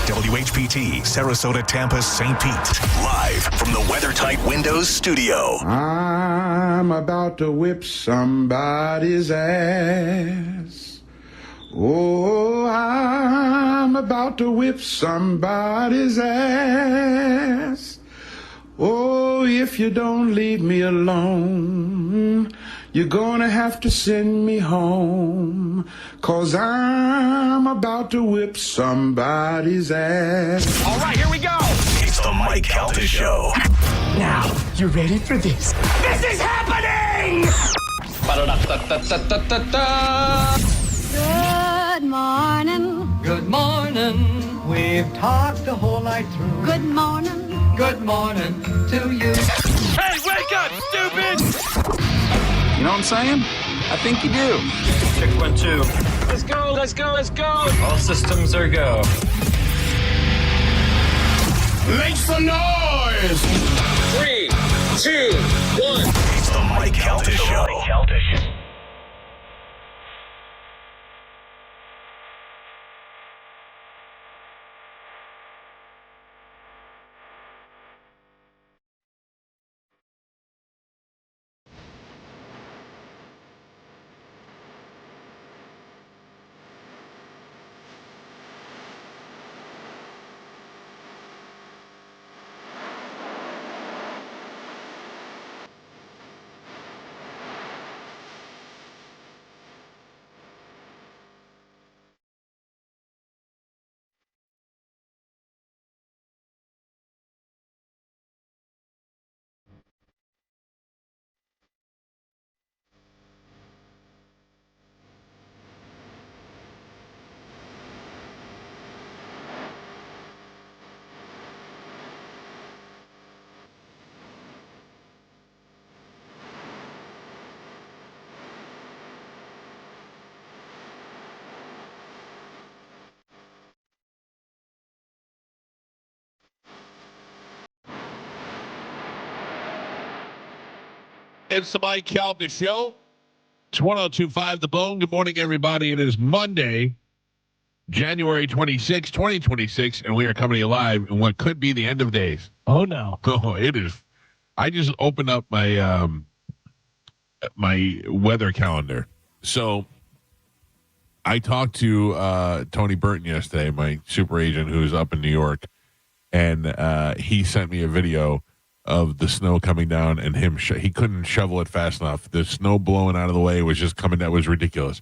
WHPT, Sarasota, Tampa, St. Pete. Live from the WeatherTight Windows studio. I'm about to whip somebody's ass. Oh, I'm about to whip somebody's ass. Oh, if you don't leave me alone, you're gonna have to send me home, 'cause I'm about to whip somebody's ass. All right, here we go. It's the Mike Calta Show. Now, you ready for this? This is happening! Good morning. Good morning. We've talked the whole night through. Good morning. Good morning to you. Hey, wake up, stupid! You know what I'm saying? I think you do. Check 1, 2. Let's go, let's go, let's go. All systems are go. Make some noise! 3, 2, 1. It's the Mike Calta Show. It's the Mike Calta Show. It's 1025 The Bone. Good morning, everybody. It is Monday, January 26, 2026, and we are coming to you live in what could be the end of days. Oh, no. Oh, it is. I just opened up my my weather calendar. So I talked to Tony Burton yesterday, my super agent who's up in New York, and he sent me a video of the snow coming down and him. He couldn't shovel it fast enough. The snow blowing out of the way was just coming. That was ridiculous.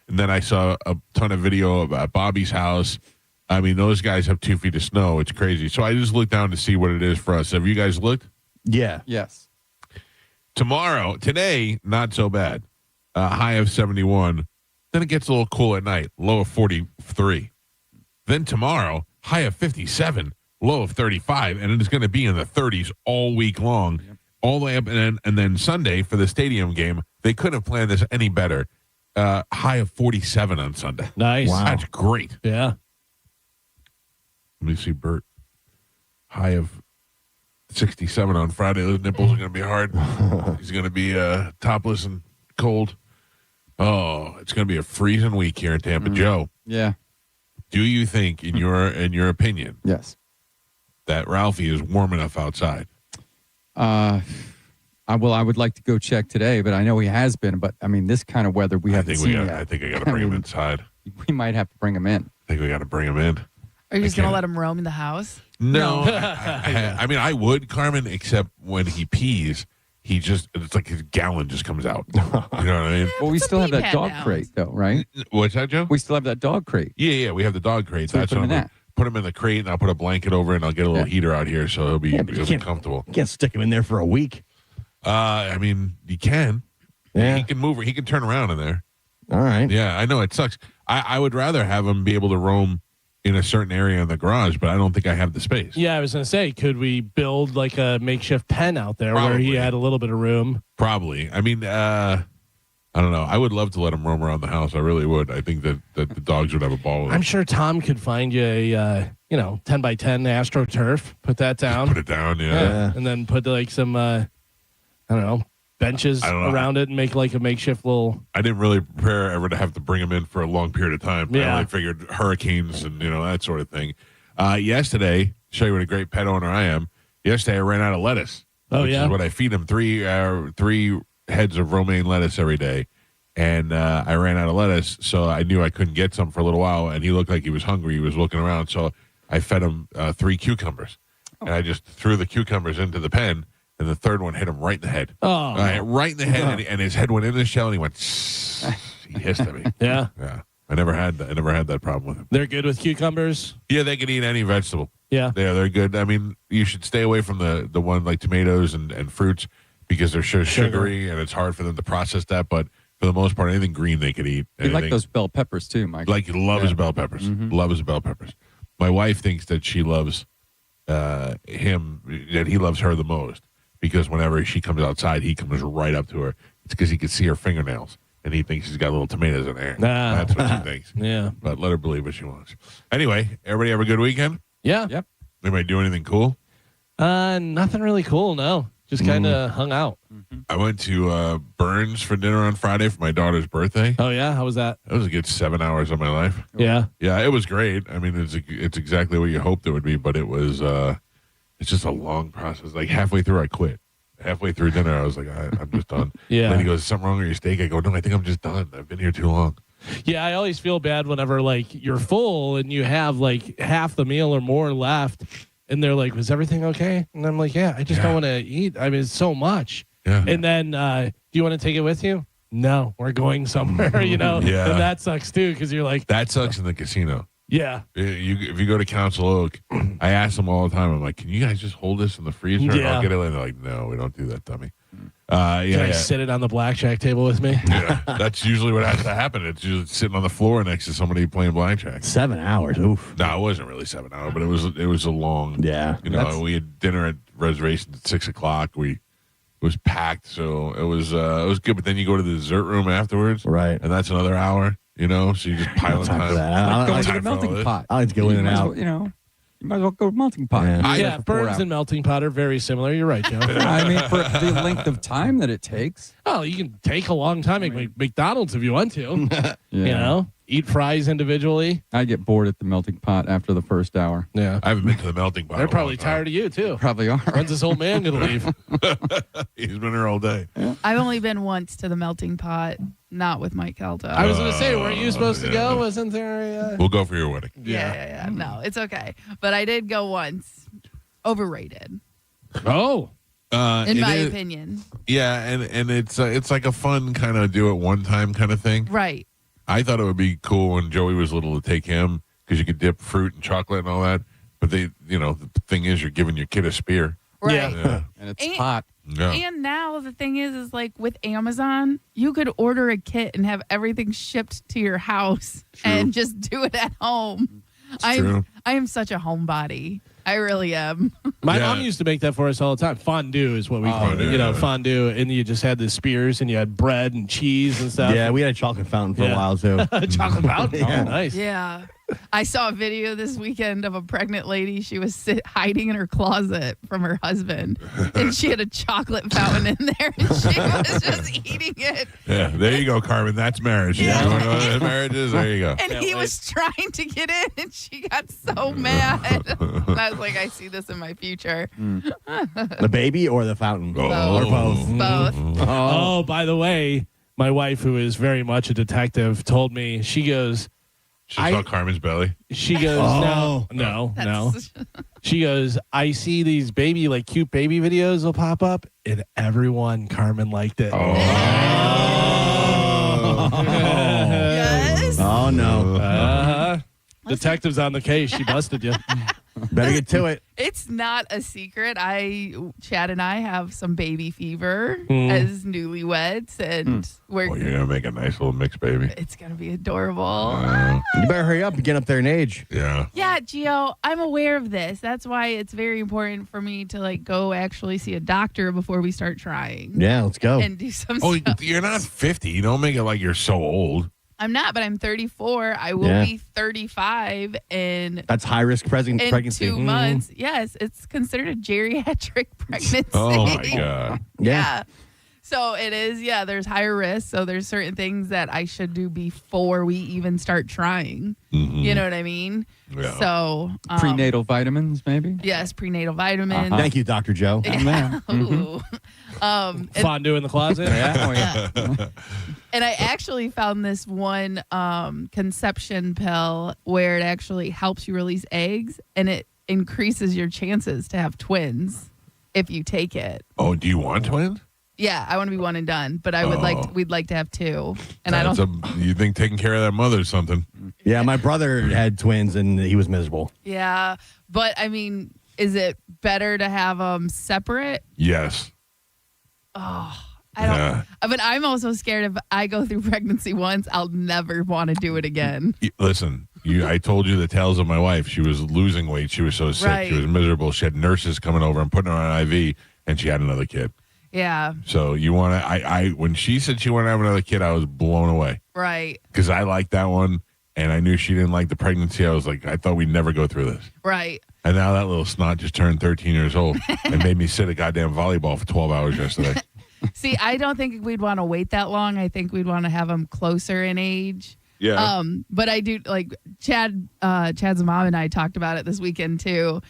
And then I saw a ton of video about Bobby's house. I mean, those guys have 2 feet of snow. It's crazy. So I just looked down to see what it is for us. Have you guys looked? Yeah. Yes. Today, not so bad. High of 71. Then it gets a little cool at night. Low of 43. Then tomorrow, high of 57. Low of 35, and it is going to be in the 30s all week long, all the way up. And then Sunday for the stadium game, they couldn't have planned this any better. High of 47 on Sunday. Nice. Wow. That's great. Yeah. Let me see, Bert. High of 67 on Friday. Those nipples are going to be hard. He's going to be topless and cold. Oh, it's going to be a freezing week here in Tampa. Joe. Yeah. Do you think, in your opinion, Yes. that Ralphie is warm enough outside? I would like to go check today, but I know he has been. But I mean, this kind of weather we haven't seen yet. I think I got to bring him inside. We might have to bring him in. I think we got to bring him in. Are you just going to let him roam in the house? No. I mean, I would, Carmen, except when he pees, it's like his gallon just comes out. You know what I mean? Well, we It's a still have that pee dog pad crate, though, right? What's that, Joe? We still have that dog crate. Yeah, we have the dog crate. So we That's put him what in I'm that. put him in the crate, and I'll put a blanket over it, and I'll get a little heater out here, so he'll be comfortable. You can't stick him in there for a week. I mean, you can. Yeah. He can move. He can turn around in there. All right. Yeah, I know it sucks. I would rather have him be able to roam in a certain area in the garage, but I don't think I have the space. Yeah, I was going to say, could we build like a makeshift pen out there where Probably. he had a little bit of room? Probably. I mean, I don't know. I would love to let him roam around the house. I really would. I think that the dogs would have a ball with it. I'm sure Tom could find you a 10 by 10 AstroTurf. Put that down. Put it down, yeah. And then put like some benches around it and make like a makeshift little. I didn't really prepare ever to have to bring him in for a long period of time. I only figured hurricanes and that sort of thing. Yesterday, show you what a great pet owner I am. Yesterday, I ran out of lettuce. Oh, which yeah? is what I feed him, three heads of romaine lettuce every day. And I ran out of lettuce, so I knew I couldn't get some for a little while. And he looked like he was hungry. He was looking around, so I fed him 3 cucumbers. And I just threw the cucumbers into the pen, and the third one hit him right in the head. Oh. Right in the head, and his head went in the shell, and he went, he hissed at me. Yeah. Yeah. I never had that problem with him. They're good with cucumbers? Yeah, they can eat any vegetable. Yeah. They're good. I mean, you should stay away from the one like tomatoes and fruits because they're so sugary and it's hard for them to process that. But for the most part, anything green they could eat. You like those bell peppers too, Mike. Like he loves bell peppers. Loves bell peppers. My wife thinks that she loves him, that he loves her the most because whenever she comes outside, he comes right up to her. It's because he can see her fingernails. And he thinks she's got little tomatoes in there. Nah. That's what she thinks. Yeah. But let her believe what she wants. Anyway, everybody have a good weekend? Yeah. Yep. Anybody do anything cool? Nothing really cool, no. Just kind of hung out. I went to Burns for dinner on Friday for my daughter's birthday. Oh, yeah? How was that? That was a good 7 hours of my life. Yeah. Yeah, it was great. I mean, it's exactly what you hoped it would be, but it was it's just a long process. Like halfway through, I quit. Halfway through dinner, I was like, I'm just done. Yeah. Lady goes, something wrong with your steak? I go, no, I think I'm just done. I've been here too long. Yeah, I always feel bad whenever, like, you're full and you have, like, half the meal or more left. And they're like, was everything okay? And I'm like, yeah, I just don't want to eat. I mean, it's so much. Yeah. And then, do you want to take it with you? No, we're going somewhere, you know? Yeah. And that sucks, too, because you're like, That sucks in the casino. yeah. If you go to Council Oak, I ask them all the time, I'm like, can you guys just hold this in the freezer and Yeah. I'll get it later? They're like, no, we don't do that, dummy. Can I sit it on the blackjack table with me? Yeah, that's usually what has to happen. It's usually sitting on the floor next to somebody playing blackjack. 7 hours. Oof. No, it wasn't really 7 hours, but it was a long. Yeah. You know, we had dinner at reservations at 6 o'clock. It was packed, so it was good. But then you go to the dessert room afterwards, Right. And that's another hour. You know, so you just pile in time time. for that. I Go like to the time for all melting this. pot. I like to go in and might as out. well, you might as well go to melting pot. Yeah. Yeah, For 4 Burns hours. and melting pot are very similar. You're right, Joe. I mean, for the length of time that it takes. Oh, you can take a long time at McDonald's if you want to. Yeah. You know, eat fries individually. I get bored at the melting pot after the first hour. Yeah. I haven't been to the melting pot. They're in a probably long time. tired of you, too. Probably are. When's this old man going to leave? He's been here all day. I've only been once to the melting pot, not with Mike Calta. I was going to say, weren't you supposed to go? Wasn't there a... We'll go for your wedding. yeah. No, it's okay. But I did go once. Overrated, Oh. in It my is- opinion. Yeah, and it's like a fun kind of do it one time kind of thing. Right. I thought it would be cool when Joey was little to take him because you could dip fruit and chocolate and all that. But the thing is, you're giving your kid a spear. Right. Yeah. And it's And- hot. Yeah. And now the thing is like with Amazon, you could order a kit and have everything shipped to your house and just do it at home. true. I am such a homebody. I really am. My Yeah. mom used to make that for us all the time. Fondue is what we call it. yeah. You know, fondue. And you just had the spears and you had bread and cheese and stuff. Yeah, we had a chocolate fountain for Yeah. a while, too. Chocolate fountain. Yeah. Oh, nice. Yeah. I saw a video this weekend of a pregnant lady. She was hiding in her closet from her husband, and she had a chocolate fountain in there, and she was just eating it. Yeah, there you go, Carmen. That's marriage. Yeah. You wanna know what marriage is? There you go. And he was trying to get in, and she got so mad. And I was like, I see this in my future. The baby or the fountain? Oh. Or both? Both. Oh, by the way, my wife, who is very much a detective, told me, she goes, She saw Carmen's belly. no. That's- She goes, I see these cute baby videos will pop up, and everyone, Carmen, liked it. Yes. Oh, no. Detective's on the case. She busted you. Better get to it. It's not a secret. Chad and I have some baby fever as newlyweds, and Well, you're going to make a nice little mixed baby. it's going to be adorable. You better hurry up and get up there in age. Yeah. Yeah, Gio, I'm aware of this. That's why it's very important for me to go actually see a doctor before we start trying. Yeah, let's go. And do some Oh, stuff. you're not 50. You don't make it like you're so old. I'm not, but I'm 34. I will Yeah. be 35 in That's high-risk pregnancy. 2 months. Yes, it's considered a geriatric pregnancy. Oh, my God. Yeah. So it is, yeah, there's higher risk. So there's certain things that I should do before we even start trying. You know what I mean? Yeah. So Prenatal vitamins, maybe? yes, prenatal vitamins. Thank you, Dr. Joe. Yeah. Ooh. Fondue in the closet. And I actually found this one conception pill where it actually helps you release eggs and it increases your chances to have twins if you take it. Oh, do you want twins? Yeah, I want to be one and done, but I would we'd like to have two. And you think taking care of that mother is something? Yeah, my brother had twins and he was miserable. Yeah, but I mean, is it better to have them separate? Yes. I don't. I mean, I'm also scared if I go through pregnancy once, I'll never want to do it again. Listen, I told you the tales of my wife. She was losing weight. She was so sick. Right. She was miserable. She had nurses coming over and putting her on an IV, and she had another kid. Yeah. So you want to? I when she said she wanted to have another kid, I was blown away. Right. Because I liked that one, and I knew she didn't like the pregnancy. I was like, I thought we'd never go through this. Right. And now that little snot just turned 13 years old and made me sit at goddamn volleyball for 12 hours yesterday. See, I don't think we'd want to wait that long. I think we'd want to have them closer in age. Yeah. But I do like Chad's mom and I talked about it this weekend too.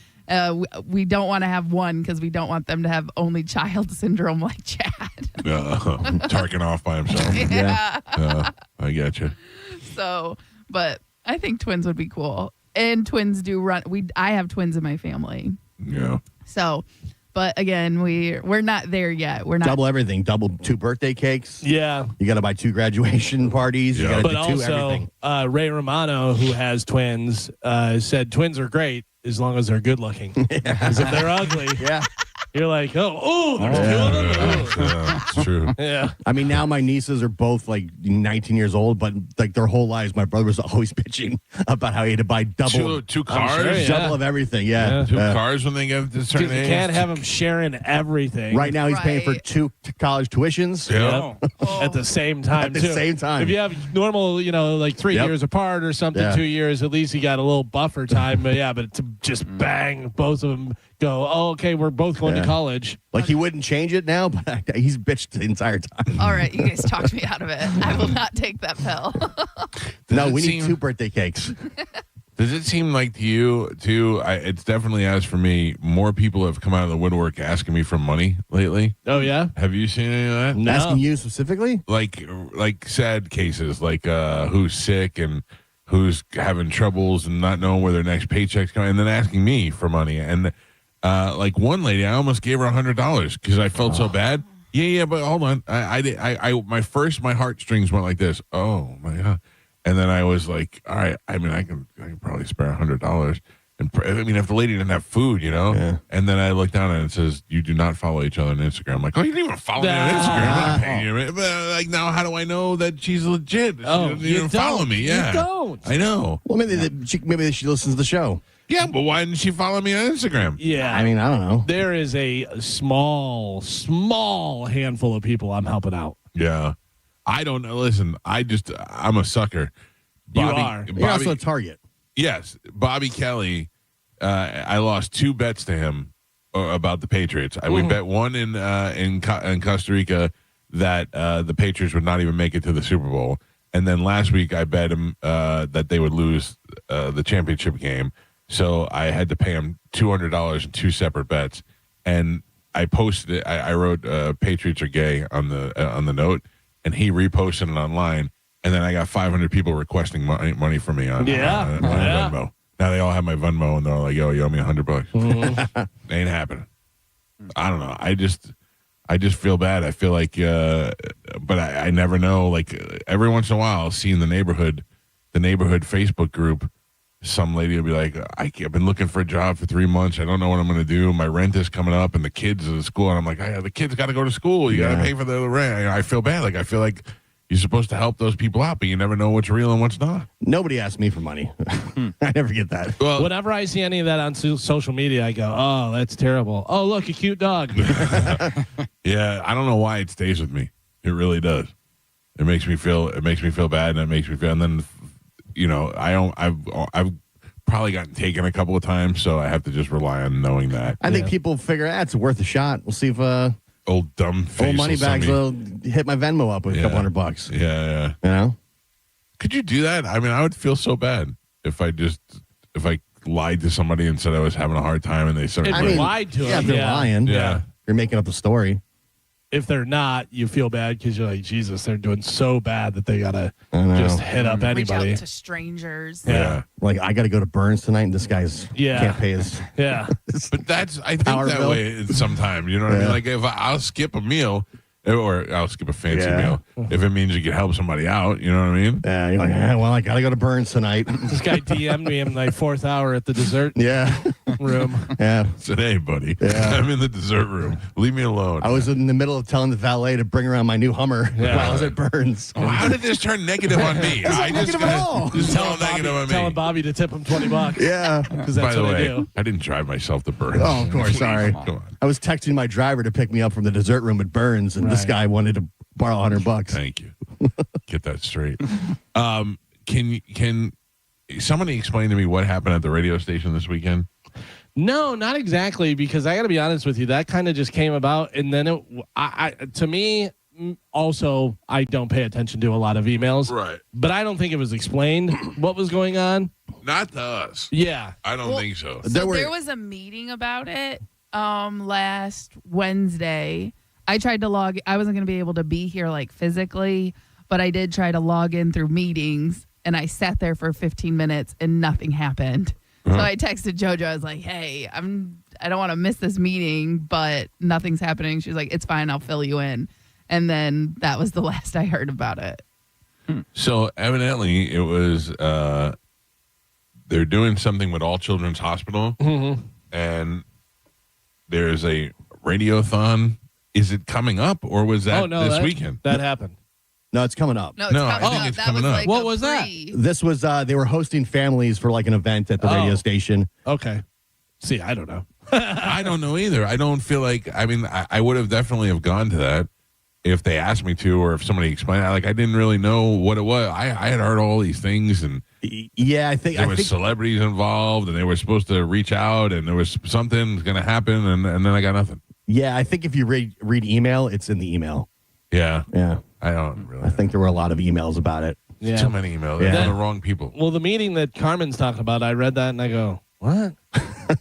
We don't want to have one because we don't want them to have only child syndrome like Chad. Tarking off by himself. Yeah. I get you. So, but I think twins would be cool. And twins do run. I have twins in my family. Yeah. So, but again, we're not there yet. We're not Double everything. Double 2 birthday cakes. Yeah. You got to buy 2 graduation parties. You got to But do 2 also, everything. Ray Romano, who has twins, said twins are great as long as they're good looking. Because if they're ugly, you're like, there's 2 of them. Yeah, it's true. Yeah. I mean, now my nieces are both like 19 years old, but like their whole lives, my brother was always bitching about how he had to buy double Two cars? sure, yeah. double of everything. Yeah. 2 cars when they get to a certain Because you age? can't have them sharing everything. Right now, he's paying for Right. 2 college tuitions. Yeah. At the same time, At the too. same time. If you have normal, like 3 Yep. years apart or something, Yeah. 2 years, at least you got a little buffer time. But to just bang, both of them go, okay, we're both going to college. Like he wouldn't change it now, but he's bitched the entire time. All right, you guys talked me out of it. I will not take that pill. No, it we need seem- 2 birthday cakes. Does it seem like to you, too, it's definitely as for me, more people have come out of the woodwork asking me for money lately? Oh, yeah? Have you seen any of that? No. Asking you specifically? Like sad cases, like who's sick and who's having troubles and not knowing where their next paycheck's coming, and then asking me for money. And like one lady, I almost gave her $100 because I felt so bad. Yeah, but hold on, my heartstrings went like this. Oh my god! And then I was like, all right, I mean, I can probably spare $100. And I mean, if the lady didn't have food, Yeah. And then I look down and it says, you do not follow each other on Instagram. I'm like, oh, you didn't even follow me on Instagram. I'm not paying you. But like, now how do I know that she's legit? She doesn't even follow me. Yeah. You don't. I know. Well, maybe she listens to the show. Yeah, but why didn't she follow me on Instagram? Yeah. I mean, I don't know. There is a small handful of people I'm helping out. Yeah. I don't know. Listen, I'm a sucker. You are. You're also a target. Yes. Bobby Kelly, I lost 2 bets to him about the Patriots. We bet one in Costa Rica that the Patriots would not even make it to the Super Bowl. And then last week I bet him that they would lose the championship game. So I had to pay him $200 in 2 separate bets. And I posted it. I wrote Patriots are gay on the note, and he reposted it online. And then I got 500 people requesting money from me on Venmo. Now they all have my Venmo, and they're all like, "Yo, you owe me $100." Ain't happening. I don't know. I just feel bad. I feel like, but I never know. Like every once in a while, I'll see in the neighborhood Facebook group, some lady will be like, I've been looking for a job for 3 months. I don't know what I'm going to do. My rent is coming up, and the kids are at school. And I'm like, the kids got to go to school. You got to pay for the rent. I feel bad. Like I feel like you're supposed to help those people out, but you never know what's real and what's not. Nobody asks me for money. I never get that. Well, Whenever I see any of that on social media, I go, oh, that's terrible. Oh, look, a cute dog. yeah, I don't know why it stays with me. It really does. It makes me feel bad, and it makes me feel. And then, I've probably gotten taken a couple of times, so I have to just rely on knowing that. I think people figure it's worth a shot. We'll see if. old dumb face. Old money bags will hit my Venmo up with a couple $100. Yeah. You know? Could you do that? I mean, I would feel so bad if I lied to somebody and said I was having a hard time and they started. If you lied to Yeah, them, if they're lying. Yeah. You're making up the story. If they're not, you feel bad because you're like, Jesus, they're doing so bad that they gotta I know. just hit up Reach anybody. out to strangers. Yeah. Like, I got to go to Burns tonight, and this guy's can't pay his. Yeah. But I think Power that bill. way sometimes. You know what I mean? Like if I'll skip a meal. Or I'll skip a fancy meal if it means you can help somebody out. You know what I mean? Yeah, you're like, well, I got to go to Burns tonight. This guy DM'd me in my 4th hour at the dessert room. Yeah. Said, hey, buddy, Yeah. I'm in the dessert room. Leave me alone. I was in the middle of telling the valet to bring around my new Hummer while I was at Burns. Oh, how did this turn negative on me? I just negative at all. Just all negative on me. Telling Bobby to tip him $20. Yeah. Because By that's the what way, I do. I didn't drive myself to Burns. Oh, of course. Sorry. Come on. I was texting my driver to pick me up from the dessert room at Burns, and this Right. guy wanted to borrow $100. Thank you. Get that straight. Can somebody explain to me what happened at the radio station this weekend? No, not exactly, because I got to be honest with you. That kind of just came about, and then to me, also, I don't pay attention to a lot of emails. Right. But I don't think it was explained what was going on. Not to us. Yeah. I don't think so. So there was a meeting about it last Wednesday. I tried to log. I wasn't going to be able to be here like physically, but I did try to log in through meetings, and I sat there for 15 minutes and nothing happened. So I texted JoJo. I was like, "Hey, I don't want to miss this meeting, but nothing's happening." She's like, "It's fine. I'll fill you in." And then that was the last I heard about it. So evidently it was they're doing something with All Children's Hospital, and there's a radiothon. Is it coming up, or was that this weekend? That happened. No, it's coming up. No, it's coming I think up. it's That coming was up. like What a was that? This was, they were hosting families for like an event at the radio station. Okay. See, I don't know. I don't know either. I don't feel like. I mean, I would have definitely have gone to that if they asked me to, or if somebody explained. Like, I didn't really know what it was. I had heard all these things, and Yeah, I think there was celebrities involved, and they were supposed to reach out, and there was something going to happen, and then I got nothing. Yeah, I think if you read email, it's in the email. Yeah, Yeah. I don't really. I think there were a lot of emails about it. Yeah. Too many emails. Yeah. They're the wrong people. Well, the meeting that Carmen's talking about, I read that and I go, what?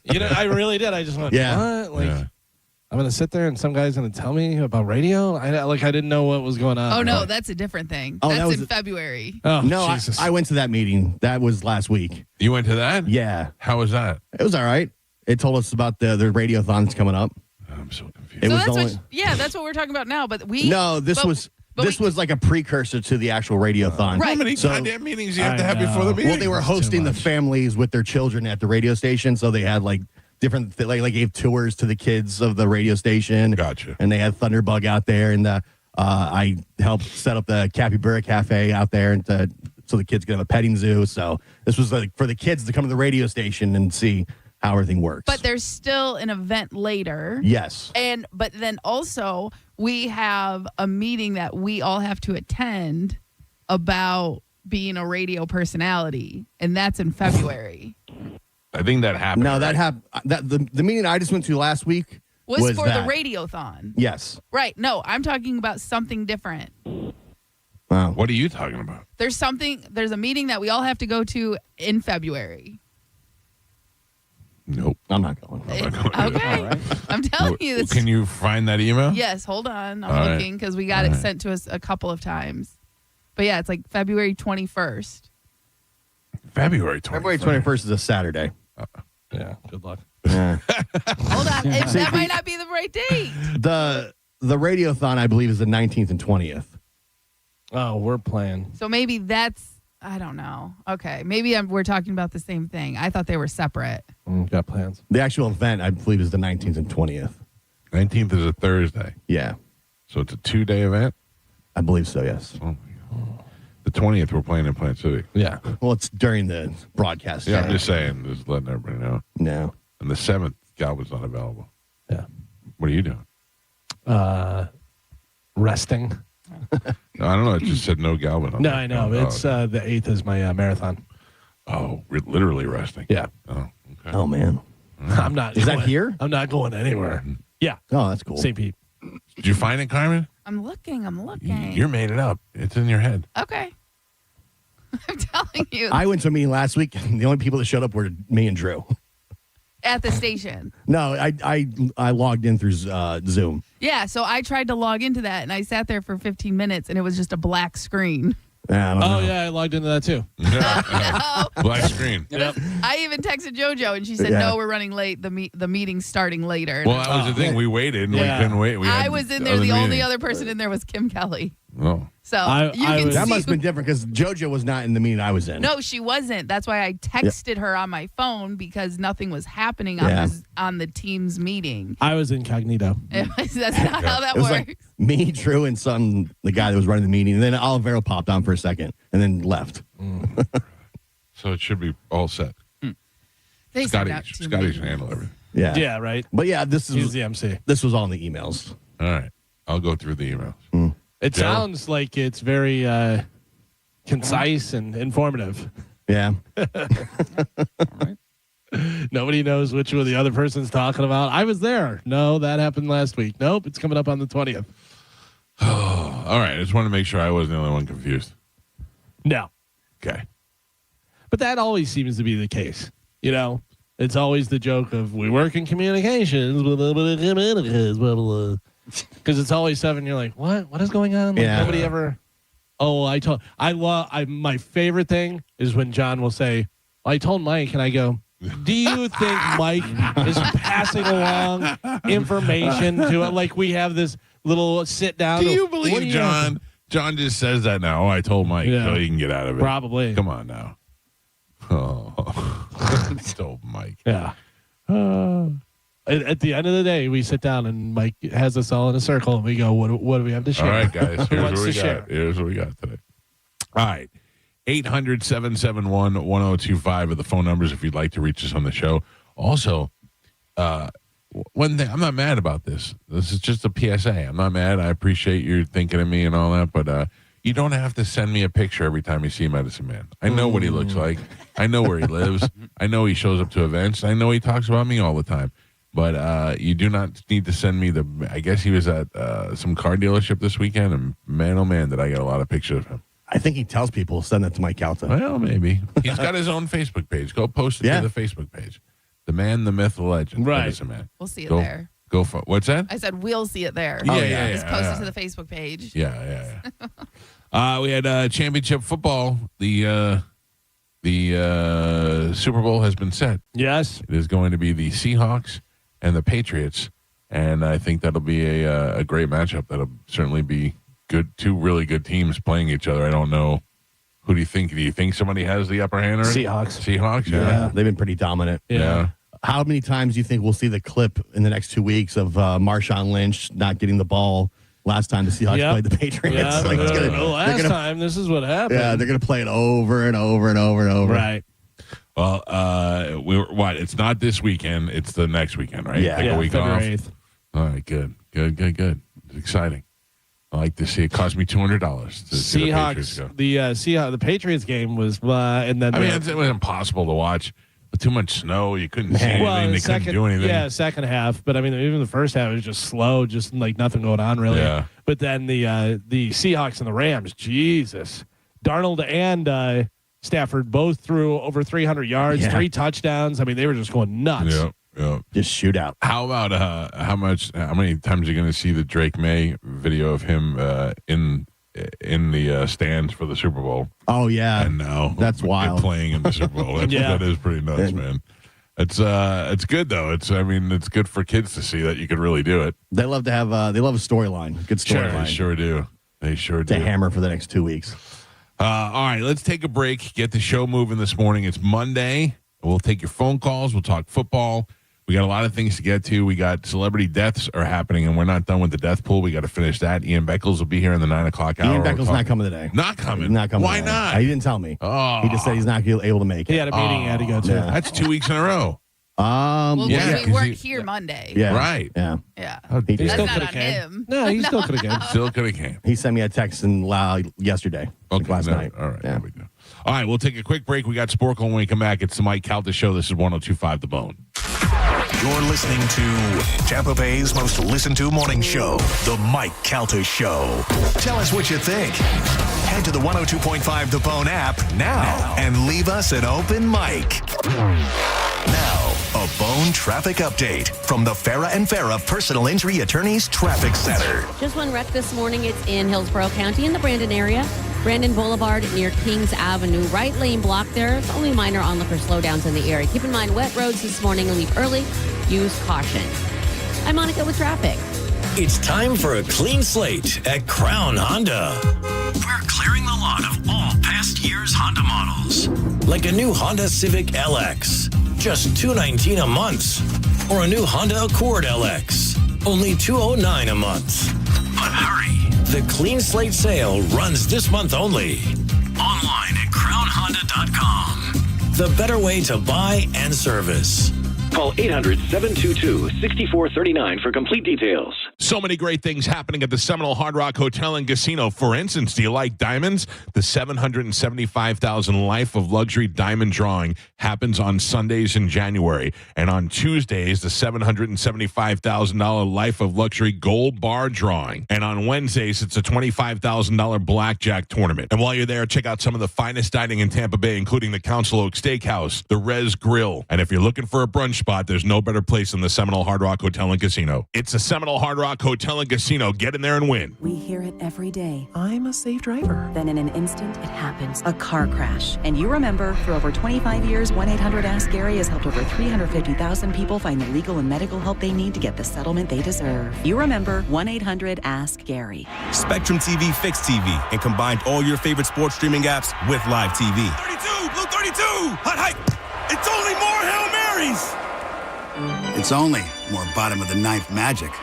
I really did. I just went, Yeah. what? Like, Yeah. I'm going to sit there and some guy's going to tell me about radio? I didn't know what was going on. Oh no, that's a different thing. Oh, that That's was in February. Oh, No, Jesus. I went to that meeting. That was last week. You went to that? Yeah. How was that? It was all right. It told us about the radiothon that's coming up. I'm so confused. It So was that's only, that's what we're talking about now. But we No, this but- was but this we- was like a precursor to the actual radiothon. Right. How many So- goddamn meetings do you have to I have before the know. meeting? Well, they were That's too hosting the much. families with their children at the radio station, so they had like different, like gave tours to the kids of the radio station. Gotcha. And they had Thunderbug out there, and I helped set up the Capybara Cafe out there, and so the kids could have a petting zoo. So this was like for the kids to come to the radio station and see how everything works. But there's still an event later. Yes. But then also we have a meeting that we all have to attend about being a radio personality, and that's in February. I think that happened. No, that happened. The meeting I just went to last week Was for that. the radiothon. Yes. Right. No, I'm talking about something different. Wow. What are you talking about? There's a meeting that we all have to go to in February. Nope. I'm not going. Okay. I'm telling you this. Can you find that email? Yes, hold on. I'm All right. looking because we got it sent to us a couple of times. But yeah, it's like February 21st. February 21st. February 21st is a Saturday. Yeah, good luck. Yeah. Hold on. That might not be the right date. The radiothon, I believe, is the 19th and 20th. Oh, we're playing. So maybe that's, I don't know. Okay. Maybe we're talking about the same thing. I thought they were separate. Got plans. The actual event, I believe, is the 19th and 20th. 19th is a Thursday. Yeah. So it's a 2-day event? I believe so, yes. Oh, my God. The 20th, we're playing in Plant City. Yeah. Well, it's during the broadcast. Yeah, I'm just saying, just letting everybody know. No. And the 7th, Galvin's not available. Yeah. What are you doing? Resting. No, I don't know. It just said no Galvin. on No, there. I know. It's the 8th is my marathon. Oh, we're literally resting. Yeah. Oh, okay. Oh, man. I'm not. Is that going- here? I'm not going anywhere. Yeah. Oh, that's cool. St. Pete. Did you find it, Carmen? I'm looking. You're made it up. It's in your head. Okay. I'm telling you. I went to a meeting last week. And the only people that showed up were me and Drew. At the station. No, I logged in through Zoom. Yeah, so I tried to log into that, and I sat there for 15 minutes, and it was just a black screen. I don't know. Yeah, I logged into that too. Black screen. Yep. I even texted JoJo, and she said, Yeah. "No, we're running late. The meeting's starting later." Well, that was the thing. We waited and we couldn't wait. I was in there. The only other person in there was Kim Kelly. Oh. So you can see. That must have been different because JoJo was not in the meeting I was in. No, she wasn't. That's why I texted her on my phone because nothing was happening on the team's meeting. I was incognito. That's not how that It was works. like me, Drew, and the guy that was running the meeting. And then Olivero popped on for a second and then left. So it should be all set. They Scotty sent out too should many handle everything. Yeah. Yeah, right. But yeah, He's this the MC. was all in the emails. All right. I'll go through the emails. It Joe? sounds like it's very concise and informative. Yeah. Nobody knows which one the other person's talking about. I was there. No, that happened last week. Nope, it's coming up on the 20th. All right. I just want to make sure I wasn't the only one confused. No. Okay. But that always seems to be the case. You know, it's always the joke of we work in communications, because it's always stuff, and you're like, what is going on? Like, nobody ever. Oh, my favorite thing is when John will say, I told Mike, and I go, do you think Mike is passing along information to it? Like we have this little sit down. Do you believe John? John just says that now. I told Mike so he can get out of it. Probably. Come on now. Oh, told Mike. Yeah. At the end of the day, we sit down and Mike has us all in a circle and we go, what do we have to share? All right, guys. Who Here's wants what we to got. share? Here's what we got today. All right. 800-771-1025 are the phone numbers if you'd like to reach us on the show. Also, one thing, I'm not mad about this. This is just a PSA. I'm not mad. I appreciate you thinking of me and all that, but you don't have to send me a picture every time you see Medicine Man. I know what he looks like. I know where he lives. I know he shows up to events. I know he talks about me all the time. But you do not need to send me I guess he was at some car dealership this weekend, and man, oh man, did I get a lot of pictures of him. I think he tells people, send that to Mike Calta. Well, maybe. He's got his own Facebook page. Go post it to the Facebook page. The man, the myth, the legend. Right. Medicine Man. We'll see it there. Go for what's that? I said we'll see it there. Yeah. Just post it to the Facebook page. Yeah. We had championship football. The Super Bowl has been set. Yes. It is going to be the Seahawks and the Patriots, and I think that'll be a great matchup. That'll certainly be good. Two really good teams playing each other. I don't know. Who do you think? Do you think somebody has the upper hand? Seahawks. Seahawks? Yeah. They've been pretty dominant. Yeah. How many times do you think we'll see the clip in the next 2 weeks of Marshawn Lynch not getting the ball last time the Seahawks played the Patriots? Yeah, last time, this is what happened. Yeah, they're going to play it over and over and over and over. Right. Well, it's not this weekend. It's the next weekend, right? Yeah. Take a week off. February 8th. All right, good. It's exciting. I like to see it. Cost me $200 to see the Patriots go. The Patriots game was, and then it was impossible to watch. With too much snow, you couldn't see anything. They couldn't do anything. Yeah, second half. But I mean, even the first half was just slow, just like nothing going on really. Yeah. But then the Seahawks and the Rams, Jesus, Darnold and Stafford both threw over 300 yards, 3 touchdowns. I mean, they were just going nuts. Yeah. Just shoot out. How about how many times are you going to see the Drake May video of him in the stands for the Super Bowl? Oh yeah, and now that's wild. Playing in the Super Bowl. That is pretty nuts, man. It's good though. It's good for kids to see that you could really do it. They love to have they love a storyline. Good storyline. They sure do. To hammer for the next 2 weeks. All right, let's take a break. Get the show moving this morning. It's Monday. We'll take your phone calls. We'll talk football. We got a lot of things to get to. We got celebrity deaths are happening, and we're not done with the death pool. We got to finish that. Ian Beckles will be here in the 9 o'clock hour. Ian Beckles not coming today. Not coming? Not coming. Why today. not? He didn't tell me. Oh. He just said he's not able to make it. He had a meeting he had to go to. Yeah. That's 2 weeks in a row. Well, yeah, we weren't here Monday. Yeah. Right. Yeah. Yeah. He That's still not coulda on came. him. No, he still could have came. Still could have came. He sent me a text yesterday. Last night. All right. Yeah. There we go. All right. We'll take a quick break. We got Sporkle when we come back. It's the Mike Calta Show. This is 102.5 The Bone. You're listening to Tampa Bay's most listened to morning show, The Mike Calta Show. Tell us what you think. Head to the 102.5 The Bone app now and leave us an open mic. Now, a Bone traffic update from the Farrah and Farrah Personal Injury Attorneys Traffic Center. Just one wreck this morning. It's in Hillsborough County in the Brandon area. Brandon Boulevard near Kings Avenue. Right lane blocked there. It's only minor onlooker slowdowns in the area. Keep in mind, wet roads this morning and leave early. Use caution. I'm Monica with traffic. It's time for a clean slate at Crown Honda. We're clearing the lot of all past year's Honda models. Like a new Honda Civic LX, just $219 a month. Or a new Honda Accord LX, only $209 a month. But hurry, the clean slate sale runs this month only. Online at crownhonda.com. The better way to buy and service. Call 800-722-6439 for complete details. So many great things happening at the Seminole Hard Rock Hotel and Casino. For instance, do you like diamonds? The $775,000 Life of Luxury Diamond Drawing happens on Sundays in January. And on Tuesdays, the $775,000 Life of Luxury Gold Bar Drawing. And on Wednesdays, it's a $25,000 Blackjack Tournament. And while you're there, check out some of the finest dining in Tampa Bay, including the Council Oak Steakhouse, the Rez Grill. And if you're looking for a brunch spot, there's no better place than the Seminole Hard Rock Hotel and Casino. It's the Seminole Hard Rock Hotel and Casino. Get in there and win. We hear it every day. I'm a safe driver. Then in an instant, it happens. A car crash. And you remember, for over 25 years, 1-800-ASK-GARY has helped over 350,000 people find the legal and medical help they need to get the settlement they deserve. You remember 1-800-ASK-GARY. Spectrum TV fixed TV and combined all your favorite sports streaming apps with live TV. 32! Blue 32! Hot hike! It's only more Hail Marys! It's only more bottom of the ninth magic.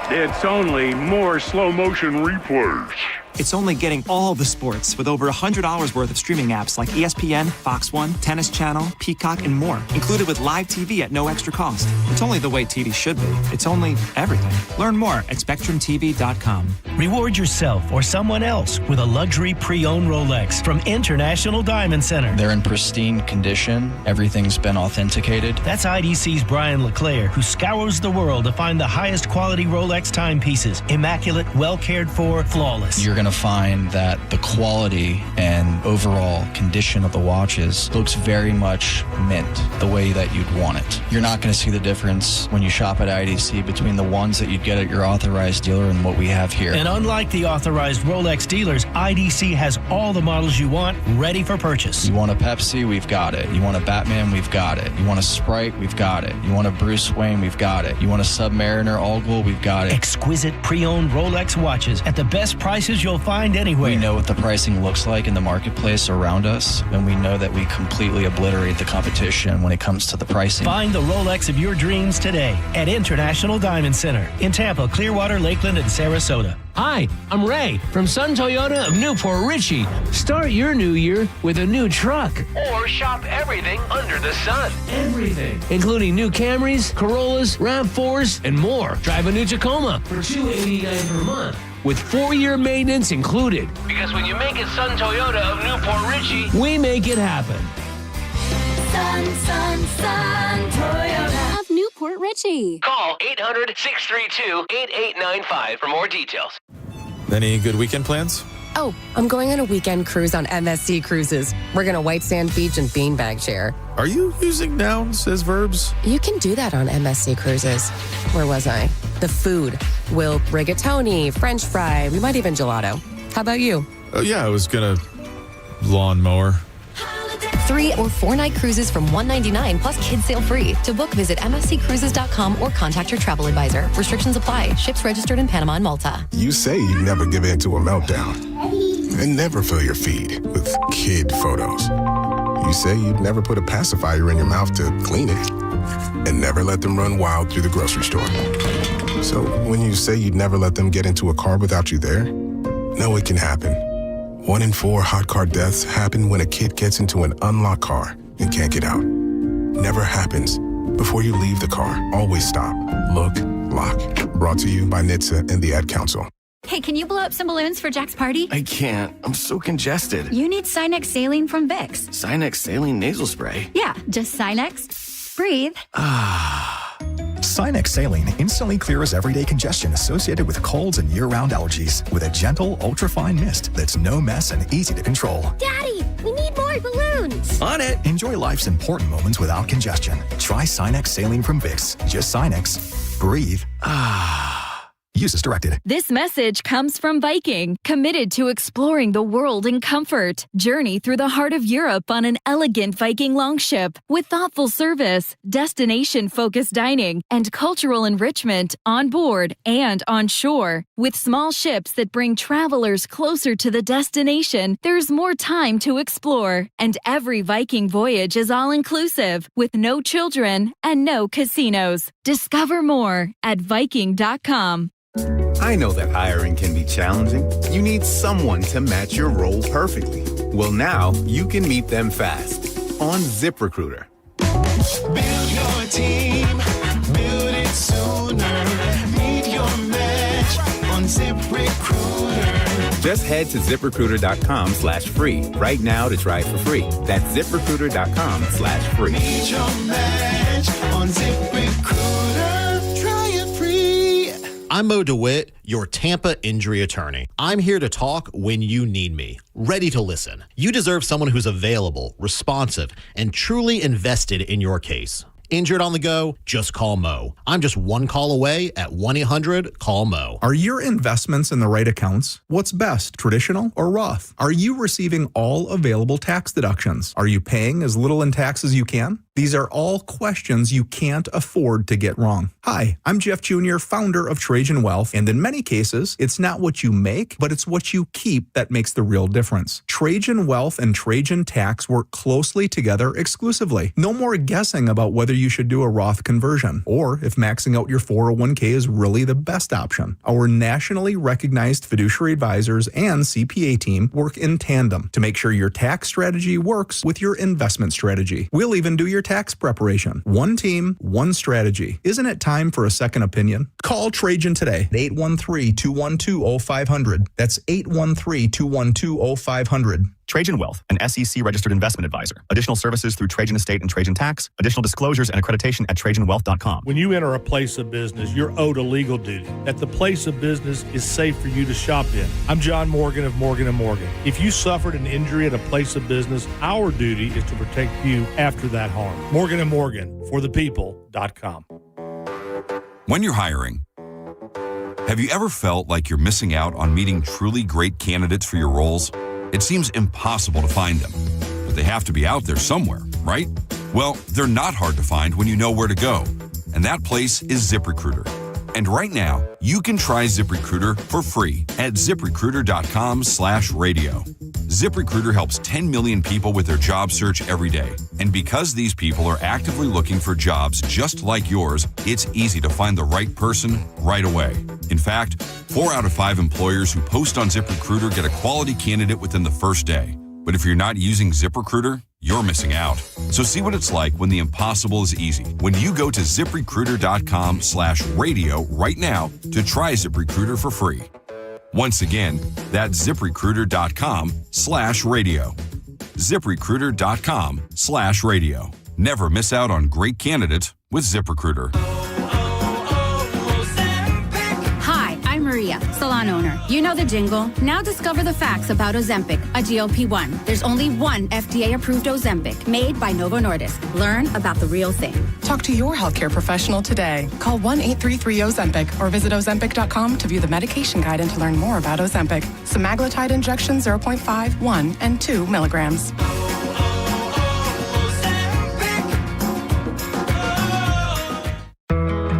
It's only more slow motion replays. It's only getting all the sports with over $100 worth of streaming apps like ESPN, Fox One, Tennis Channel, Peacock, and more, included with live TV at no extra cost. It's only the way TV should be. It's only everything. Learn more at SpectrumTV.com. Reward yourself or someone else with a luxury pre-owned Rolex from International Diamond Center. They're in pristine condition. Everything's been authenticated. That's IDC's Brian LeClaire, who scours the world to find the highest quality Rolex timepieces. Immaculate, well cared for, flawless. You're going to find that the quality and overall condition of the watches looks very much mint, the way that you'd want it. You're not going to see the difference when you shop at IDC between the ones that you'd get at your authorized dealer and what we have here. And unlike the authorized Rolex dealers, IDC has all the models you want ready for purchase. You want a Pepsi? We've got it. You want a Batman? We've got it. You want a Sprite? We've got it. You want a Bruce Wayne? We've got it. You want a Submariner All-Gold? We've got it. Exquisite pre-owned Rolex watches at the best prices you'll find anywhere. We know what the pricing looks like in the marketplace around us, and we know that we completely obliterate the competition when it comes to the pricing. Find the Rolex of your dreams today at International Diamond Center in Tampa, Clearwater, Lakeland, and Sarasota. Hi, I'm Ray from Sun Toyota of Newport Richey. Start your new year with a new truck. Or shop everything under the sun. Everything, including new Camrys, Corollas, RAV4s, and more. Drive a new Tacoma for $289 per month, with 4-year maintenance included. Because when you make it Sun Toyota of Newport Richey, we make it happen. Sun Toyota of Newport Richey. Call 800-632-8895 for more details. Any good weekend plans? Oh, I'm going on a weekend cruise on MSC Cruises. We're going to White Sand Beach and Beanbag Share. Are you using nouns as verbs? You can do that on MSC Cruises. Where was I? The food. We'll rigatoni, French fry, we might even gelato. How about you? Oh, yeah, I was going to lawnmower. 3 or 4 night cruises from $199 plus kids sail free. To book, visit msccruises.com or contact your travel advisor. Restrictions apply. Ships registered in Panama and Malta. You say you never give in to a meltdown and never fill your feed with kid photos. You say you'd never put a pacifier in your mouth to clean it and never let them run wild through the grocery store. So when you say you'd never let them get into a car without you there, no, it can happen. 1 in 4 hot car deaths happen when a kid gets into an unlocked car and can't get out. Never happens. Before you leave the car, always stop, look, lock. Brought to you by NHTSA and the Ad Council. Hey, can you blow up some balloons for Jack's party? I can't. I'm so congested. You need Sinex Saline from Vicks. Sinex Saline Nasal Spray? Yeah, just Sinex. Breathe. Sinex Saline instantly clears everyday congestion associated with colds and year-round allergies with a gentle, ultra-fine mist that's no mess and easy to control. Daddy, we need more balloons. On it! Enjoy life's important moments without congestion. Try Sinex Saline from Vicks. Just Sinex. Breathe. Use as directed. This message comes from Viking, committed to exploring the world in comfort. Journey through the heart of Europe on an elegant Viking longship with thoughtful service, destination-focused dining, and cultural enrichment on board and on shore. With small ships that bring travelers closer to the destination, there's more time to explore. And every Viking voyage is all-inclusive, with no children and no casinos. Discover more at Viking.com. I know that hiring can be challenging. You need someone to match your role perfectly. Well, now you can meet them fast on ZipRecruiter. Build your team, build it sooner. Meet your match on ZipRecruiter. Just head to ZipRecruiter.com/free right now to try it for free. That's ZipRecruiter.com/free. Meet your match on ZipRecruiter. Try it free. I'm Mo DeWitt, your Tampa injury attorney. I'm here to talk when you need me, ready to listen. You deserve someone who's available, responsive, and truly invested in your case. Injured on the go? Just call Mo. I'm just one call away at 1-800-CALL-MO. Are your investments in the right accounts? What's best, traditional or Roth? Are you receiving all available tax deductions? Are you paying as little in tax as you can? These are all questions you can't afford to get wrong. Hi, I'm Jeff Jr., founder of Trajan Wealth, and in many cases, it's not what you make, but it's what you keep that makes the real difference. Trajan Wealth and Trajan Tax work closely together exclusively. No more guessing about whether you should do a Roth conversion, or if maxing out your 401k is really the best option. Our nationally recognized fiduciary advisors and CPA team work in tandem to make sure your tax strategy works with your investment strategy. We'll even do your tax preparation. One team, one strategy. Isn't it time for a second opinion? Call Trajan today. 813-212-0500. That's 813-212-0500. Trajan Wealth, an SEC-registered investment advisor. Additional services through Trajan Estate and Trajan Tax. Additional disclosures and accreditation at TrajanWealth.com. When you enter a place of business, you're owed a legal duty that the place of business is safe for you to shop in. I'm John Morgan of Morgan & Morgan. If you suffered an injury at a place of business, our duty is to protect you after that harm. Morgan & Morgan, forthepeople.com. When you're hiring, have you ever felt like you're missing out on meeting truly great candidates for your roles? It seems impossible to find them, but they have to be out there somewhere, right? Well, they're not hard to find when you know where to go, and that place is ZipRecruiter. And right now, you can try ZipRecruiter for free at ZipRecruiter.com/radio. ZipRecruiter helps 10 million people with their job search every day. And because these people are actively looking for jobs just like yours, it's easy to find the right person right away. In fact, 4 out of 5 employers who post on ZipRecruiter get a quality candidate within the first day. But if you're not using ZipRecruiter, you're missing out. So see what it's like when the impossible is easy. When you go to ZipRecruiter.com/radio right now to try ZipRecruiter for free. Once again, that's ZipRecruiter.com/radio. ZipRecruiter.com/radio. Never miss out on great candidates with ZipRecruiter. Hi, I'm Maria, salon owner. You know the jingle. Now discover the facts about Ozempic, a GLP-1. There's only one FDA-approved Ozempic made by Novo Nordisk. Learn about the real thing. Talk to your healthcare professional today. Call 1-833-OZEMPIC or visit Ozempic.com to view the medication guide and to learn more about Ozempic. Semaglutide injection 0.5, 1, and 2 milligrams.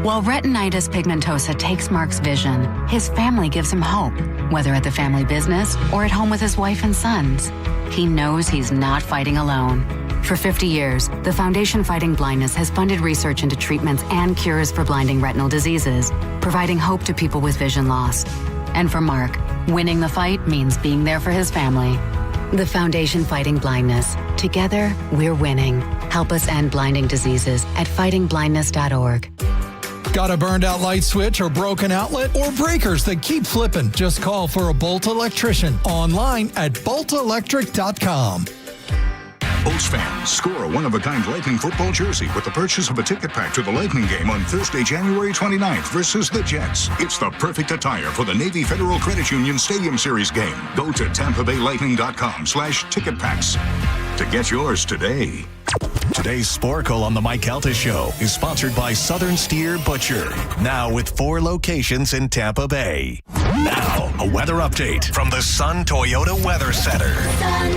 While retinitis pigmentosa takes Mark's vision, his family gives him hope, whether at the family business or at home with his wife and sons. He knows he's not fighting alone. For 50 years, the Foundation Fighting Blindness has funded research into treatments and cures for blinding retinal diseases, providing hope to people with vision loss. And for Mark, winning the fight means being there for his family. The Foundation Fighting Blindness. Together, we're winning. Help us end blinding diseases at fightingblindness.org. Got a burned out light switch or broken outlet or breakers that keep flipping? Just call for a Bolt electrician online at boltelectric.com. Bolts fans, score a one-of-a-kind Lightning football jersey with the purchase of a ticket pack to the Lightning game on Thursday, January 29th versus the Jets. It's the perfect attire for the Navy Federal Credit Union Stadium Series game. Go to TampaBayLightning.com/ticketpacks to get yours today. Today's Sporkle on the Mike Calta Show is sponsored by Southern Steer Butcher. Now with 4 locations in Tampa Bay. Now, a weather update from the Sun Toyota Weather Center. Sun,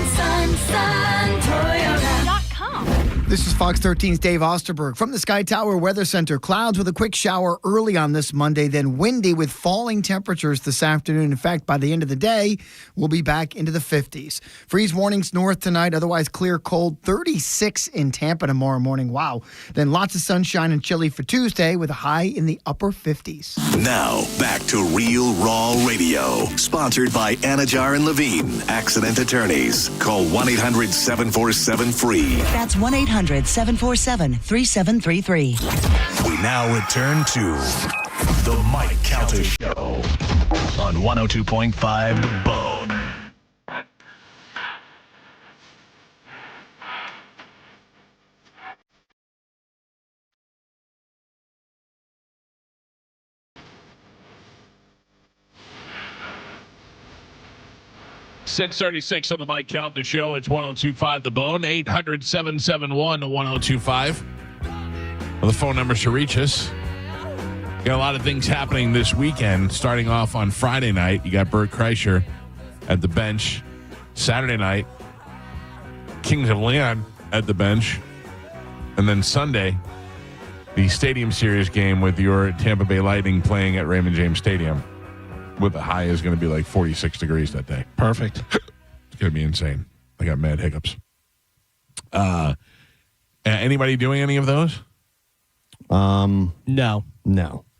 Toyota.com. This is Fox 13's Dave Osterberg from the Sky Tower Weather Center. Clouds with a quick shower early on this Monday, then windy with falling temperatures this afternoon. In fact, by the end of the day, we'll be back into the 50s. Freeze warnings north tonight, otherwise clear, cold, 36 in Tampa tomorrow morning. Wow. Then lots of sunshine and chilly for Tuesday with a high in the upper 50s. Now, back to Real Raw Radio. Sponsored by Anajar and Levine, accident attorneys. Call 1-800-747-FREE. That's 1-800-747-3733. We now return to the Mike Calta Show on 102.5 The Bone. .636 on the Mike Calta Show. It's 102.5 The Bone. 800-771-1025. Well, the phone numbers to reach us. Got a lot of things happening this weekend. Starting off on Friday night, you got Bert Kreischer at the bench. Saturday night, Kings of Leon at the bench. And then Sunday, the Stadium Series game with your Tampa Bay Lightning playing at Raymond James Stadium. With the high is going to be like 46 degrees that day. Perfect. It's going to be insane. I got mad hiccups. Anybody doing any of those? No,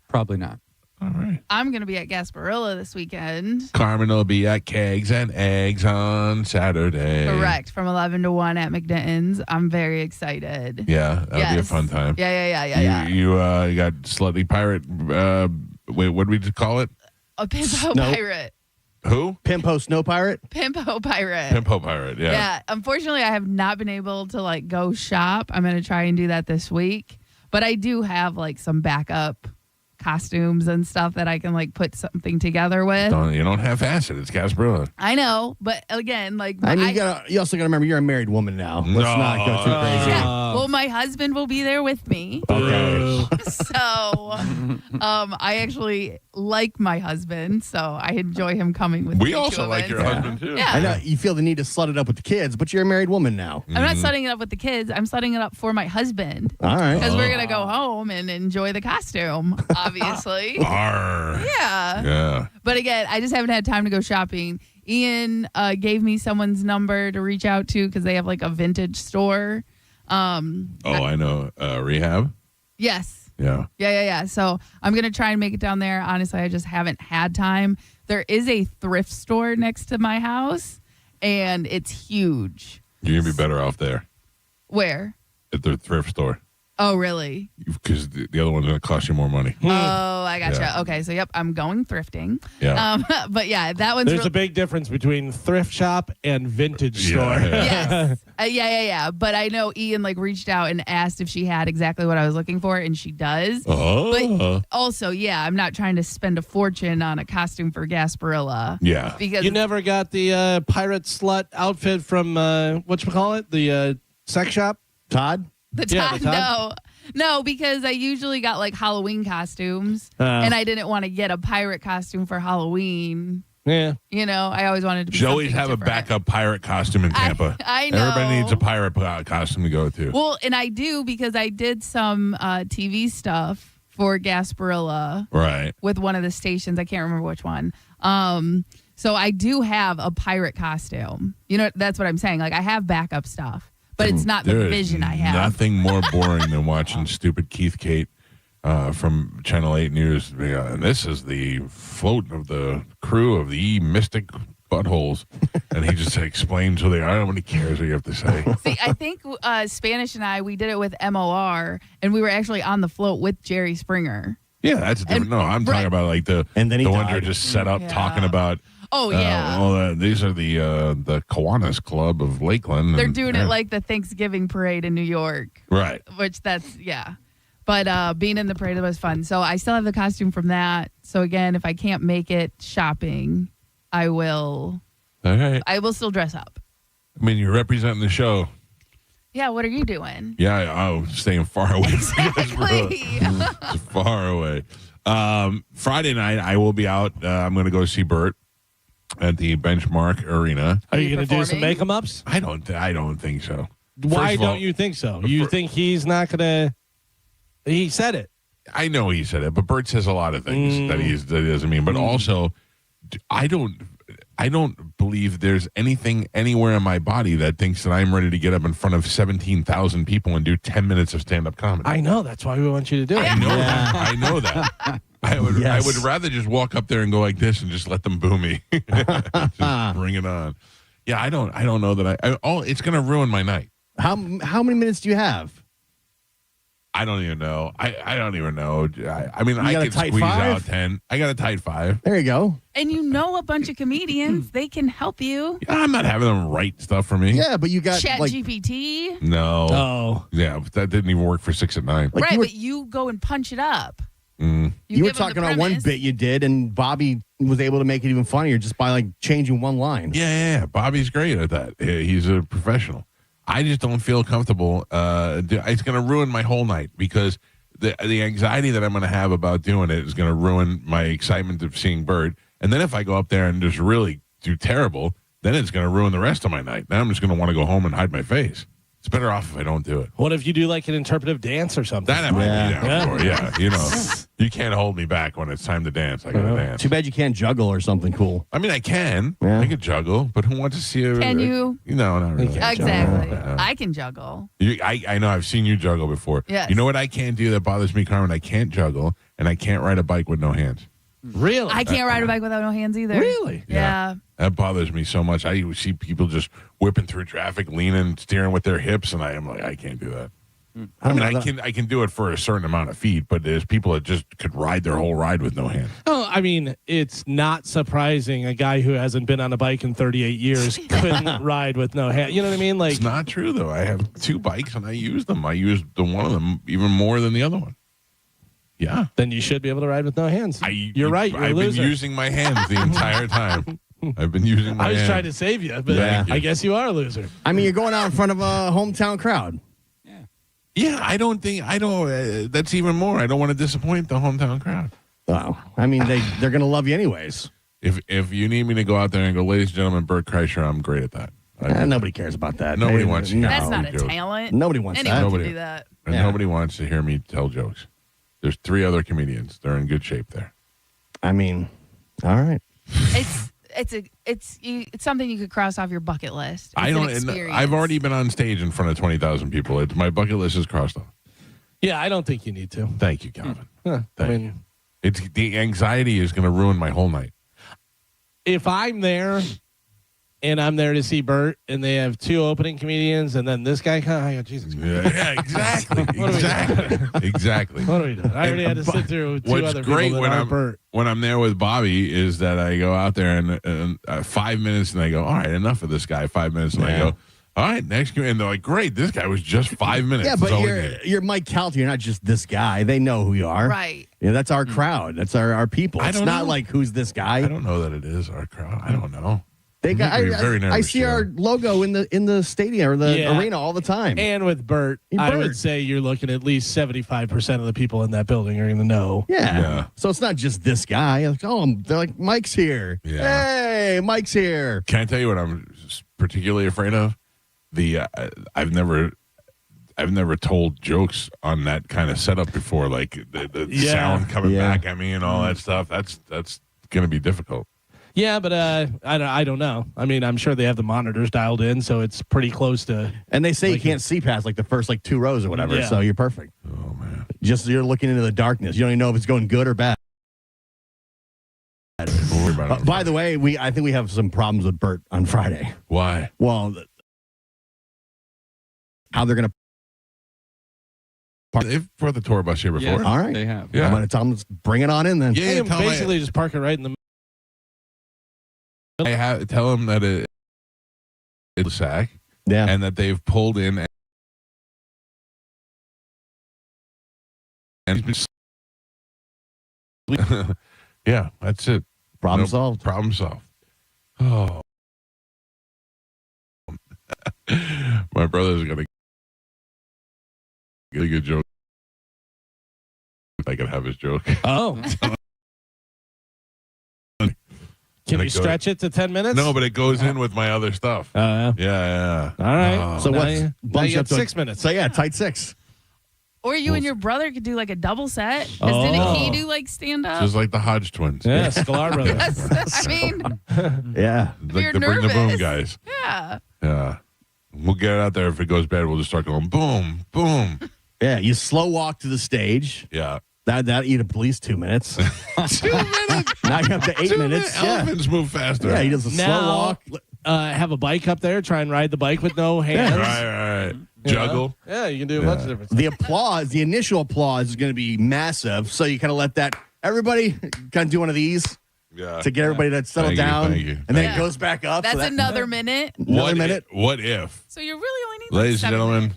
probably not. All right. I'm going to be at Gasparilla this weekend. Carmen will be at Kegs and Eggs on Saturday. Correct. From 11 to 1 at McDenton's. I'm very excited. Yeah, that'll be a fun time. Yeah. You got Slutty Pirate. Wait, what did we call it? A Pimpo Pirate. Who? Pimpo Snow Pirate? Pimpo Pirate. Pimpo Pirate, yeah. Yeah. Unfortunately, I have not been able to go shop. I'm going to try and do that this week. But I do have some backup costumes and stuff that I can put something together with. You don't have acid. It's Gasparilla. I know, but again, you also got to remember you're a married woman now. Let's not go too crazy. Yeah. Well, my husband will be there with me. Okay. So, I actually like my husband, so I enjoy him coming with me. We also like your husband too. Yeah. I know you feel the need to slut it up with the kids, but you're a married woman now. I'm not setting it up with the kids. I'm setting it up for my husband. All right. Because we're going to go home and enjoy the costume, obviously. Arr. Yeah. But again, I just haven't had time to go shopping. Ian gave me someone's number to reach out to because they have a vintage store. I know. Rehab? Yes. Yeah. So I'm going to try and make it down there. Honestly, I just haven't had time. There is a thrift store next to my house, and it's huge. You're going to be better off there. Where? At the thrift store. Oh, really? Because the other one's going to cost you more money. Oh, I gotcha. Yeah. Okay, so I'm going thrifting. Yeah. But yeah, that one's... There's a big difference between thrift shop and vintage store. Yes. Yeah. But I know Ian reached out and asked if she had exactly what I was looking for, and she does. Oh. But also, I'm not trying to spend a fortune on a costume for Gasparilla. Yeah. Because you never got the pirate slut outfit from, whatchamacallit? The sex shop? Todd? The Todd? No, because I usually got Halloween costumes, and I didn't want to get a pirate costume for Halloween. Yeah. I always wanted to be always have different. a backup pirate costume in Tampa. I know. Everybody needs a pirate costume to go to. Well, and I do because I did some TV stuff for Gasparilla. Right. With one of the stations. I can't remember which one. So I do have a pirate costume. That's what I'm saying. I have backup stuff. But it's not the vision I have. Nothing more boring than watching stupid Keith Kate from Channel 8 News. And this is the float of the crew of the Mystic Buttholes. And he just explains who they are. Nobody cares what you have to say. See, I think Spanish and we did it with MOR, and we were actually on the float with Jerry Springer. Yeah, that's different. No, I'm talking about the ones who are just set up talking about Oh, yeah. These are the Kiwanis Club of Lakeland. They're doing it like the Thanksgiving parade in New York. Right. Which yeah. But being in the parade was fun. So I still have the costume from that. So again, if I can't make it shopping, I will. All right. I will still dress up. I mean, you're representing the show. Yeah, what are you doing? Yeah, I'm staying far away. Exactly. Far away. Friday night, I will be out. I'm going to go see Bert at the Benchmark Arena. Are you going to do some make-em-ups? I don't think so. Why don't you think so? You think he's not going to? He said it. I know he said it, but Bert says a lot of things that he doesn't mean. But also, I don't believe there's anything anywhere in my body that thinks that I'm ready to get up in front of 17,000 people and do 10 minutes of stand-up comedy. I know. That's why we want you to do it. I know that. I would rather just walk up there and go like this and just let them boo me. Just bring it on. Yeah, I don't know that it's going to ruin my night. How many minutes do you have? I don't even know. I don't even know. I mean, I could squeeze 5? out 10. I got a tight 5. There you go. And you know a bunch of comedians. They can help you. Yeah, I'm not having them write stuff for me. Yeah, but you got Chat GPT. No. Oh. Yeah, but that didn't even work for 6 at 9. Right, but you go and punch it up. You were talking about one bit you did, and Bobby was able to make it even funnier just by changing one line. Yeah. Bobby's great at that. He's a professional. I just don't feel comfortable. It's going to ruin my whole night because the anxiety that I'm going to have about doing it is going to ruin my excitement of seeing Bert. And then if I go up there and just really do terrible, then it's going to ruin the rest of my night. Now I'm just going to want to go home and hide my face. It's better off if I don't do it. What if you do an interpretive dance or something? That I might be down for. Yeah, you can't hold me back when it's time to dance. I got to dance. Too bad you can't juggle or something cool. I mean, I can. Yeah. I can juggle, but who wants to see a... Can you? No, not really. Exactly. I can juggle. I know. I've seen you juggle before. Yes. You know what I can't do that bothers me, Carmen? I can't juggle, and I can't ride a bike with no hands. Really? I can't ride a bike without no hands either. Really? Yeah. That bothers me so much. I see people just whipping through traffic, leaning, steering with their hips, and I am like, I can't do that. I can do it for a certain amount of feet, but there's people that just could ride their whole ride with no hands. Oh, I mean, it's not surprising a guy who hasn't been on a bike in 38 years couldn't ride with no hands. You know what I mean? It's not true, though. I have 2 bikes, and I use them. I use the one of them even more than the other one. Yeah. Then you should be able to ride with no hands. You're right. You're I've a loser. been using my hands the entire time. I've been using my hands. I was trying to save you, but I guess you are a loser. I mean, you're going out in front of a hometown crowd. Yeah, that's even more. I don't want to disappoint the hometown crowd. Wow. I mean, they're going to love you anyways. If you need me to go out there and go, ladies and gentlemen, Bert Kreischer, I'm great at that. Nobody cares about that. Nobody wants to hear That's me not a joke. talent. Nobody wants Anyone that. can do that. And nobody wants to hear me tell jokes. There's 3 other comedians. They're in good shape there. I mean, all right. It's something you could cross off your bucket list. I've already been on stage in front of 20,000 people. My bucket list is crossed off. Yeah, I don't think you need to. Thank you, Calvin. Thank you. It's the anxiety is going to ruin my whole night. If I'm there and I'm there to see Bert and they have 2 opening comedians and then this guy I go, Jesus Christ. Yeah, exactly. Exactly. What are we doing? I already had to sit through 2 other people that aren't Bert. When I'm there with Bobby is that I go out there and 5 minutes and I go, all right, enough of this guy. 5 minutes and I go, all right, next. And they're like, great, this guy was just 5 minutes. Yeah, but you're Mike Calta. You're not just this guy. They know who you are. Right. Yeah, that's our crowd. That's our people. It's not like who's this guy. I don't know that it is our crowd. I don't know. They got. I see our logo in the stadium or the arena all the time. And with Bert, I would say you're looking at least 75% of the people in that building are going to know. Yeah. So it's not just this guy. They're like, Mike's here. Yeah. Hey, Mike's here. Can I tell you what I'm particularly afraid of? I've never told jokes on that kind of setup before, like the sound coming back at me and all that stuff. That's going to be difficult. Yeah, but I don't know. I mean, I'm sure they have the monitors dialed in, so it's pretty close to. And they say you can't see past the first 2 rows or whatever, so you're perfect. Oh man! You're looking into the darkness. You don't even know if it's going good or bad. By the way, I think we have some problems with Bert on Friday. Why? Well, how they're going to. They've brought the tour bus here before. Yes, all right. They have. Yeah. I'm going to tell them, bring it on in then. Yeah, basically just park it right in the Tell him that it's a sack. Yeah. And that they've pulled in. And he's been. Yeah, that's it. Problem solved. Problem solved. Oh. My brother's got a really good joke. If I could have his joke. Oh. Can you stretch it to 10 minutes? No, but it goes in with my other stuff. Yeah. All right. Oh. So what's now you got 6 minutes. So yeah, tight 6. Or you and your brother could do like a double set. Because didn't he do like stand up? Just like the Hodge twins. Yeah, Sklar brothers. Yes, I mean, yeah. Like you're the Bring the Boom nervous. guys. Yeah. Yeah. We'll get it out there. If it goes bad, we'll just start going boom, boom. Yeah, you slow walk to the stage. Yeah. That'd eat up at least 2 minutes. 2 minutes. Now you're up to 8 minutes. Elephants move faster. Yeah, he does a slow walk. Have a bike up there. Try and ride the bike with no hands. Right. Juggle. Yeah, you can do a bunch of different stuff. The applause, the initial applause is going to be massive. So you kind of let that, everybody kind of do one of these to get everybody to settle down. Thank you. And then it goes back up. That's so that, another minute. Another minute. What if? So you really only need Ladies like and 7 gentlemen,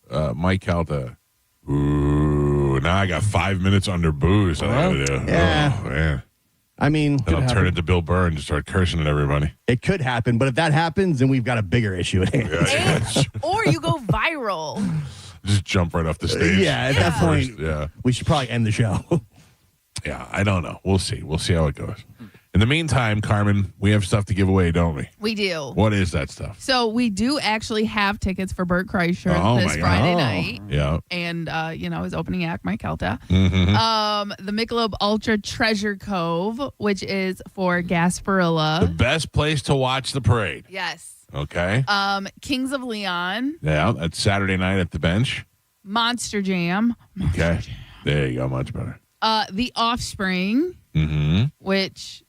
minutes. Mike Calta. Ooh, now I got 5 minutes under booze. Yeah. Oh, man. I mean, Then I'll turn into Bill Burr and just start cursing at everybody. it could happen. But if that happens, then we've got a bigger issue at hand. Or you go viral. Just jump right off the stage. Yeah, at that point, Yeah. we should probably end the show. Yeah, I don't know. We'll see. We'll see how it goes. In the meantime, Carmen, we have stuff to give away, don't we? We do. What is that stuff? So we do actually have tickets for Bert Kreischer Oh, this my God. Friday Oh. night. Yeah. And, his opening act, Mike Calta. Mhm. The Michelob Ultra Treasure Cove, which is for Gasparilla. The best place to watch the parade. Yes. Okay. Kings of Leon, Yeah, that's Saturday night at the bench. Monster Jam, Okay. There you go. Much better. The Offspring, Mm-hmm. which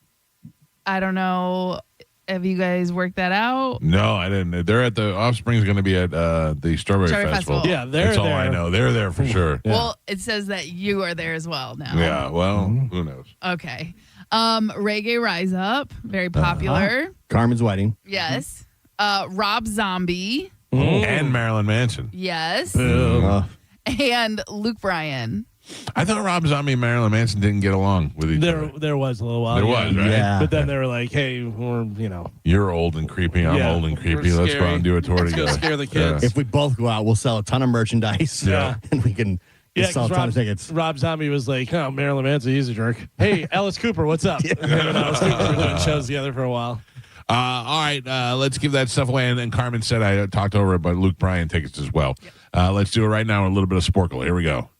I don't know. Have you guys worked that out? No, I didn't. They're at the Offspring's going to be at the Strawberry Festival. Yeah, they're That's all there. I know. They're there for sure. Well, it says that you are there as well now. Yeah. Well, who knows? Okay. Reggae Rise Up, very popular. Carmen's wedding. Yes. Rob Zombie. And Marilyn Manson. Yes. Boo. And Luke Bryan. I thought Rob Zombie and Marilyn Manson didn't get along with each other. There was a little while. There was, right? Yeah. But then they were like, hey, we're, You're old and creepy. I'm Yeah, old and we're creepy. Let's go scary. out and do a tour Let's go together. scare the kids. If we both go out, we'll sell a ton of merchandise. Yeah. And we can sell a 'cause ton of tickets. Rob Zombie was like, oh, Marilyn Manson, he's a jerk. Hey, Alice Cooper, what's up? And then Alice Cooper were doing shows together for a while. All right, let's give that stuff away. And then Carmen said I talked over about Luke Bryan tickets as well. Let's do it right now with a little bit of Sporkle. Here we go.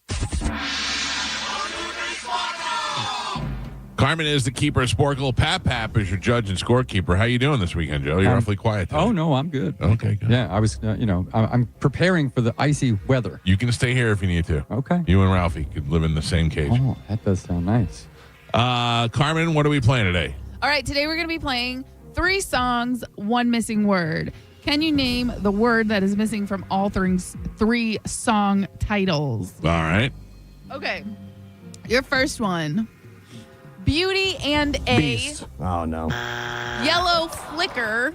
Carmen is the keeper of Sporkle. Pap is your judge and scorekeeper. How you doing this weekend, Joe? You're awfully quiet today. Oh, no, I'm good. Okay, good. Yeah, I was, I'm preparing for the icy weather. You can stay here if you need to. Okay. You and Ralphie could live in the same cage. Oh, that does sound nice. Carmen, what are we playing today? All right, today we're going to be playing 3 songs, 1 missing word. Can you name the word that is missing from all 3 song titles? All right. Okay. Your first one. Beauty and a Beast. Oh, no. yellow flicker.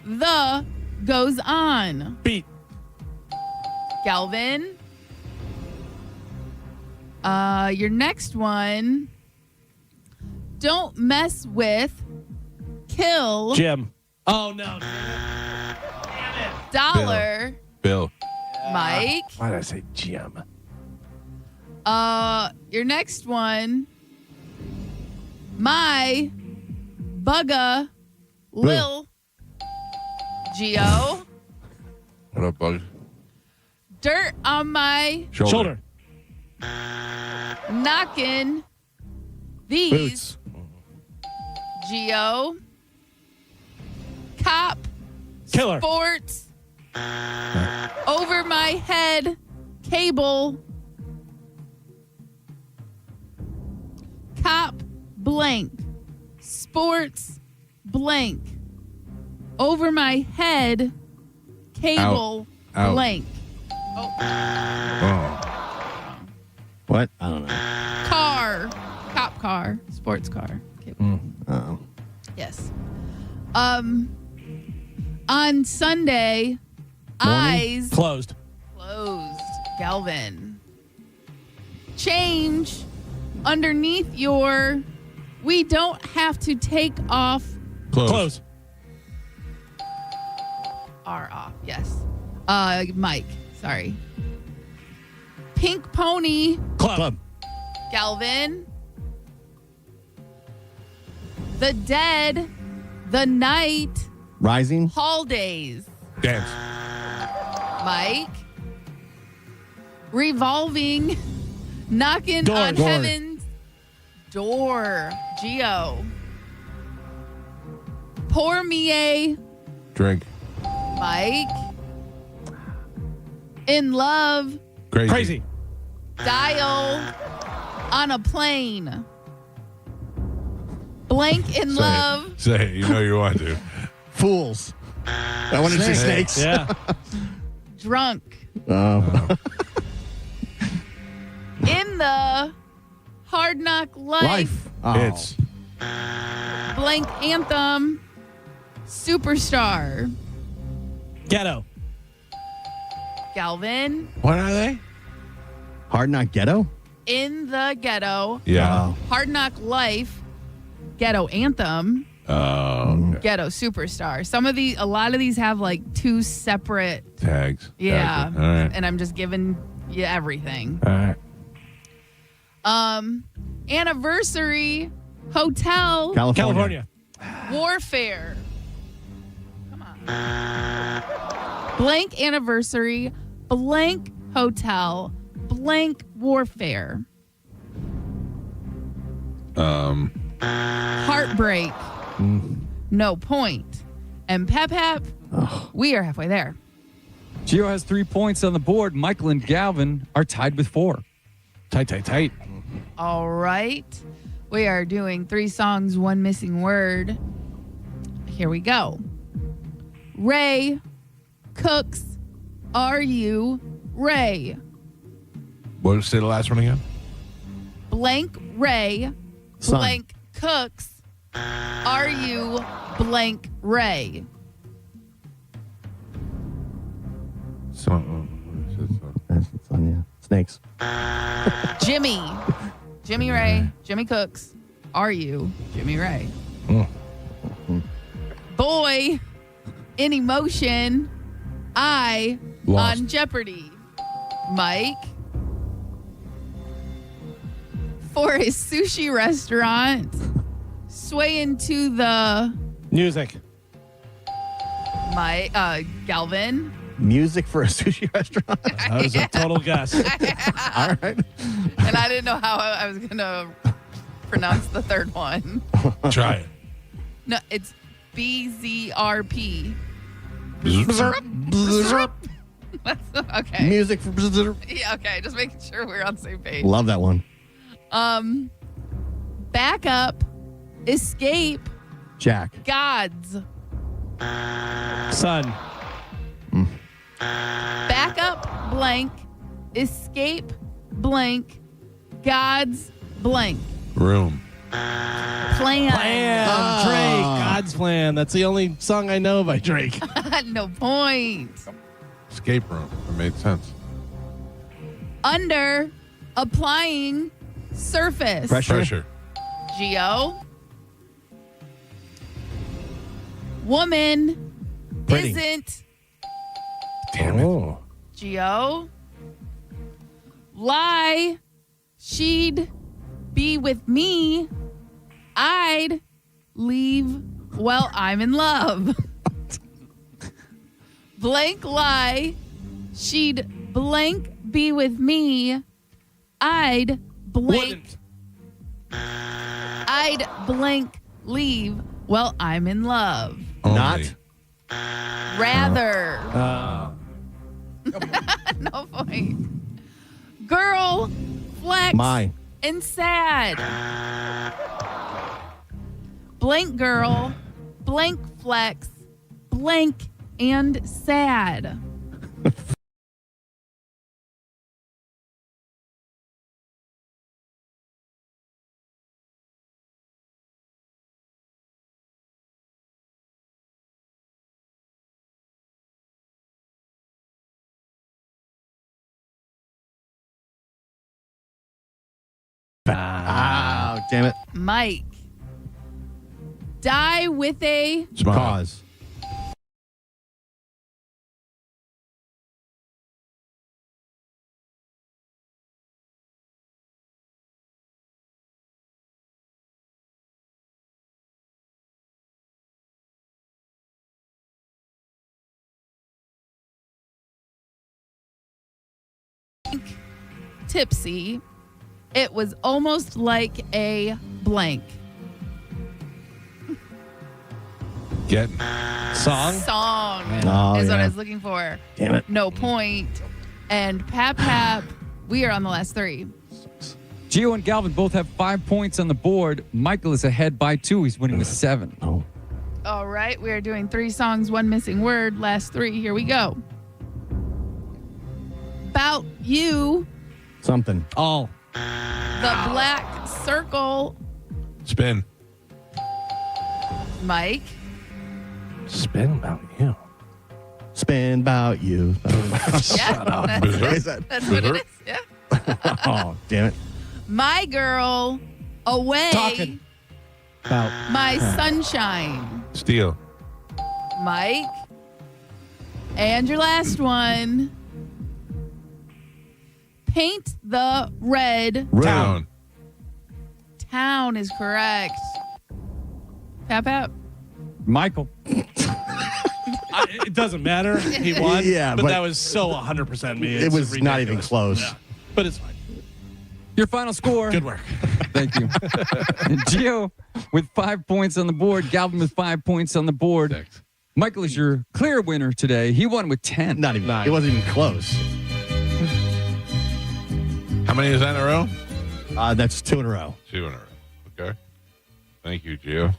The goes on. Beat. Galvin. Your next one. Don't mess with. Kill. Jim. Oh, no. Dollar. Bill. Mike. Why did I say Jim? Your next one. My Bugga Lil Geo. What up, Bug? Dirt on my Shoulder. knocking these Boots. Geo. Cop Killer. Sports over my head cable. Cop blank sports blank over my head cable Out. blank. What? I don't know. Car, cop car, sports car. Cable. Oh. Yes. On Sunday, eyes Closed. closed. Galvin. Change underneath your. We don't have to take off. Closed. Are off. Yes. Mike. Sorry. Pink pony. Club. Galvin. The dead. The night. Rising. Hall days. Dance. Mike. Revolving. Knocking Door. on Door. heaven's door. Geo. Pour me a. Drink. Mike. In love. Crazy. Dial. On a plane. Blank in Say love. it. Say it. You know you want to. Fools. I wanted to say snakes. Yeah. Drunk. Oh. In the hard knock life. Oh. It's Blank anthem. Superstar. Ghetto. Galvin. what are they? Hard Knock Ghetto? In the ghetto. Yeah. Hard knock life. Ghetto anthem. Oh. Okay. Ghetto superstar. A lot of these have like two separate. Tags. Yeah. Gotcha. All right. And I'm just giving you everything. All right. Anniversary. Hotel. California. Warfare. Come on. Blank anniversary. Blank hotel. Blank warfare. Heartbreak. No point. And Pep, we are halfway there. Gio has 3 points on the board. Michael and Galvin are tied with 4. Tight. All right. We are doing 3 songs, 1 missing word. Here we go. Ray Cooks. Are you Ray? What say the last one again? Blank Ray. Son. Blank Cooks. Are you blank Ray? Snakes. Jimmy Ray. Jimmy Cooks. Are you Jimmy Ray? Boy in emotion. I Lost. on Jeopardy. Mike. For his sushi restaurant. Sway into the Music. Galvin. Music for a sushi restaurant? That was a total guess. All right. And I didn't know how I was going to pronounce the third one. Try it. No, it's BZRP. Okay. Music for. Yeah, okay, just making sure we're on the same page. Love that one. Back up, escape, Jack. gods. Sun. Back up, blank, escape, blank, gods, blank. Room. Plan. Drake. God's Plan. That's the only song I know by Drake. No point. Escape room. It made sense. Under, applying, surface. Pressure. Geo. Woman Pretty. isn't. Damn it. Geo. Lie. She'd be with me. I'd leave. Well, I'm in love. Blank lie. She'd blank be with me. I'd blank. I'd blank leave. Well, I'm in love. Only. Not. Rather. No point. Girl, flex, Mine. and sad. Blank girl, blank flex, blank and sad. Damn it. Mike. Die with a Smile. Cause. tipsy. It was almost like a blank. Get song? Song Oh, is what yeah. I was looking for. Damn it. No point. And Pap, we are on the last three. Gio and Galvin both have 5 points on the board. Michael is ahead by 2. He's winning with 7. All right, we are doing 3 songs, 1 missing word. Last 3. Here we go. About you, Something. Oh. the black circle. Spin. Mike. Spin about you. Spin about you. Shut up. That's what it is. Yeah. Oh, damn it. My girl, away. Talking. About. My sunshine. Steal. Mike. And your last one. Paint the red. Town. Town is correct. Pap. Michael. It doesn't matter. He won. Yeah, but but that was so 100% me. It It's was not even ridiculous. close. Yeah. But it's fine. Your final score. Good work. Thank you. Gio with 5 points on the board. Galvin with 5 points on the board. 6. Michael is your clear winner today. He won with 10. Not even. It wasn't even close. How many is that in a row? That's 2 in a row. 2 in a row. Okay. Thank you, Gio.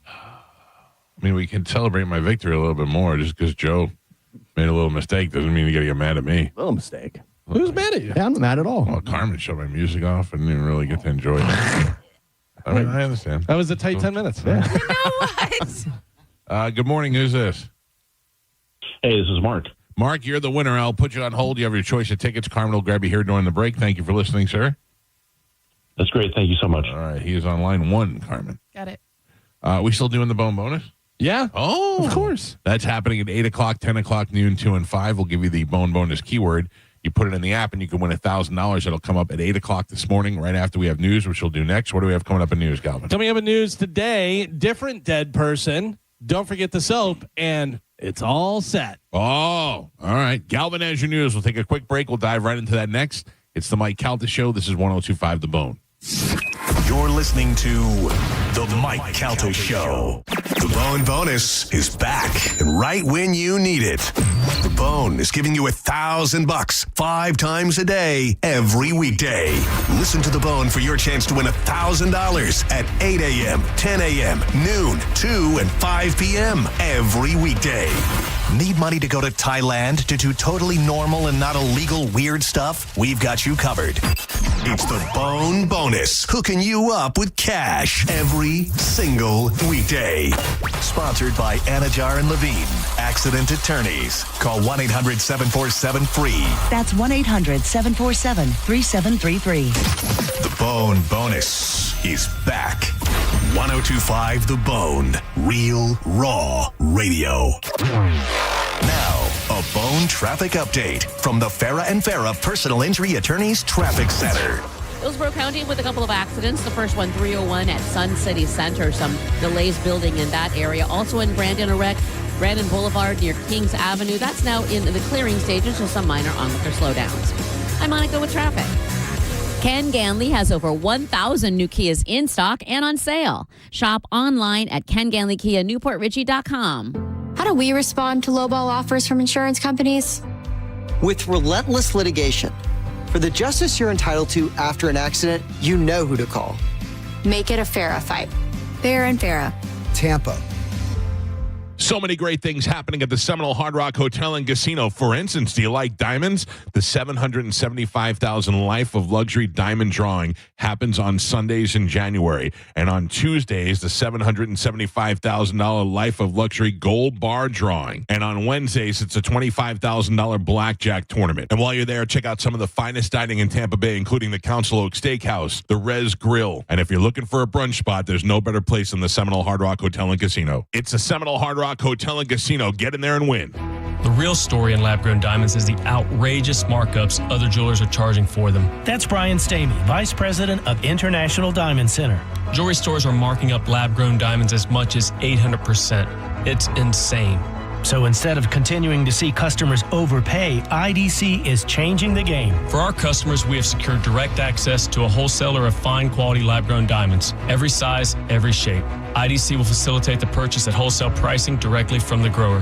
I mean, we can celebrate my victory a little bit more just because Joe made a little mistake. Doesn't mean you got to get mad at me. Little mistake. Who's mad at you? Yeah, I'm not mad at all. Well, Carmen shut my music off. I didn't even really get to enjoy it. I mean, I understand. That was a tight 10 minutes. You know what? Good morning. Who's this? Hey, this is Mark. Mark, you're the winner. I'll put you on hold. You have your choice of tickets. Carmen will grab you here during the break. Thank you for listening, sir. That's great. Thank you so much. All right. He is on line 1, Carmen. Got it. We still doing the bone bonus? Yeah. Oh, of course. That's happening at 8 o'clock, 10 o'clock, noon, 2, and 5. We'll give you the bone bonus keyword. You put it in the app, and you can win $1,000. It'll come up at 8 o'clock this morning, right after we have news, which we'll do next. What do we have coming up in news, Galvin? Coming up in news today, different dead person. Don't forget the soap, and it's all set. Oh, all right. Galvin has your news. We'll take a quick break. We'll dive right into that next. It's the Mike Calta Show. This is 102.5 The Bone. You're listening to The Mike Calta Show. The Bone Bonus is back and right when you need it. The Bone is giving you $1,000 5 times a day, every weekday. Listen to The Bone for your chance to win $1,000 at 8 a.m., 10 a.m., noon, 2, and 5 p.m. every weekday. Need money to go to Thailand to do totally normal and not illegal weird stuff? We've got you covered. It's the Bone Bonus, hooking you up with cash every single weekday. Sponsored by Anajar and Levine, Accident Attorneys. Call 1-800-747-FREE. That's 1-800-747-3733. The Bone Bonus is back. 102.5 The Bone. Real, raw radio. Now, a Bone traffic update from the Farrah and Farrah Personal Injury Attorneys Traffic Center. Hillsborough County with a couple of accidents. The first one, 301 at Sun City Center. Some delays building in that area. Also in Brandon, a wreck. Brandon Boulevard near Kings Avenue. That's now in the clearing stages, so some minor onlooker slowdowns. I'm Monica with traffic. Ken Ganley has over 1,000 new Kias in stock and on sale. Shop online at KenGanleyKiaNewportRichie.com. How do we respond to lowball offers from insurance companies? With relentless litigation. For the justice you're entitled to after an accident, you know who to call. Make it a Farrah fight. Farrah and Farrah. Tampa. So many great things happening at the Seminole Hard Rock Hotel and Casino. For instance, do you like diamonds? The $775,000 Life of Luxury Diamond Drawing happens on Sundays in January. And on Tuesdays, the $775,000 Life of Luxury Gold Bar Drawing. And on Wednesdays, it's a $25,000 blackjack tournament. And while you're there, check out some of the finest dining in Tampa Bay, including the Council Oak Steakhouse, the Rez Grill. And if you're looking for a brunch spot, there's no better place than the Seminole Hard Rock Hotel and Casino. It's the Seminole Hard Rock Hotel and Casino. Get in there and win. The real story in lab-grown diamonds is the outrageous markups other jewelers are charging for them. That's Brian Stamey, Vice President of International Diamond Center. Jewelry stores are marking up lab-grown diamonds as much as 800%. It's insane. So instead of continuing to see customers overpay, IDC is changing the game. For our customers, we have secured direct access to a wholesaler of fine quality lab-grown diamonds. Every size, every shape. IDC will facilitate the purchase at wholesale pricing directly from the grower.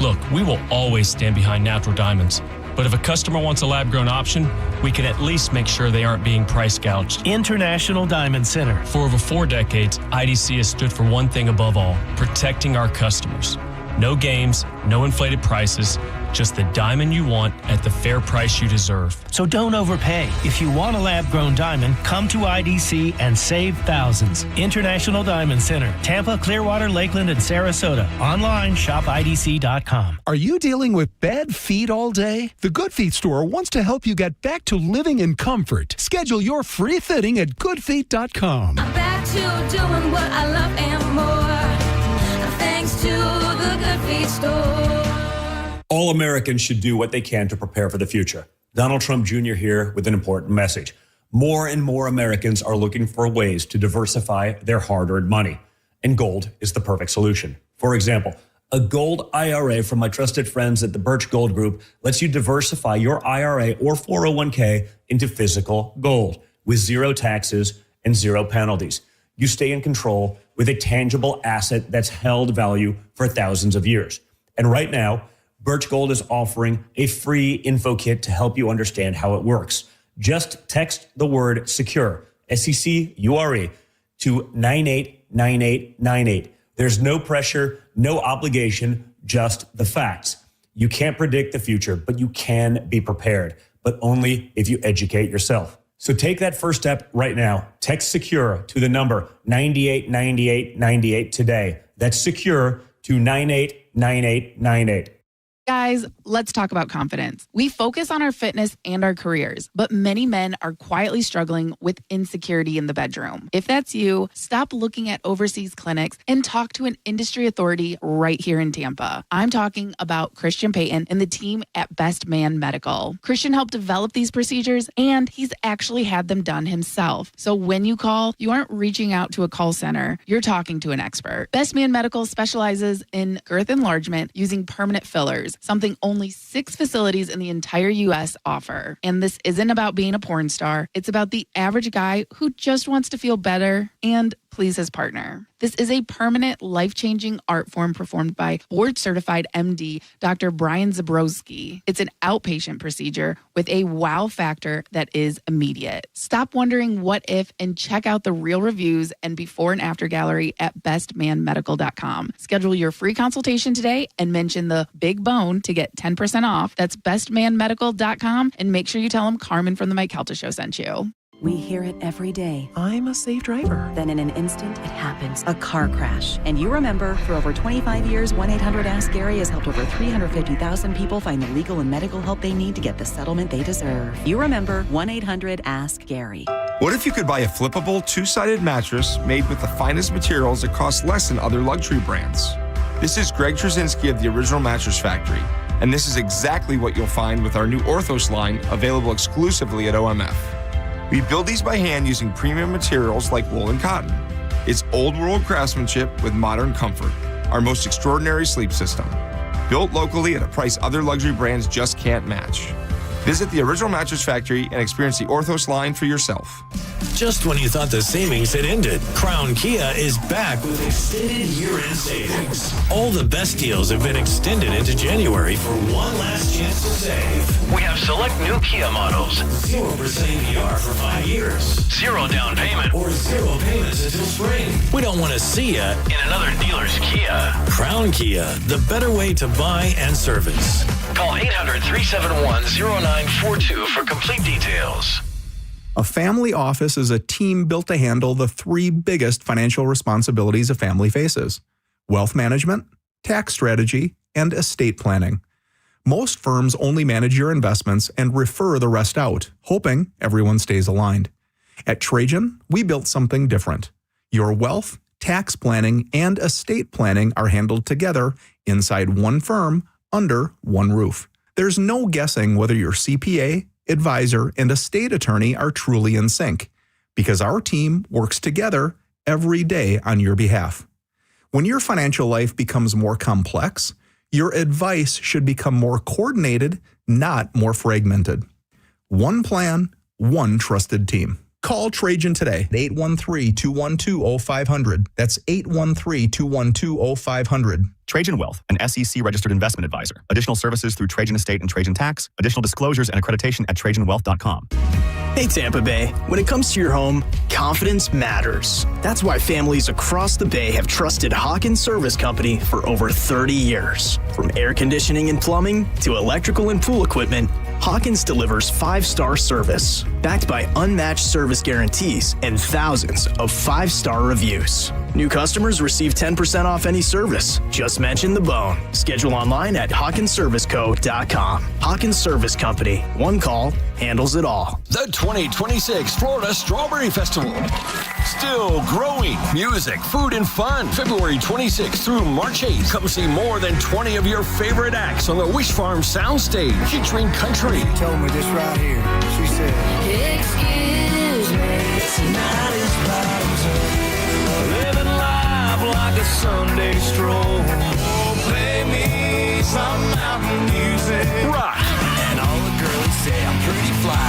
Look, we will always stand behind natural diamonds. But if a customer wants a lab-grown option, we can at least make sure they aren't being price gouged. International Diamond Center. For over 4 decades, IDC has stood for one thing above all, protecting our customers. No games, no inflated prices, just the diamond you want at the fair price you deserve. So don't overpay. If you want a lab-grown diamond, come to IDC and save thousands. International Diamond Center, Tampa, Clearwater, Lakeland, and Sarasota. Online, shopidc.com. Are you dealing with bad feet all day? The Good Feet store wants to help you get back to living in comfort. Schedule your free fitting at goodfeet.com. I'm back to doing what I love and more. Thanks to the Good Feet store. All Americans should do what they can to prepare for the future. Donald Trump Jr. here with an important message. More and more Americans are looking for ways to diversify their hard-earned money, and gold is the perfect solution. For example, a gold IRA from my trusted friends at the Birch Gold Group lets you diversify your IRA or 401k into physical gold with zero taxes and zero penalties. You stay in control with a tangible asset that's held value for thousands of years. And right now, Birch Gold is offering a free info kit to help you understand how it works. Just text the word SECURE, SECURE, to 989898. There's no pressure, no obligation, just the facts. You can't predict the future, but you can be prepared, but only if you educate yourself. So take that first step right now. Text SECURE to the number 989898 today. That's SECURE to 989898. Guys, let's talk about confidence. We focus on our fitness and our careers, but many men are quietly struggling with insecurity in the bedroom. If that's you, stop looking at overseas clinics and talk to an industry authority right here in Tampa. I'm talking about Christian Payton and the team at Best Man Medical. Christian helped develop these procedures, and he's actually had them done himself. So when you call, you aren't reaching out to a call center. You're talking to an expert. Best Man Medical specializes in girth enlargement using permanent fillers, something only 6 facilities in the entire U.S. offer. And this isn't about being a porn star. It's about the average guy who just wants to feel better and please his partner. This is a permanent, life-changing art form performed by board-certified MD, Dr. Brian Zabrowski. It's an outpatient procedure with a wow factor that is immediate. Stop wondering what if and check out the real reviews and before and after gallery at bestmanmedical.com. Schedule your free consultation today and mention the big bone to get 10% off. That's bestmanmedical.com, and make sure you tell them Carmen from the Mike Calta Show sent you. We hear it every day. I'm a safe driver. Then in an instant, it happens. A car crash. And you remember, for over 25 years, 1-800-ASK-GARY has helped over 350,000 people find the legal and medical help they need to get the settlement they deserve. You remember 1-800-ASK-GARY. What if you could buy a flippable, 2-sided mattress made with the finest materials that cost less than other luxury brands? This is Greg Trzynski of the Original Mattress Factory, and this is exactly what you'll find with our new Orthos line, available exclusively at OMF. We build these by hand using premium materials like wool and cotton. It's old world craftsmanship with modern comfort, our most extraordinary sleep system. Built locally at a price other luxury brands just can't match. Visit the Original Mattress Factory and experience the Orthos line for yourself. Just when you thought the savings had ended, Crown Kia is back with extended year-end savings. All the best deals have been extended into January for one last chance to save. We have select new Kia models. 0% APR for 5 years. 0 down payment or 0 payments until spring. We don't want to see you in another dealer's Kia. Crown Kia, the better way to buy and service. Call 800-371-0942 for complete details. A family office is a team built to handle the 3 biggest financial responsibilities a family faces: wealth management, tax strategy, and estate planning. Most firms only manage your investments and refer the rest out, hoping everyone stays aligned. At Trajan, we built something different. Your wealth, tax planning, and estate planning are handled together inside one firm under one roof. There's no guessing whether your CPA, advisor, and estate attorney are truly in sync, because our team works together every day on your behalf. When your financial life becomes more complex, your advice should become more coordinated, not more fragmented. One plan, one trusted team. Call Trajan today at 813-212-0500. That's 813-212-0500. Trajan Wealth, an SEC-registered investment advisor. Additional services through Trajan Estate and Trajan Tax. Additional disclosures and accreditation at TrajanWealth.com. Hey Tampa Bay, when it comes to your home, confidence matters. That's why families across the Bay have trusted Hawkins Service Company for over 30 years. From air conditioning and plumbing to electrical and pool equipment, Hawkins delivers 5-star service, backed by unmatched service guarantees and thousands of 5-star reviews. New customers receive 10% off any service. Just mention the bone. Schedule online at HawkinsServiceCo.com. Hawkins Service Company. One call handles it all. The 2026 Florida Strawberry Festival. Still growing. Music, food, and fun. February 26th through March 8th. Come see more than 20 of your favorite acts on the Wish Farm Soundstage featuring country. She told me this right here. She said, excuse me, tonight is bottoms up. Living life like a Sunday stroll. Oh, play me some mountain music. Rock. And all the girls say I'm pretty fly.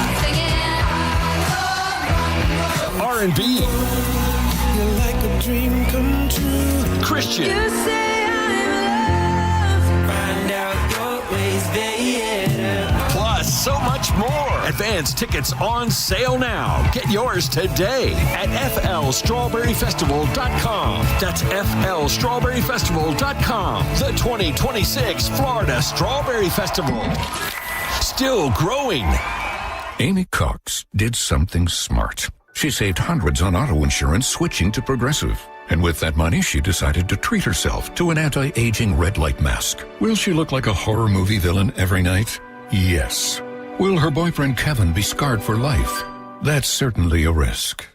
R&B. You're like a dream come true. Christian. You say I'm loved. Find out your ways, baby. Plus, so much more. Advance tickets on sale now. Get yours today at flstrawberryfestival.com. That's flstrawberryfestival.com. The 2026 Florida Strawberry Festival. Still growing. Amy Cox did something smart. She saved hundreds on auto insurance switching to Progressive. And with that money, she decided to treat herself to an anti-aging red light mask. Will she look like a horror movie villain every night? Yes. Will her boyfriend Kevin be scarred for life? That's certainly a risk.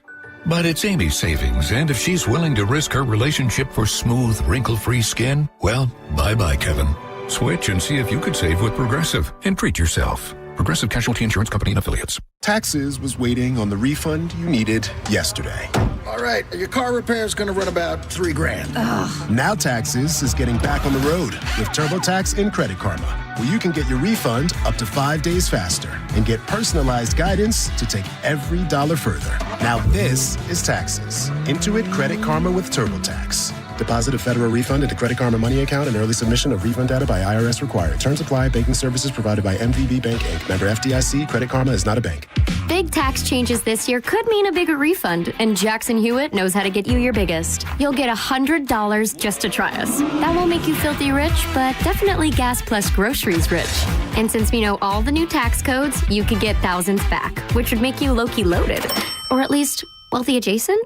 But it's Amy's savings, and if she's willing to risk her relationship for smooth, wrinkle-free skin, well, bye-bye, Kevin. Switch and see if you could save with Progressive and treat yourself. Progressive Casualty Insurance Company and Affiliates. Taxes was waiting on the refund you needed yesterday. All right, your car repair is going to run about $3,000. Ugh. Now Taxes is getting back on the road with TurboTax and Credit Karma, where you can get your refund up to 5 days faster and get personalized guidance to take every dollar further. Now this is Taxes. Intuit Credit Karma with TurboTax. Deposit a federal refund into Credit Karma Money account and early submission of refund data by IRS required. Terms apply. Banking services provided by MVB Bank, Inc. Member FDIC. Credit Karma is not a bank. Big tax changes this year could mean a bigger refund, and Jackson Hewitt knows how to get you your biggest. You'll get $100 just to try us. That won't make you filthy rich, but definitely gas plus groceries rich. And since we know all the new tax codes, you could get thousands back, which would make you low-key loaded. Or at least wealthy adjacent?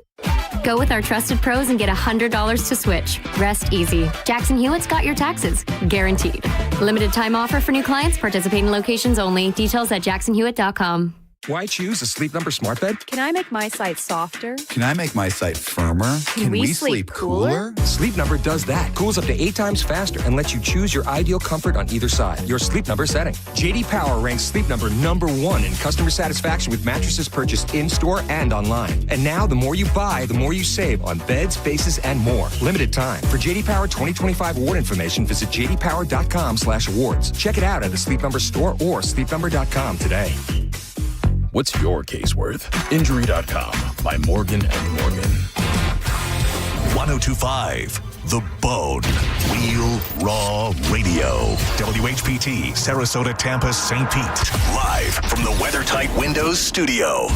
Go with our trusted pros and get $100 to switch. Rest easy. Jackson Hewitt's got your taxes. Guaranteed. Limited time offer for new clients. Participating locations only. Details at jacksonhewitt.com. Why choose a Sleep Number smart bed? Can I make my site softer? Can I make my site firmer? Can we sleep cooler? Sleep Number does that. Cools up to 8 times faster and lets you choose your ideal comfort on either side. Your Sleep Number setting. JD Power ranks Sleep Number #1 in customer satisfaction with mattresses purchased in-store and online. And now, the more you buy, the more you save on beds, bases, and more. Limited time. For JD Power 2025 award information, visit jdpower.com/awards. Check it out at a Sleep Number store or sleepnumber.com today. What's your case worth? Injury.com by Morgan & Morgan. 1025 The Bone. Real Raw Radio. WHPT, Sarasota, Tampa, St. Pete. Live from the WeatherTight Windows studio.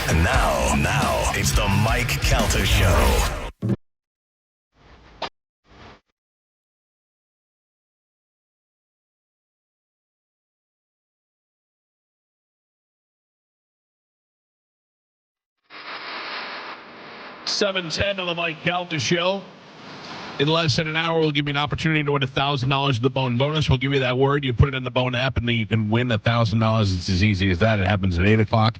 And now, it's the Mike Calta Show. $7:10 on the Mike Calta Show. In less than an hour, we'll give you an opportunity to win $1,000 of the Bone bonus. We'll give you that word. You put it in the Bone app, and then you can win $1,000. It's as easy as that. It happens at 8 o'clock,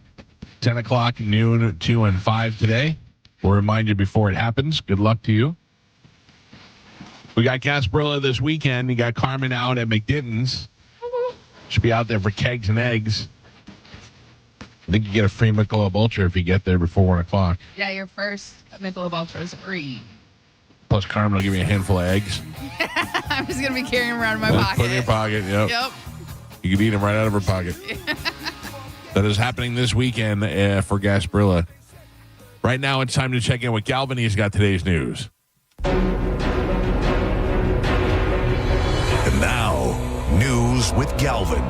10 o'clock, noon, 2, and 5 today. We'll remind you before it happens. Good luck to you. We got Gasparilla this weekend. You got Carmen out at McDitton's. Should be out there for kegs and eggs. I think you get a free Michelob Ultra if you get there before 1 o'clock. Yeah, your first Michelob Ultra is free. Plus, Carmen will give you a handful of eggs. I'm just going to be carrying them around in my pocket. Put in your pocket, yep. You can eat them right out of her pocket. That is happening this weekend for Gasparilla. Right now, it's time to check in with Galvin. He's got today's news. And now, news with Galvin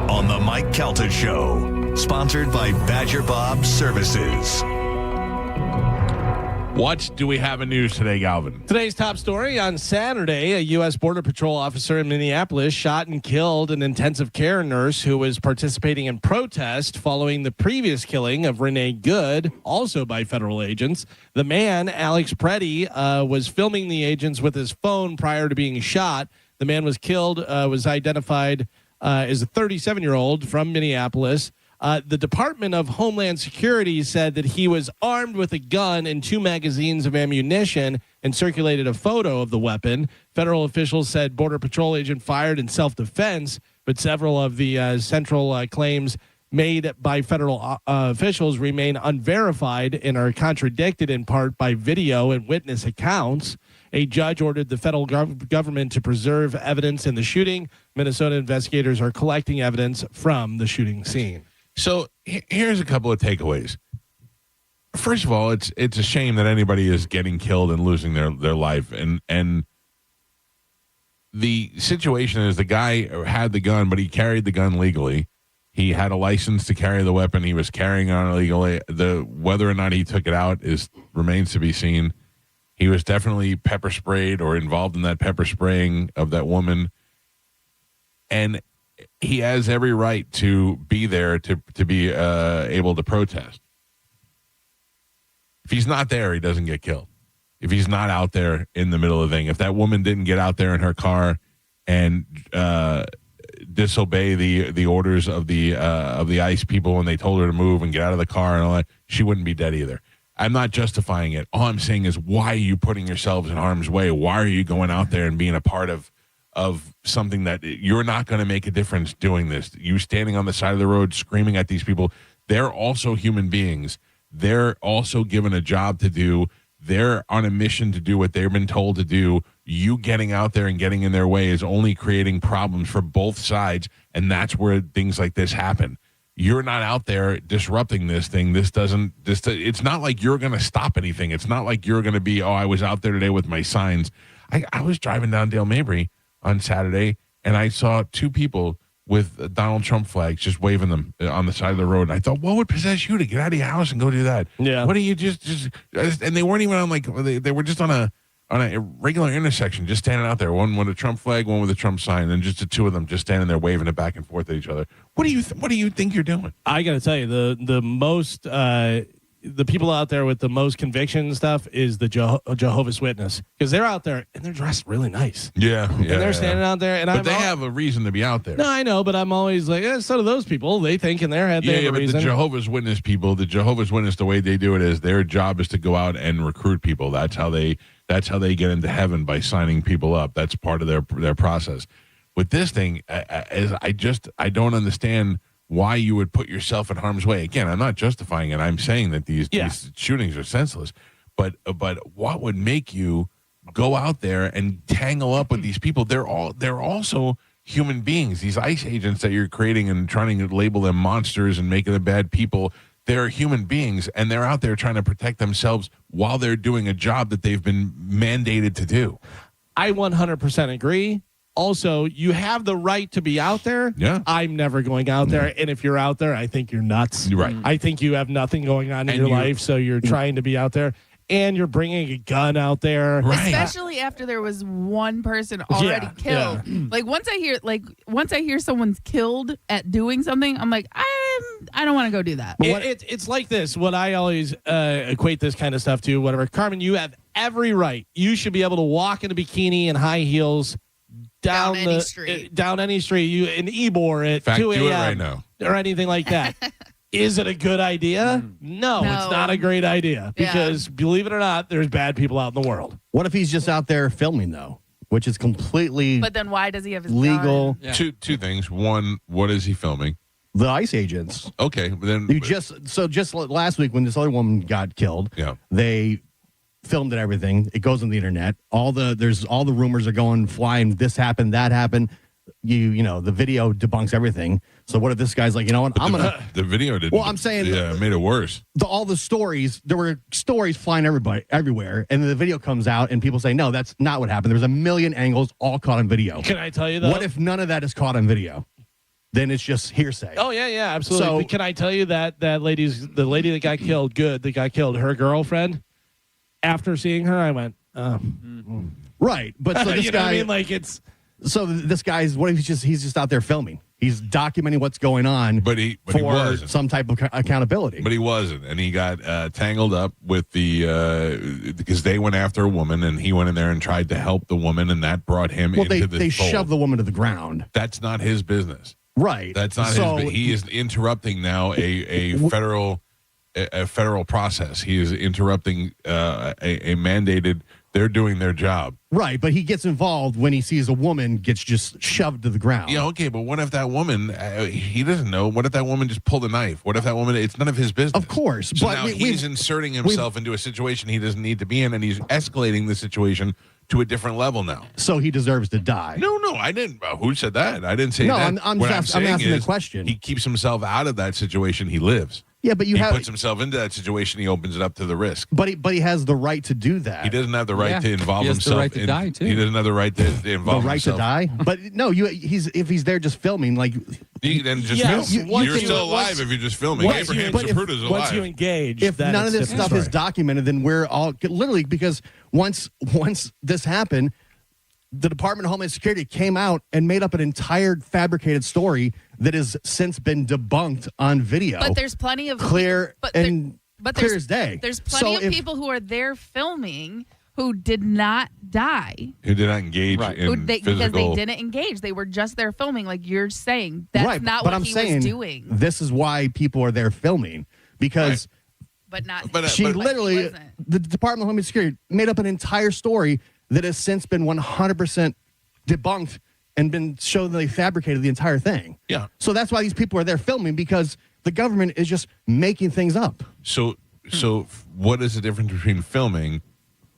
on the Mike Calta Show. Sponsored by Badger Bob Services. What do we have in news today, Galvin? Today's top story: on Saturday, a U.S. Border Patrol officer in Minneapolis shot and killed an intensive care nurse who was participating in protest following the previous killing of Renee Good, also by federal agents. The man, Alex Preddy, was filming the agents with his phone prior to being shot. The man was killed, was identified as a 37-year-old from Minneapolis. The Department of Homeland Security said that he was armed with a gun and 2 magazines of ammunition and circulated a photo of the weapon. Federal officials said Border Patrol agent fired in self-defense, but several of the central claims made by federal officials remain unverified and are contradicted in part by video and witness accounts. A judge ordered the federal government to preserve evidence in the shooting. Minnesota investigators are collecting evidence from the shooting scene. So here's a couple of takeaways. First of all, it's a shame that anybody is getting killed and losing their life. And the situation is the guy had the gun, but he carried the gun legally. He had a license to carry the weapon. He was carrying on illegally. Whether or not he took it out remains to be seen. He was definitely pepper sprayed or involved in that pepper spraying of that woman. And he has every right to be there to be able to protest. If he's not there, he doesn't get killed. If he's not out there in the middle of the thing, if that woman didn't get out there in her car and disobey the orders of the ICE people when they told her to move and get out of the car and all that, she wouldn't be dead either. I'm not justifying it. All I'm saying is, why are you putting yourselves in harm's way? Why are you going out there and being a part of something that you're not going to make a difference doing this? You standing on the side of the road screaming at these people. They're also human beings. They're also given a job to do. They're on a mission to do what they've been told to do. You getting out there and getting in their way is only creating problems for both sides, and that's where things like this happen. You're not out there disrupting this thing. It's not like you're going to stop anything. It's not like you're going to be, I was out there today with my signs. I was driving down Dale Mabry on Saturday, and I saw 2 people with Donald Trump flags just waving them on the side of the road. And I thought, what would possess you to get out of your house and go do that? Yeah. What do you just and they weren't even on they were just on a regular intersection, just standing out there. One with a Trump flag, one with a Trump sign, and just the 2 of them just standing there waving it back and forth at each other. What do you think you're doing? I got to tell you, the most the people out there with the most conviction and stuff is the Jehovah's Witness, because they're out there and they're dressed really nice. Yeah, and they're standing out there, but they have a reason to be out there. No, I know, but I'm always like, so do those people. They think in their head they have a reason. But the Jehovah's Witness people, the way they do it is their job is to go out and recruit people. That's how they get into heaven, by signing people up. That's part of their process. With this thing, I don't understand why you would put yourself in harm's way. Again, I'm not justifying it. I'm saying that these shootings are senseless. But what would make you go out there and tangle up with these people? They're also human beings. These ICE agents that you're creating and trying to label them monsters and making them bad people, they're human beings, and they're out there trying to protect themselves while they're doing a job that they've been mandated to do. I 100% agree. Also, you have the right to be out there. Yeah. I'm never going out there. And if you're out there, I think you're nuts. You're right. I think you have nothing going on in your life, so you're trying to be out there. And you're bringing a gun out there. Right. Especially after there was one person already killed. Yeah. Like once I hear someone's killed at doing something, I'm like, I don't want to go do that. It's like this. What I always equate this kind of stuff to, whatever. Carmen, you have every right. You should be able to walk in a bikini and high heels down any street. Down any street. You an Ybor at 2 a.m. do it right now. Or anything like that. Is it a good idea? No, it's not a great idea. Because believe it or not, there's bad people out in the world. What if he's just out there filming, though? Which is completely But then why does he have his legal. gun? Yeah. Two things. One, what is he filming? The ICE agents. Okay, but then just last week when this other woman got killed, they filmed it, everything. It goes on the internet. All the rumors are going flying. This happened, that happened. You know, the video debunks everything. So what if this guy's like, you know what? The video didn't. Well, I'm saying, it made it worse. All the stories, there were stories flying everywhere, and then the video comes out, and people say, no, that's not what happened. There was a million angles, all caught on video. Can I tell you though? What if none of that is caught on video? Then it's just hearsay. Oh yeah, absolutely. So, can I tell you that the lady that got killed, her girlfriend? After seeing her, I went, oh. Right, but so this you guy, know what I mean? Like it's. So this guy's what if he's just out there filming? He's documenting what's going on, but he for wasn't. some type of accountability. But he wasn't, and he got tangled up with because they went after a woman, and he went in there and tried to help the woman, and that brought him into the they fold. shoved the woman to the ground. That's not his business. Right. That's not his. He is interrupting now a federal process. He is interrupting a mandated. They're doing their job. Right, but he gets involved when he sees a woman gets just shoved to the ground. Yeah, okay, but what if that woman, he doesn't know, what if that woman just pulled a knife? What if that woman, it's none of his business. Of course. So but now he's inserting himself into a situation he doesn't need to be in, and he's escalating the situation to a different level now. So he deserves to die. No, I didn't. Who said that? I didn't say that. I'm asking the question. He keeps himself out of that situation he lives. Yeah, but he puts himself into that situation. He opens it up to the risk. But he has the right to do that. He doesn't have the right to involve himself. He has the right to die too. He doesn't have the right to involve himself. The right to die. But no, if he's there just filming, like then just you're still alive if you're just filming. Abraham Zapruder's alive. Once you engage, if none of this stuff is documented, then we're all literally because once this happened. The Department of Homeland Security came out and made up an entire fabricated story that has since been debunked on video. But there's plenty of clear as day. There's plenty of people who are there filming who did not die. Who did not engage in physical. Because they didn't engage. They were just there filming, like you're saying. That's not what he was doing. This is why people are there filming because. But not. The Department of Homeland Security made up an entire story that has since been 100% debunked and been shown that they fabricated the entire thing. Yeah. So that's why these people are there filming because the government is just making things up. So what is the difference between filming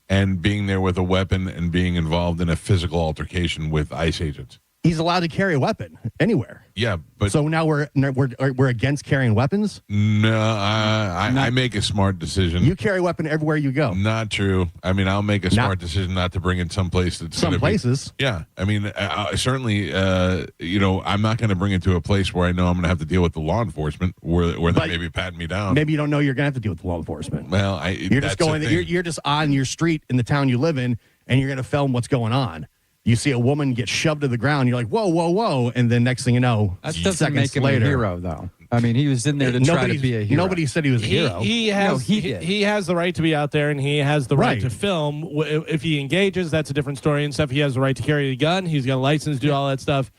and being there with a weapon and being involved in a physical altercation with ICE agents? He's allowed to carry a weapon anywhere. Yeah, but so now we're against carrying weapons. No, I make a smart decision. You carry a weapon everywhere you go. Not true. I mean, I'll make a smart decision not to bring it someplace that's some places. Yeah, I mean, certainly, I'm not going to bring it to a place where I know I'm going to have to deal with the law enforcement, where they may be patting me down. Maybe you don't know you're going to have to deal with the law enforcement. Well, you're just going. You're just on your street in the town you live in, and you're going to film what's going on. You see a woman get shoved to the ground. You're like, whoa, whoa, whoa. And then next thing you know, that doesn't make him a hero, though. I mean, he was in there to try to be a hero. Nobody said he was a hero. He has the right to be out there, and he has the right to film. If he engages, that's a different story and stuff. He has the right to carry a gun. He's got a license, do all that stuff.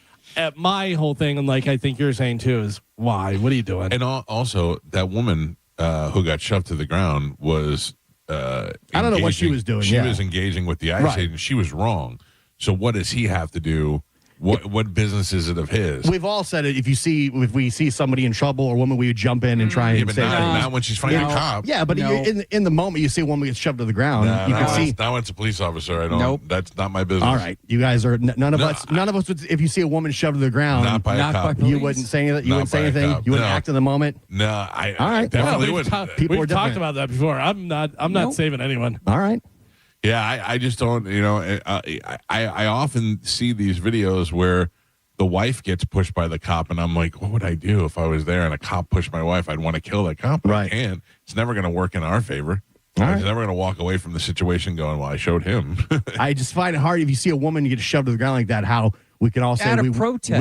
My whole thing, and like I think you're saying too, is why? What are you doing? And also, that woman who got shoved to the ground was I don't know what she was doing. She was engaging with the ICE agent. She was wrong. So what does he have to do What business is it of his? We've all said it. If we see somebody in trouble or a woman, we would jump in and try and save them. Not when she's fighting a cop. Yeah, but in the moment you see a woman get shoved to the ground, you can see. Now when it's a police officer, I don't. Nope. That's not my business. All right, you guys are none of us. None of us would. If you see a woman shoved to the ground, not by a cop, you wouldn't say anything. You wouldn't say anything. You wouldn't act in the moment. No, I all right. definitely we've wouldn't. We've talked about that before. I'm not saving anyone. All right. Yeah, I just don't. I often see these videos where the wife gets pushed by the cop, and I'm like, what would I do if I was there and a cop pushed my wife? I'd want to kill that cop. But I can't. It's never going to work in our favor. He's never going to walk away from the situation going, well, I showed him. I just find it hard if you see a woman get shoved to the ground like that, how we can all say we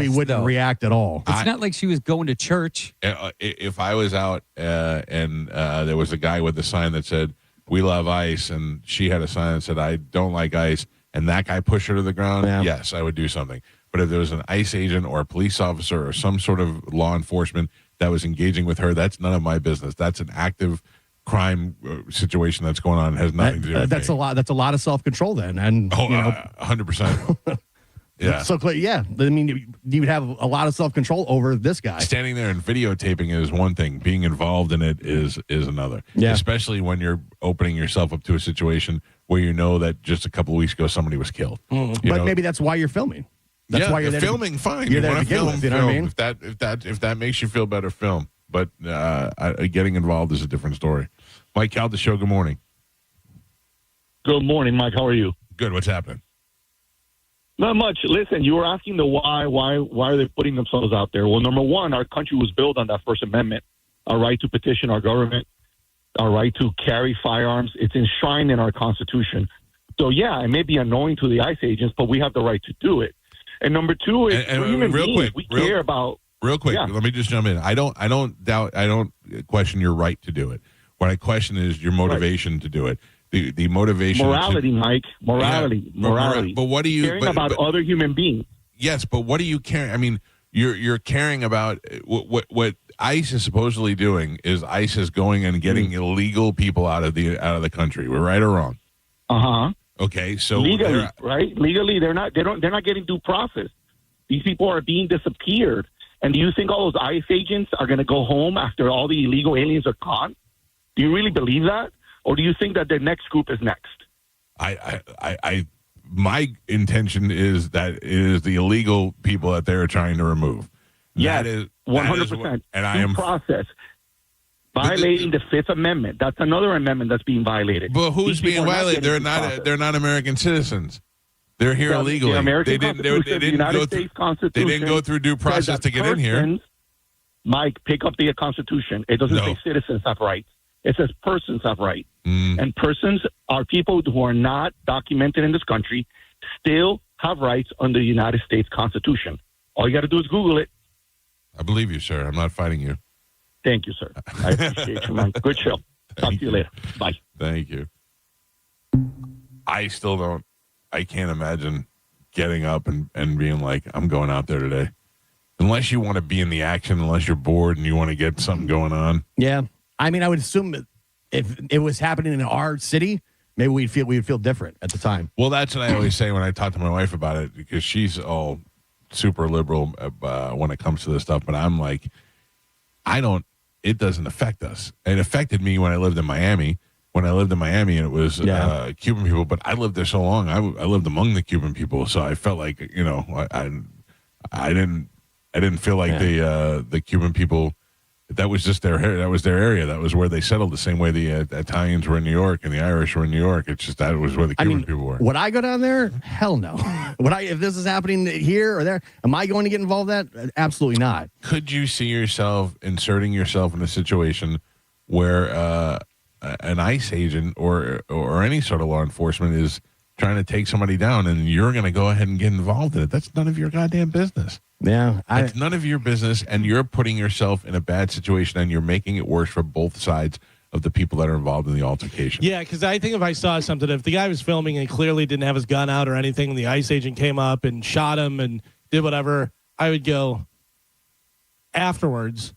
wouldn't react at all. It's not like she was going to church. If I was out and there was a guy with a sign that said, we love ice, and she had a sign that said, I don't like ice, and that guy pushed her to the ground, yes, I would do something. But if there was an ICE agent or a police officer or some sort of law enforcement that was engaging with her, that's none of my business. That's an active crime situation that's going on. It has nothing to do with that's me. a lot. That's a lot of self-control then. And 100%. Yeah. So I mean, you would have a lot of self-control over this guy. Standing there and videotaping it is one thing. Being involved in it is another. Yeah. Especially when you're opening yourself up to a situation where you know that just a couple of weeks ago somebody was killed. Mm-hmm. But maybe that's why you're filming. That's why you're there filming. Fine. You're there to begin with. You know what I mean? If that makes you feel better, film. But getting involved is a different story. Mike Calta Show. Good morning. Good morning, Mike. How are you? Good. What's happening? Not much. Listen, you were asking the why. Why are they putting themselves out there? Well, number one, our country was built on that First Amendment, our right to petition our government, our right to carry firearms. It's enshrined in our Constitution. So, yeah, it may be annoying to the ICE agents, but we have the right to do it. And number two is we're human beings. We care about. Real quick, let me just jump in. I don't question your right to do it. What I question is your motivation to do it. The motivation. Morality, Mike. Morality. But what do you caring about other human beings? Yes, but what do you care? I mean, you're caring about what ICE is supposedly doing is ICE is going and getting illegal people out of the country. We're right or wrong? Okay, so legally, right? Legally, they're not getting due process. These people are being disappeared. And do you think all those ICE agents are going to go home after all the illegal aliens are gone? Do you really believe that? Or do you think that the next group is next? My intention is that it is the illegal people that they're trying to remove. Yes, that is 100%. And I am process violating the Fifth Amendment. That's another amendment that's being violated. But who's being violated? They're not American citizens. They're here illegally. They didn't go through due process to get in here. Mike, pick up the Constitution. It doesn't say citizens have rights. It says persons have rights. And persons are people who are not documented in this country, still have rights under the United States Constitution. All you got to do is Google it. I believe you, sir. I'm not fighting you. Thank you, sir. I appreciate you, man. Good show. Talk to you later. Bye. Thank you. I still don't. I can't imagine getting up and being like, I'm going out there today. Unless you want to be in the action, unless you're bored and you want to get something going on. Yeah. I mean, I would assume that if it was happening in our city, maybe we would feel different at the time. Well, that's what I always say when I talk to my wife about it, because she's all super liberal when it comes to this stuff. But I'm like, it doesn't affect us. It affected me when I lived in Miami. When I lived in Miami, and it was Cuban people, but I lived there so long. I lived among the Cuban people, so I felt like I didn't feel like the Cuban people. That was just their area. That was where they settled. The same way the Italians were in New York and the Irish were in New York. It's just that was where the Cuban people were. Would I go down there? Hell no. If this is happening here or there, am I going to get involved in that? Absolutely not. Could you see yourself inserting yourself in a situation where an ICE agent or any sort of law enforcement is trying to take somebody down and you're going to go ahead and get involved in it? That's none of your goddamn business. Yeah. It's none of your business, and you're putting yourself in a bad situation, and you're making it worse for both sides of the people that are involved in the altercation. Yeah, because I think if I saw something, if the guy was filming and clearly didn't have his gun out or anything, and the ICE agent came up and shot him and did whatever, I would go afterwards,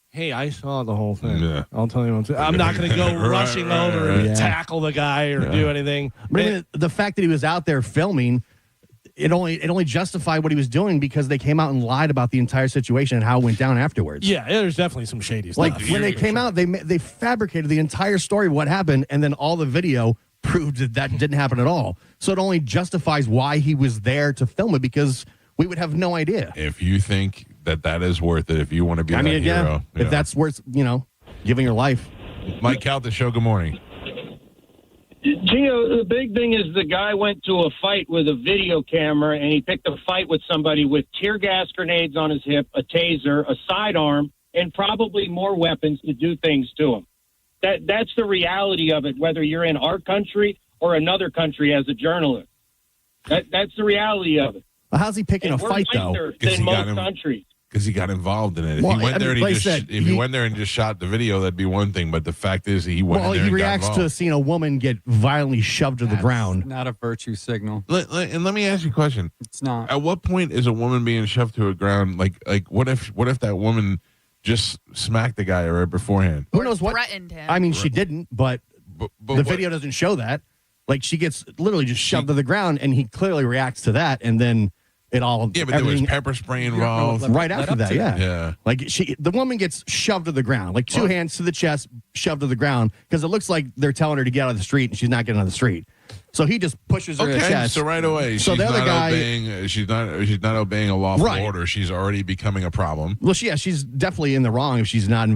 hey, I saw the whole thing. Yeah. I'll tell you what I'm not going to go rushing over and tackle the guy or do anything. But the fact that he was out there filming, it only justified what he was doing because they came out and lied about the entire situation and how it went down afterwards. Yeah, there's definitely some shady stuff. Like when they came out, they fabricated the entire story of what happened, and then all the video proved that didn't happen at all. So it only justifies why he was there to film it, because we would have no idea. If you think that is worth it, if you want to be that hero. If that's worth, giving your life. Mike Calta Show, good morning. Gino, the big thing is the guy went to a fight with a video camera, and he picked a fight with somebody with tear gas grenades on his hip, a taser, a sidearm, and probably more weapons to do things to him. That's the reality of it, whether you're in our country or another country as a journalist. That's the reality of it. Well, how's he picking a fight, though? Than most countries. Because he got involved in it. If Well, he went there and like he went there and just shot the video, that'd be one thing. But the fact is, he went in there and reacts got to involved. seeing a woman get violently shoved to the ground. Not a virtue signal. And let me ask you a question. It's not. At what point is a woman being shoved to the ground? Like what if that woman just smacked the guy right beforehand? Who knows what? Threatened him. I mean, she didn't, but the video doesn't show that. Like, she gets literally just shoved to the ground, and he clearly reacts to that, and then it all. Yeah, but there was pepper spray involved. Right after that, yeah. Yeah. Like, the woman gets shoved to the ground, like two hands to the chest, shoved to the ground, because it looks like they're telling her to get out of the street, and she's not getting on the street. So he just pushes her to the chest. So right away, so the other guy, she's not obeying a lawful Right. order. She's already becoming a problem. well, she's definitely in the wrong if she's not,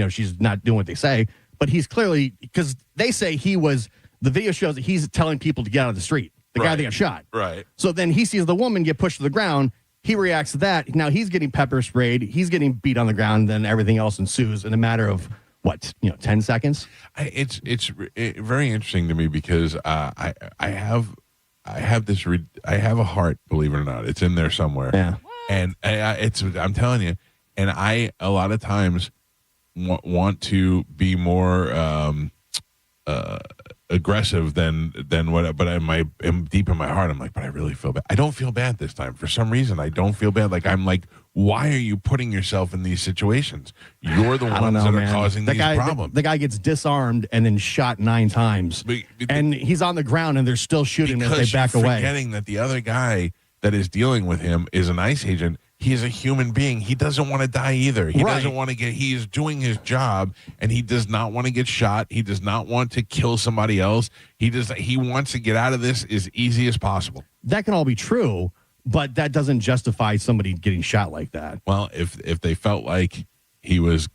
she's not doing what they say. But he's clearly, because they say the video shows that he's telling people to get out of the street. The guy that got shot. Right. So then he sees the woman get pushed to the ground. He reacts to that. Now he's getting pepper sprayed. He's getting beat on the ground. Then everything else ensues in a matter of 10 seconds. It's very interesting to me because I have a heart, believe it or not. It's in there somewhere. Yeah. And I'm telling you, and I a lot of times want to be more aggressive than what, but I'm deep in my heart. I'm like, but I really feel bad. I don't feel bad this time. For some reason, I don't feel bad. Like, I'm like, why are you putting yourself in these situations? You're the ones that are causing these problems. The guy gets disarmed and then shot 9 times. And he's on the ground and they're still shooting as they back away. Forgetting that the other guy that is dealing with him is an ICE agent. He is a human being. He doesn't want to die either. He doesn't want to he is doing his job, and he does not want to get shot. He does not want to kill somebody else. He wants to get out of this as easy as possible. That can all be true, but that doesn't justify somebody getting shot like that. Well, if they felt like he was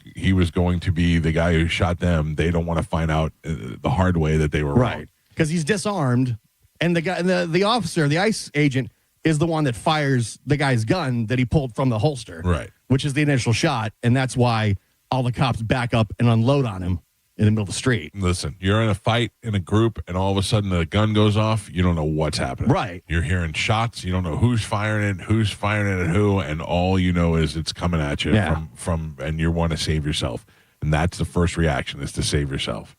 going to be the guy who shot them, they don't want to find out the hard way that they were wrong. Because he's disarmed, and the officer, the ICE agent, is the one that fires the guy's gun that he pulled from the holster, right? Which is the initial shot, and that's why all the cops back up and unload on him in the middle of the street. Listen, you're in a fight in a group, and all of a sudden the gun goes off. You don't know what's happening. Right. You're hearing shots. You don't know who's firing it at who, and all you know is it's coming at you from, and you want to save yourself, and that's the first reaction is to save yourself.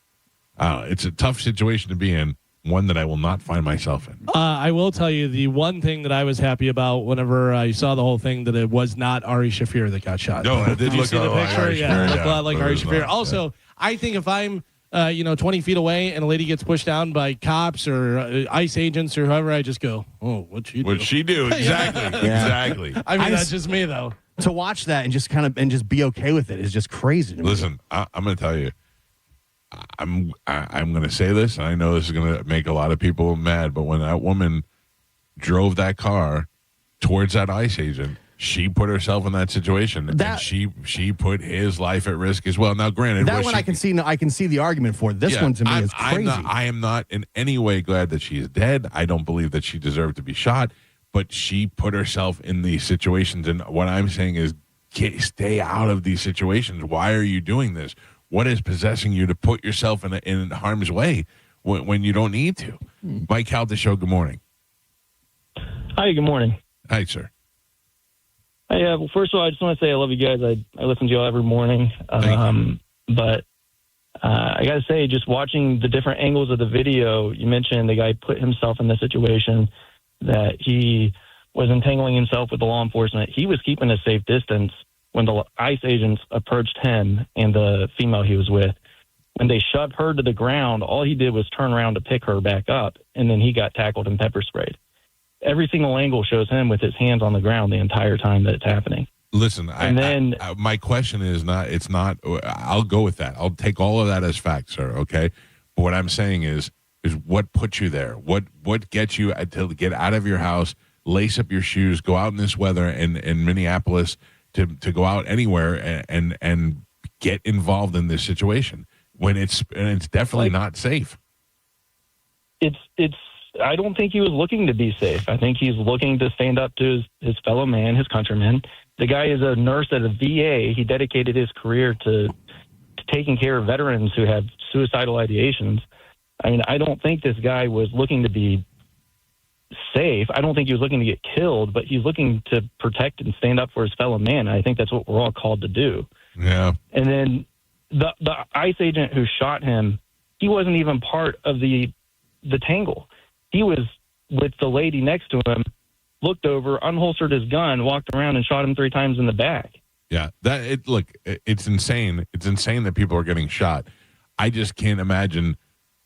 It's a tough situation to be in. One that I will not find myself in. I will tell you the one thing that I was happy about whenever I saw the whole thing, that it was not Ari Shaffir that got shot. No, it did look see the picture? Ari Yeah, Shaffir, it looked a lot like but Ari it was Shaffir. not, Also, I think if I'm 20 feet away and a lady gets pushed down by cops or ICE agents or whoever, I just go, oh, what'd she do? What'd she do? Exactly. Exactly. I mean, that's just me, though. To watch that and just be okay with it is just crazy to me. Listen, I'm going to tell you, I'm going to say this, and I know this is going to make a lot of people mad, but when that woman drove that car towards that ICE agent, she put herself in that situation, and she put his life at risk as well. Now, granted, that one I can see the argument for. This one to me is crazy. I am not in any way glad that she is dead. I don't believe that she deserved to be shot, but she put herself in these situations, and what I'm saying is stay out of these situations. Why are you doing this? What is possessing you to put yourself in harm's way when you don't need to? Mike Calta Show, good morning. Hi, good morning. Hi, sir. Hey, well, first of all, I just want to say I love you guys. I listen to you all every morning. But I got to say, just watching the different angles of the video, you mentioned the guy put himself in the situation that he was entangling himself with the law enforcement. He was keeping a safe distance when the ICE agents approached him and the female he was with. When they shoved her to the ground, all he did was turn around to pick her back up, and then he got tackled and pepper sprayed. every single angle shows him with his hands on the ground the entire time that it's happening. Listen, my question is not. I'll go with that. I'll take all of that as fact, sir. Okay, but what I'm saying is what put you there? What gets you to get out of your house, lace up your shoes, go out in this weather in Minneapolis to go out anywhere and get involved in this situation when it's definitely not safe. It's. I don't think he was looking to be safe. I think he's looking to stand up to his fellow man, his countrymen. The guy is a nurse at a VA. He dedicated his career to taking care of veterans who have suicidal ideations. I mean, I don't think this guy was looking to be safe. I don't think he was looking to get killed, but he's looking to protect and stand up for his fellow man. I think that's what we're all called to do. Yeah. And then the ICE agent who shot him, he wasn't even part of the tangle. He was with the lady next to him, looked over, unholstered his gun, walked around and shot him 3 times in the back. Yeah, it's insane. It's insane that people are getting shot. I just can't imagine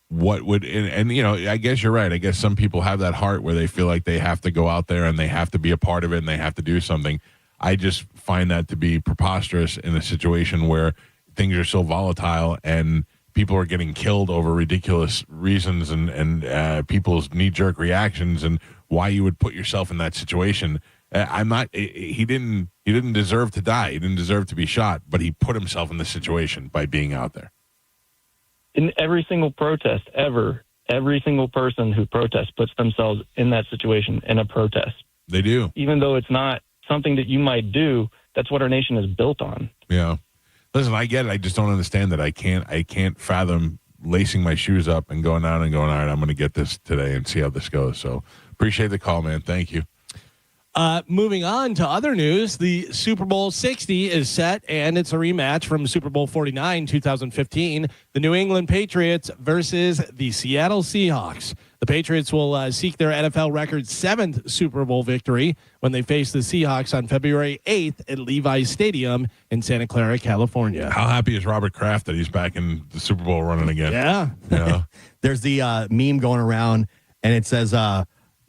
what would, and I guess you're right. I guess some people have that heart where they feel like they have to go out there and they have to be a part of it and they have to do something. I just find that to be preposterous in a situation where things are so volatile and people are getting killed over ridiculous reasons and people's knee-jerk reactions and why you would put yourself in that situation. He didn't deserve to die. He didn't deserve to be shot, but he put himself in this situation by being out there. In every single protest ever, every single person who protests puts themselves in that situation in a protest. They do. Even though it's not something that you might do, that's what our nation is built on. Yeah. Listen, I get it. I just don't understand that. I can't fathom lacing my shoes up and going out and going, all right, I'm going to get this today and see how this goes. So appreciate the call, man. Thank you. Moving on to other news, the Super Bowl 60 is set, and it's a rematch from Super Bowl 49, 2015, the New England Patriots versus the Seattle Seahawks. The Patriots will seek their NFL record 7th Super Bowl victory when they face the Seahawks on February 8th at Levi's Stadium in Santa Clara, California. How happy is Robert Kraft that he's back in the Super Bowl running again? Yeah. There's the meme going around, and it says,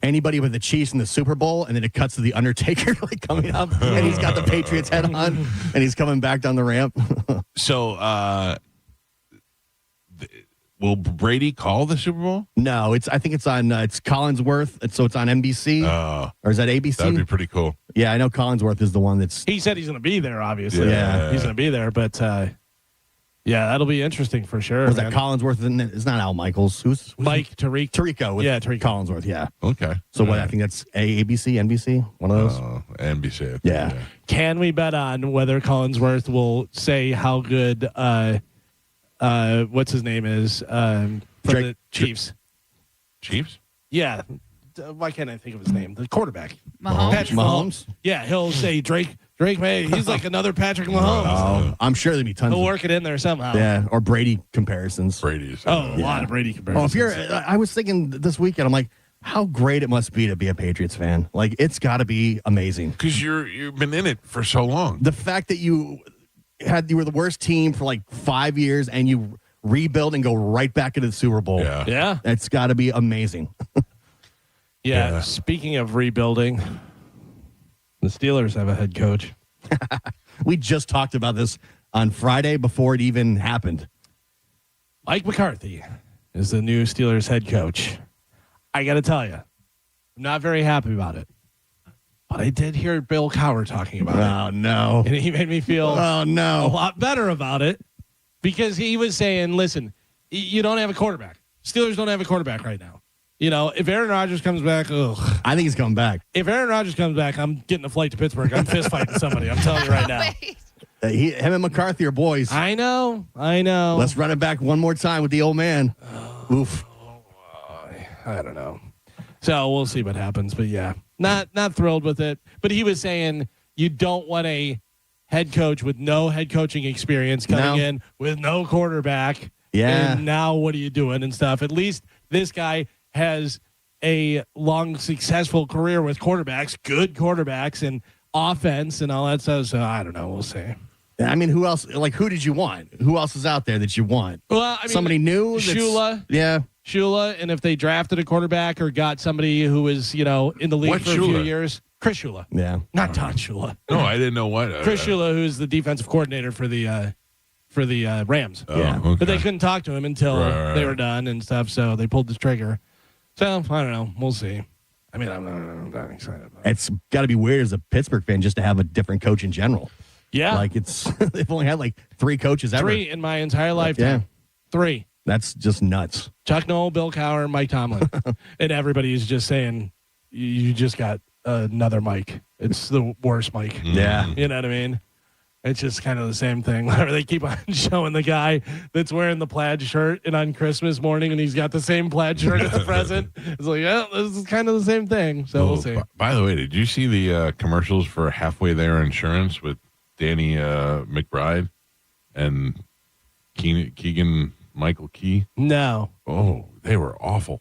anybody with the Chiefs in the Super Bowl, and then it cuts to the Undertaker like coming up, and he's got the Patriots head on, and he's coming back down the ramp. So, will Brady call the Super Bowl? No, I think it's on. It's Collinsworth, so it's on NBC. Or is that ABC? That'd be pretty cool. Yeah, I know Collinsworth is the one that's. He said he's going to be there. Obviously, Yeah. he's going to be there, but. Yeah, that'll be interesting for sure. Was that Collinsworth? It's not Al Michaels. Who's Mike Tariq? Tirico. Tariq Collinsworth. Yeah. Okay. So what? I think that's ABC, NBC. One of those. NBC. I think, yeah. Can we bet on whether Collinsworth will say how good? What's his name is for the Chiefs? Chiefs. Yeah. Why can't I think of his name? The quarterback. Mahomes. Mahomes. Yeah, he'll say Drake, man, he's like another Patrick Mahomes. I'm sure there'd be tons. He'll work it in there somehow. Yeah, or Brady comparisons. Brady's. A lot of Brady comparisons. Oh, I was thinking this weekend, I'm like, how great it must be to be a Patriots fan. Like, it's got to be amazing. Because you've been in it for so long. The fact that you were the worst team for like 5 years and you rebuild and go right back into the Super Bowl. Yeah. It's got to be amazing. Yeah. Speaking of rebuilding, the Steelers have a head coach. We just talked about this on Friday before it even happened. Mike McCarthy is the new Steelers head coach. I got to tell you, I'm not very happy about it. But I did hear Bill Cowher talking about it. Oh, no. And he made me feel a lot better about it because he was saying, listen, you don't have a quarterback. Steelers don't have a quarterback right now. You know, if Aaron Rodgers comes back, I think he's coming back. If Aaron Rodgers comes back, I'm getting a flight to Pittsburgh. I'm fist fighting somebody. I'm telling you right now. Him and McCarthy are boys. I know. Let's run it back one more time with the old man. Oof. I don't know. So we'll see what happens. But yeah, not thrilled with it. But he was saying you don't want a head coach with no head coaching experience coming in with no quarterback. Yeah. And now what are you doing and stuff? At least this guy has a long, successful career with quarterbacks, good quarterbacks, and offense and all that stuff. So I don't know. We'll see. I mean, who else? Like, who did you want? Who else is out there that you want? Well, I mean, somebody new. Shula. Yeah. Shula, and if they drafted a quarterback or got somebody who was, in the league for a few years. Chris Shula. Yeah. Not Don Shula. No, I didn't know what. Chris Shula, who's the defensive coordinator for the Rams. Yeah. Okay. But they couldn't talk to him until they were done and stuff, so they pulled the trigger. So, I don't know. We'll see. I mean, I'm not excited about it. It's got to be weird as a Pittsburgh fan just to have a different coach in general. Yeah. Like, they've only had 3 coaches ever. 3 in my entire lifetime. Yeah. 3. That's just nuts. Chuck Noll, Bill Cowher, Mike Tomlin. And everybody's just saying, you just got another Mike. It's the worst Mike. Yeah. You know what I mean? It's just kind of the same thing. Whenever they keep on showing the guy that's wearing the plaid shirt and on Christmas morning and he's got the same plaid shirt as the present. It's like, this is kind of the same thing. So we'll see. By the way, did you see the commercials for Halfway There Insurance with Danny McBride and Keegan Michael Key? No. Oh, they were awful.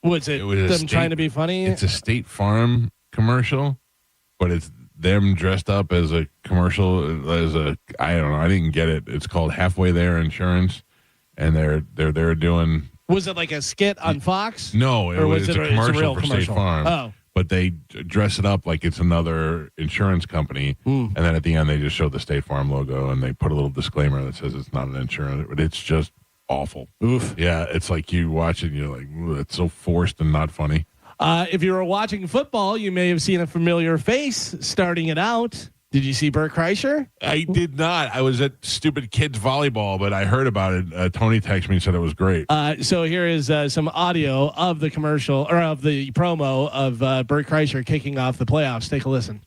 Was it them trying to be funny? It's a State Farm commercial, but it's them dressed up as a commercial, I don't know, I didn't get it. It's called Halfway There Insurance, and they're doing. Was it like a skit on Fox? No, it was a commercial for State Farm. Oh. But they dress it up like it's another insurance company, and then at the end they just show the State Farm logo and they put a little disclaimer that says it's not an insurance, but it's just awful. Oof. Yeah, it's like you watch it and you're like, it's so forced and not funny. If you were watching football, you may have seen a familiar face starting it out. Did you see Bert Kreischer? I did not. I was at stupid kids volleyball, but I heard about it. Tony texted me and said it was great. So here is some audio of the commercial or of the promo of Bert Kreischer kicking off the playoffs. Take a listen.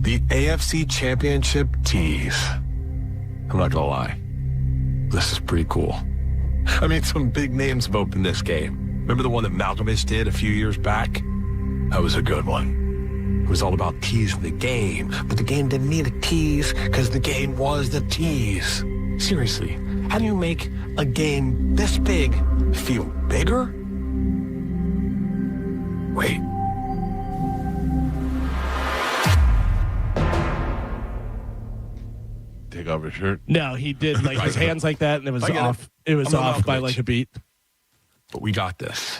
The AFC Championship tease. I'm not gonna lie. This is pretty cool. I mean, some big names have opened this game. Remember the one that Malkovich did a few years back? That was a good one. It was all about teasing the game, but the game didn't need a tease because the game was the tease. Seriously, how do you make a game this big feel bigger? Wait. Take off his shirt? No, he did like his hands like that, and it was off. It was off by like a beat. But we got this.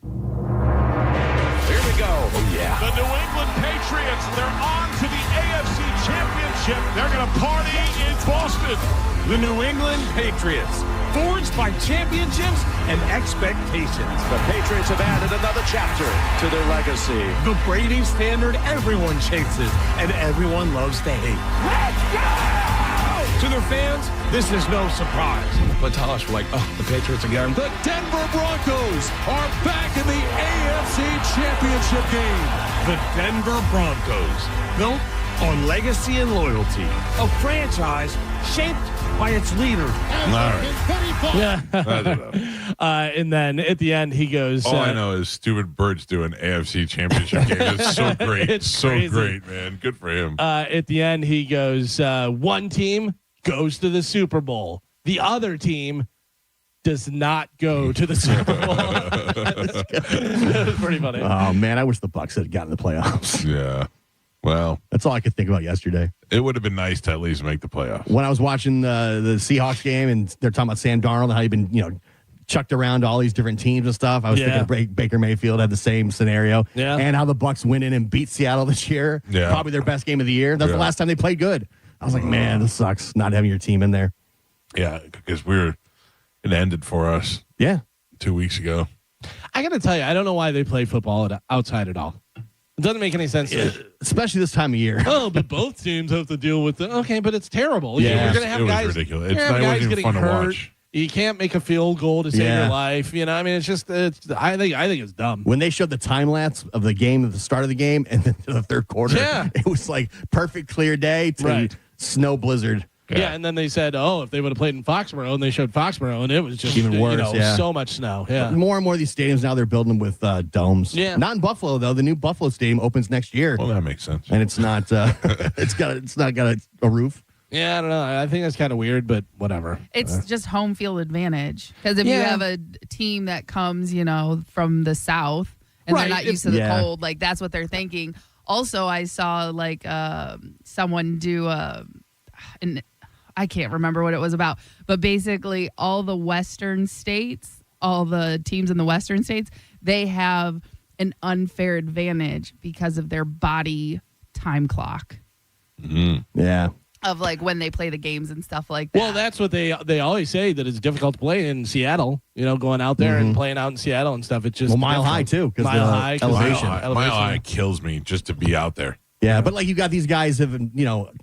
Here we go. Oh, yeah. The New England Patriots, they're on to the AFC Championship. They're going to party in Boston. The New England Patriots, forged by championships and expectations. The Patriots have added another chapter to their legacy. The Brady standard everyone chases and everyone loves to hate. Let's go! To their fans, this is no surprise. But to us, we're like, oh, the Patriots again. The Denver Broncos are back in the AFC Championship game. The Denver Broncos, built on legacy and loyalty. A franchise shaped by its leader. Yeah. And then at the end, he goes. All I know is stupid Bert's doing AFC Championship game. It's so great. It's so crazy. Great, man. Good for him. At the end, he goes, one team goes to the Super Bowl. The other team does not go to the Super Bowl. That was pretty funny. Oh, man, I wish the Bucs had gotten the playoffs. Yeah. Well, that's all I could think about yesterday. It would have been nice to at least make the playoffs. When I was watching the Seahawks game and they're talking about Sam Darnold and how he'd been, chucked around to all these different teams and stuff. I was thinking Baker Mayfield had the same scenario. Yeah. And how the Bucs went in and beat Seattle this year. Yeah. Probably their best game of the year. That was the last time they played good. I was like, man, this sucks not having your team in there. Yeah, because it ended for us. Yeah. 2 weeks ago. I got to tell you, I don't know why they play football outside at all. It doesn't make any sense. Especially this time of year. Oh, but both teams have to deal with it. Okay, but it's terrible. Yeah, you're going to have guys. Ridiculous. It wasn't even fun to watch. You can't make a field goal to save your life. I mean, I think it's dumb. When they showed the time lapse of the game at the start of the game and then to the third quarter, it was like perfect clear day to snow blizzard. Yeah, and then they said, if they would have played in Foxborough, and they showed Foxborough, and it was just even worse. So much snow. Yeah, but more and more of these stadiums now they're building them with domes. Yeah, not in Buffalo though. The new Buffalo stadium opens next year. Well, that makes sense. And it's not. It's not got a roof. Yeah, I don't know. I think that's kind of weird, but whatever. It's just home field advantage because if you have a team that comes, from the south and they're not used to the cold, like that's what they're thinking. Also, I saw like someone do I can't remember what it was about, but basically all the Western states, all the teams in the Western states, they have an unfair advantage because of their body time clock. Yeah. Of like when they play the games and stuff like that. Well, that's what they always say, that it's difficult to play in Seattle. Going out there and playing out in Seattle and stuff. It's just Mile High too, because Mile High elevation. Mile High kills me just to be out there. Yeah, but like you got these guys have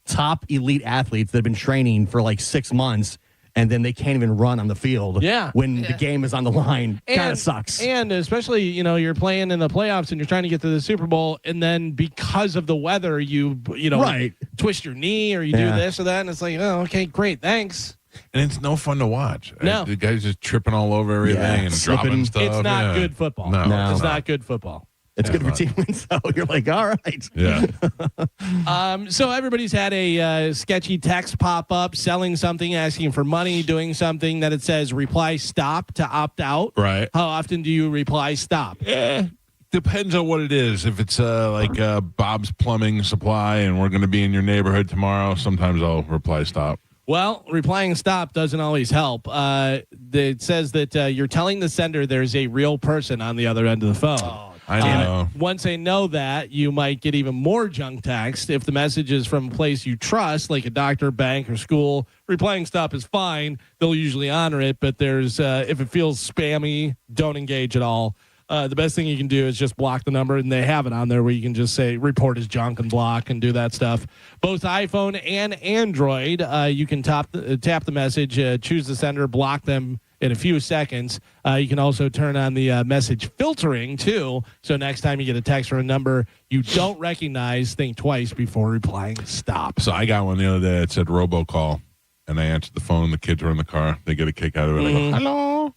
top elite athletes that have been training for like 6 months, and then they can't even run on the field. Yeah, when the game is on the line, kind of sucks. And especially you're playing in the playoffs and you're trying to get to the Super Bowl, and then because of the weather, you twist your knee or you do this or that, and it's like, oh, okay, great, thanks. And it's no fun to watch. No. The guys just tripping all over everything and dropping stuff. It's not good football. No, it's not good football. It's good for team wins, though. You're like, all right. Yeah. So everybody's had a sketchy text pop up selling something, asking for money, doing something that it says reply stop to opt out. Right. How often do you reply stop? Depends on what it is. If it's like Bob's Plumbing Supply and we're going to be in your neighborhood tomorrow, sometimes I'll reply stop. Well, replying stop doesn't always help. It says that you're telling the sender there's a real person on the other end of the phone. I know. Once they know that, you might get even more junk text. If the message is from a place you trust, like a doctor, bank, or school, replying stop is fine. They'll usually honor it, but there's if it feels spammy, don't engage at all. The best thing you can do is just block the number, and they have it on there where you can just say report as junk and block and do that stuff. Both iPhone and Android, you can tap the message, choose the sender, block them in a few seconds. You can also turn on the message filtering, too. So next time you get a text or a number you don't recognize, think twice before replying stop. So I got one the other day that said robocall, and I answered the phone. The kids were in the car. They get a kick out of it. I go, hello.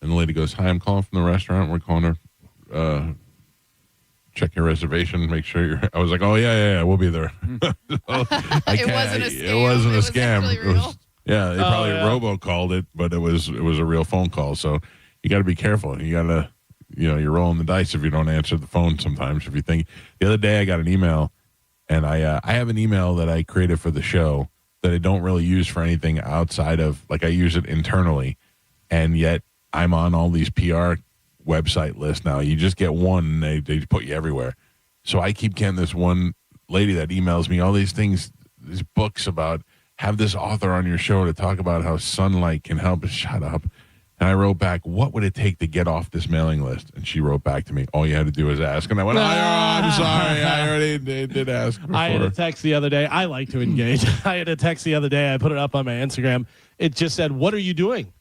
And the lady goes, hi, I'm calling from the restaurant. We're calling her. Check your reservation. Make sure you're. I was like, oh, yeah, we'll be there. It wasn't a scam. It wasn't a scam. Actually real. Yeah, they probably robocalled it, but it was a real phone call. So you got to be careful. You got to, you're rolling the dice if you don't answer the phone sometimes. If you think, the other day I got an email, and I have an email that I created for the show that I don't really use for anything outside of, like I use it internally, and yet I'm on all these PR website lists now. You just get one, and they put you everywhere. So I keep getting this one lady that emails me all these things, these books about, have this author on your show to talk about how sunlight can help. Shut up. And I wrote back, what would it take to get off this mailing list? And she wrote back to me, all you had to do was ask. And I went, I'm sorry. I already did ask before. I had a text the other day. I like to engage. I had a text the other day. I put it up on my Instagram. It just said, what are you doing?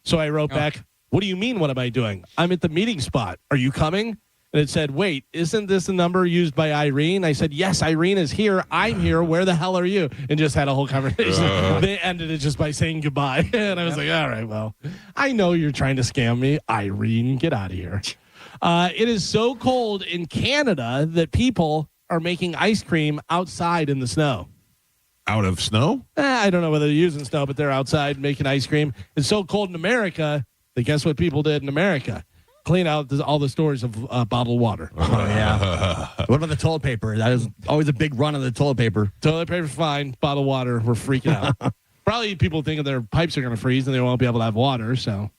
So I wrote back, what do you mean, what am I doing? I'm at the meeting spot. Are you coming? And it said, wait, isn't this a number used by Irene? I said, yes, Irene is here. I'm here. Where the hell are you? And just had a whole conversation. They ended it just by saying goodbye. And I was like, all right, well, I know you're trying to scam me. Irene, get out of here. It is so cold in Canada that people are making ice cream outside in the snow. Out of snow? I don't know whether they're using snow, but they're outside making ice cream. It's so cold in America that guess what people did in America? Clean out all the stores of bottled water. Oh, yeah. What about the toilet paper? That is always a big run on the toilet paper. Toilet paper's fine. Bottled water, we're freaking out. Probably people thinking their pipes are going to freeze and they won't be able to have water. So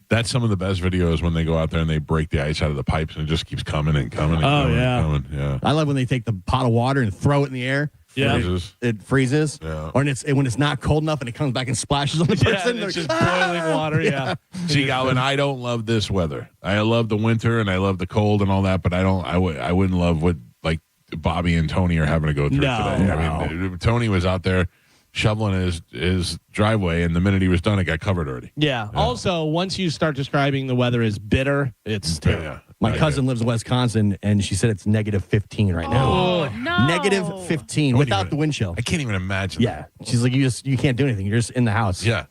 that's some of the best videos when they go out there and they break the ice out of the pipes and it just keeps coming and coming and coming and coming. Yeah. I love when they take the pot of water and throw it in the air. Yeah. It freezes. Yeah. Or when it's not cold enough and it comes back and splashes on the person. It's just boiling water. Yeah. See, Galvin, I don't love this weather. I love the winter and I love the cold and all that, but I wouldn't love what like Bobby and Tony are having to go through today. I mean, Tony was out there shoveling his driveway, and the minute he was done, it got covered already. Yeah. Also, once you start describing the weather as bitter, it's terrible. Yeah. My cousin lives in Wisconsin, and she said it's negative 15 right now. Oh, no. Negative 15 without the wind chill. I can't even imagine. Yeah. She's like, you can't do anything. You're just in the house. Yeah.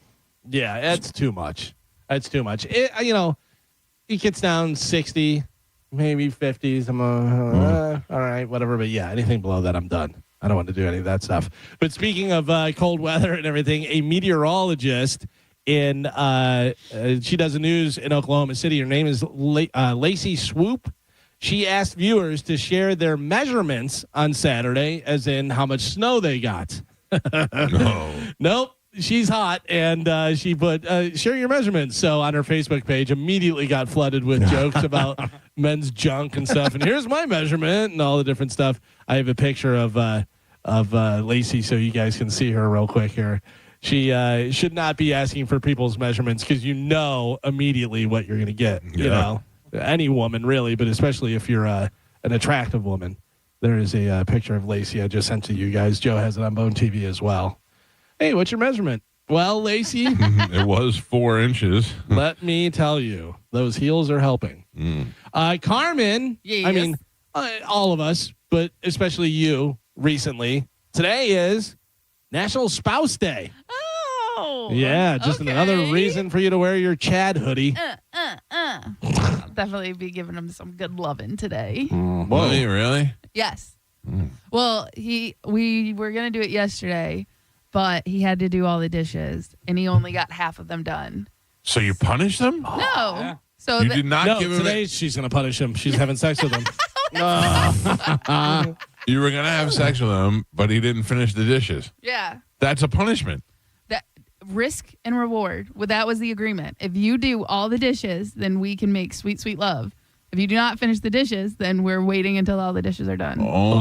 Yeah, that's too much. That's too much. It gets down 60, maybe 50s. I'm all right, whatever. But yeah, anything below that, I'm done. I don't want to do any of that stuff. But speaking of cold weather and everything, a meteorologist she does the news in Oklahoma City. Her name is Lacey Swoop. She asked viewers to share their measurements on Saturday, as in how much snow they got. No. Nope. She's hot, and she put share your measurements. So on her Facebook page, immediately got flooded with jokes about men's junk and stuff. And here's my measurement and all the different stuff. I have a picture of Lacey, so you guys can see her real quick here. She should not be asking for people's measurements because you know immediately what you're going to get. Yeah. You know, any woman really, but especially if you're an attractive woman. There is a picture of Lacey I just sent to you guys. Joe has it on Bone TV as well. Hey, what's your measurement? Well, Lacey, it was 4 inches. Let me tell you, those heels are helping. Carmen, Yes. I mean, all of us, but especially you recently. Today is National Spouse Day. Oh. Yeah, just another reason for you to wear your Chad hoodie. I'll definitely be giving him some good loving today. Whoa, really? Yes. Well, we were going to do it yesterday, but he had to do all the dishes, and he only got half of them done. So you punished them? No. So You did not give him today she's going to punish him. She's having sex with him. You were going to have sex with him, but he didn't finish the dishes. Yeah. That's a punishment. That risk and reward. Well, that was the agreement. If you do all the dishes, then we can make sweet, sweet love. If you do not finish the dishes, then we're waiting until all the dishes are done. Oh,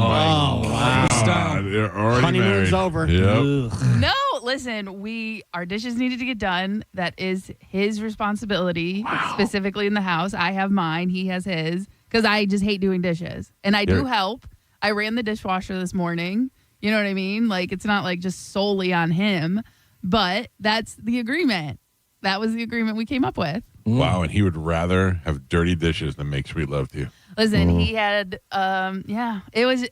my God. They're already Honeymoon's married. over. Yep. No, listen, our dishes needed to get done. That is his responsibility, specifically in the house. I have mine. He has his, because I just hate doing dishes. And I do help. I ran the dishwasher this morning. You know what I mean? Like, it's not like just solely on him, but that's the agreement. That was the agreement we came up with. Wow, and he would rather have dirty dishes than make sweet love to you. Listen, he had, it was,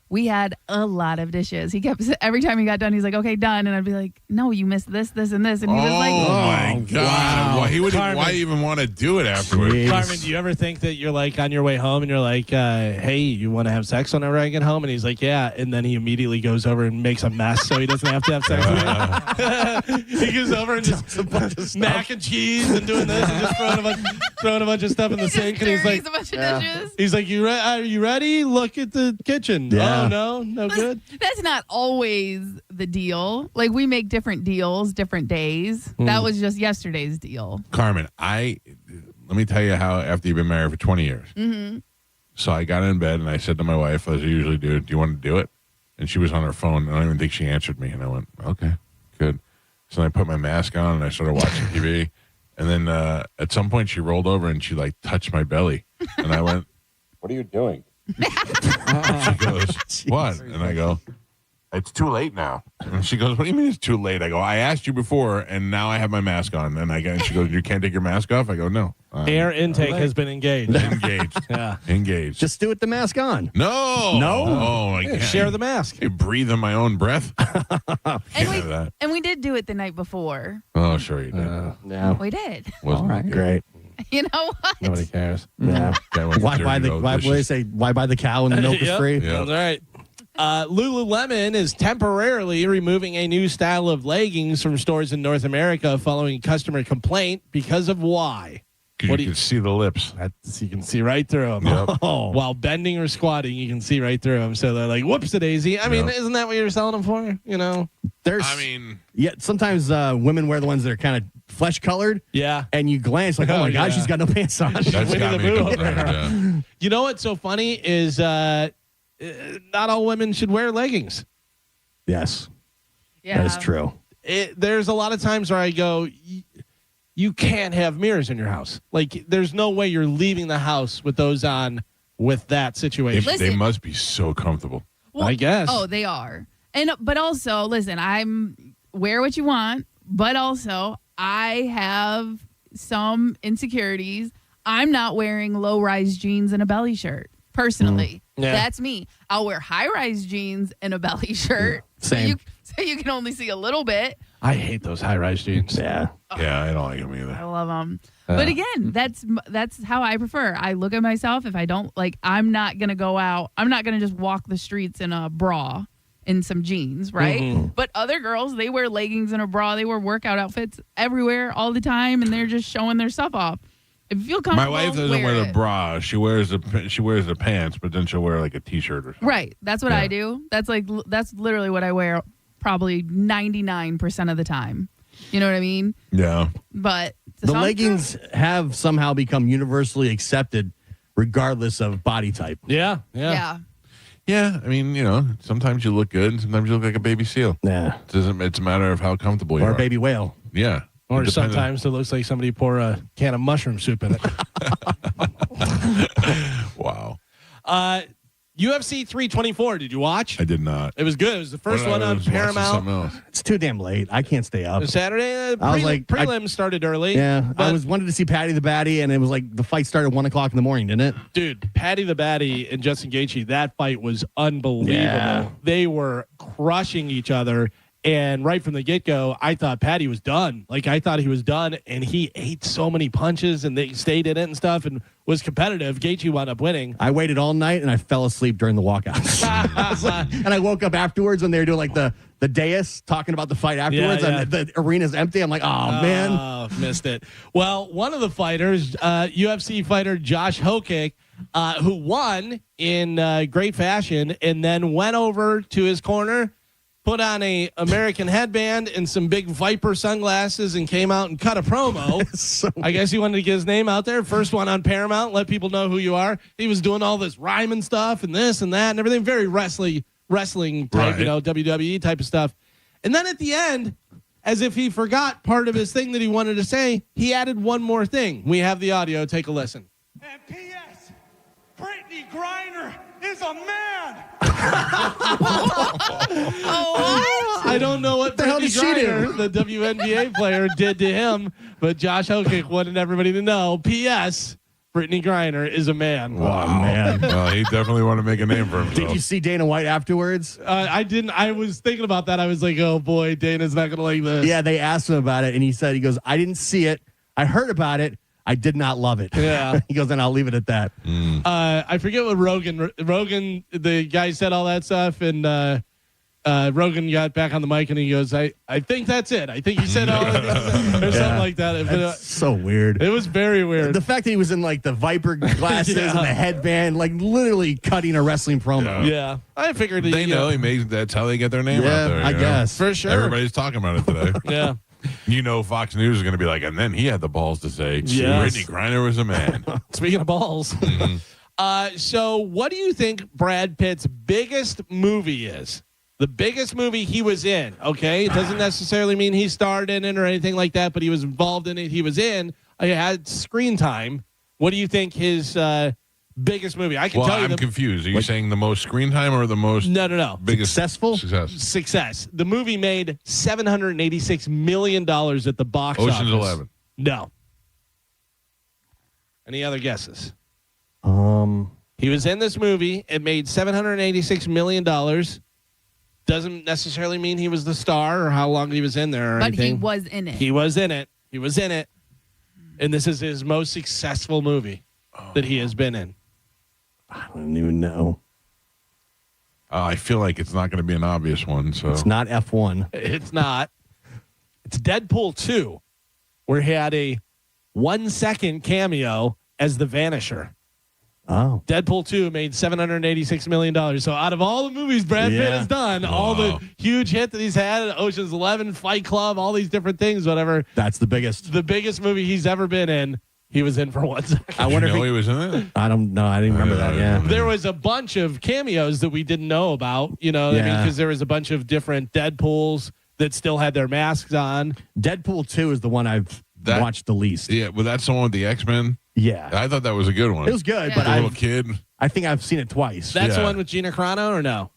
we had a lot of dishes. He kept, every time he got done, he's like, okay, done. And I'd be like, no, you missed this, this, and this. And he was like, oh my God. Wow. Why even want to do it afterwards? Carmen, do you ever think that you're like on your way home and you're like, hey, you want to have sex whenever I get home? And he's like, yeah. And then he immediately goes over and makes a mess so he doesn't have to have sex with you. He goes over and just a bunch of mac and cheese and doing this and just throwing a bunch of stuff in the sink. And he's like, a bunch of dishes. He's like, are you ready? Look at the kitchen. Yeah. Oh, no good. That's not always the deal. Like, we make different deals, different days. That was just yesterday's deal. Carmen, let me tell you how after you've been married for 20 years. Mm-hmm. So I got in bed and I said to my wife, as I usually do you want to do it? And she was on her phone. And I don't even think she answered me. And I went, okay, good. So then I put my mask on and I started watching TV. And then at some point she rolled over and she like touched my belly. And I went, what are you doing? She goes, what? And I go, it's too late now. And she goes, what do you mean it's too late? I go, I asked you before, and now I have my mask on. And she goes, you can't take your mask off? I go, no. Air intake has been engaged. Yeah. Engaged. Just do it with the mask on. No. Oh, I can't. Share the mask. I breathe in my own breath. And we did do it the night before. Oh, sure you did. Yeah. We did. Wasn't All right, good. great. You know what? Nobody cares. Yeah. Why buy the cow and the milk is free? Yep. That's right. Lululemon is temporarily removing a new style of leggings from stores in North America following customer complaint because of why? You can see the lips. You can see right through them. Yep. Oh. While bending or squatting, you can see right through them. So they're like, whoops-a-daisy. I mean, isn't that what you're selling them for? You know? Sometimes women wear the ones that are kind of flesh colored. Yeah. And you glance like, oh my God, she's got no pants on. That's got me a couple times, yeah. You know what's so funny is not all women should wear leggings. Yes. Yeah. That is true. There's a lot of times where I go, you can't have mirrors in your house. Like, there's no way you're leaving the house with those on with that situation. They must be so comfortable. Well, I guess. Oh, they are. But also, listen, wear what you want, but also I have some insecurities. I'm not wearing low-rise jeans and a belly shirt, personally. Yeah. That's me. I'll wear high-rise jeans and a belly shirt. Same. So you can only see a little bit. I hate those high-rise jeans. Yeah. Yeah, I don't like them either. I love them. But again, that's how I prefer. I look at myself. If I don't, like, I'm not going to go out. I'm not going to just walk the streets in a bra and some jeans, right? Mm-hmm. But other girls, they wear leggings and a bra. They wear workout outfits everywhere all the time, and they're just showing their stuff off. If you feel comfortable, My wife doesn't wear the bra. She wears the pants, but then she'll wear like a t-shirt or something. Right. That's what I do. That's literally what I wear probably 99% of the time. You know what I mean? Yeah. But the leggings have somehow become universally accepted regardless of body type. Yeah. Yeah. Yeah, I mean, sometimes you look good, and sometimes you look like a baby seal. Yeah. It's a matter of how comfortable you are. Or a baby whale. Yeah. Or sometimes it looks like somebody pour a can of mushroom soup in it. Wow. UFC 324, did you watch? I did not. It was good. It was the first one on Paramount. It's too damn late. I can't stay up. Saturday, I was like, prelims started early. Yeah, I wanted to see Patty the Batty, and it was like the fight started at 1 o'clock in the morning, didn't it? Dude, Patty the Batty and Justin Gaethje, that fight was unbelievable. Yeah. They were crushing each other. And right from the get-go, I thought Patty was done. Like, I thought he was done, and he ate so many punches, and they stayed in it and stuff, and was competitive. Gaethje wound up winning. I waited all night, and I fell asleep during the walkouts. And I woke up afterwards when they were doing, like, the dais, talking about the fight afterwards, and the arena's empty. I'm like, oh, man. Oh, missed it. Well, one of the fighters, UFC fighter Josh Hokik, who won in great fashion, and then went over to his corner, put on a American headband and some big Viper sunglasses and came out and cut a promo. I guess he wanted to get his name out there. First one on Paramount, let people know who you are. He was doing all this rhyming stuff and this and that and everything. Very wrestling type, WWE type of stuff. And then at the end, as if he forgot part of his thing that he wanted to say, he added one more thing. We have the audio. Take a listen. And P.S. Brittany Griner is a man. I don't know what the hell did she do? The WNBA player did to him, but Josh Hokik wanted everybody to know. P.S. Brittany Griner is a man. Wow. Oh, man. Well, he definitely wanted to make a name for himself. Did you see Dana White afterwards? I didn't. I was thinking about that. I was like, oh, boy, Dana's not going to like this. Yeah, they asked him about it, and he goes, I didn't see it. I heard about it. I did not love it. Yeah. He goes, and I'll leave it at that. I forget what Rogan, the guy said all that stuff, and Rogan got back on the mic, and he goes, I think that's it. I think he said all of this, or something like that. That's so weird. It was very weird. The fact that he was in like the Viper glasses and the headband, like literally cutting a wrestling promo. Yeah. I figured they know that's how they get their name out there. I guess. For sure. Everybody's talking about it today. Yeah. Fox News is going to be like, and then he had the balls to say, Brittany Griner was a man. Speaking of balls. So what do you think Brad Pitt's biggest movie is? The biggest movie he was in, okay? It doesn't necessarily mean he starred in it or anything like that, but he was involved in it. He was in. He had screen time. What do you think his biggest movie? I can tell you. I'm confused. Are you saying the most screen time or the most No. biggest Success. The movie made $786 million at the box office. Ocean's 11. No. Any other guesses? He was in this movie. It made $786 million. Doesn't necessarily mean he was the star or how long he was in there or anything. But he was in it. He was in it. And this is his most successful movie that he has been in. I don't even know. I feel like it's not going to be an obvious one. So it's not F1. It's not. It's Deadpool 2, where he had a 1-second cameo as the Vanisher. Oh. Deadpool 2 made $786 million. So out of all the movies Brad Pitt has done, all the huge hit that he's had, Ocean's 11, Fight Club, all these different things, whatever. That's the biggest. The biggest movie he's ever been in. He was in for 1 second. I wonder if he was in it. I don't know. I didn't remember that. Yeah. There was a bunch of cameos that we didn't know about, what I mean? Because there was a bunch of different Deadpools that still had their masks on. Deadpool 2 is the one I've watched the least. Yeah, well, that's the one with the X-Men. Yeah. I thought that was a good one. It was good, but the little kid. I think I've seen it twice. That's the one with Gina Carano or no?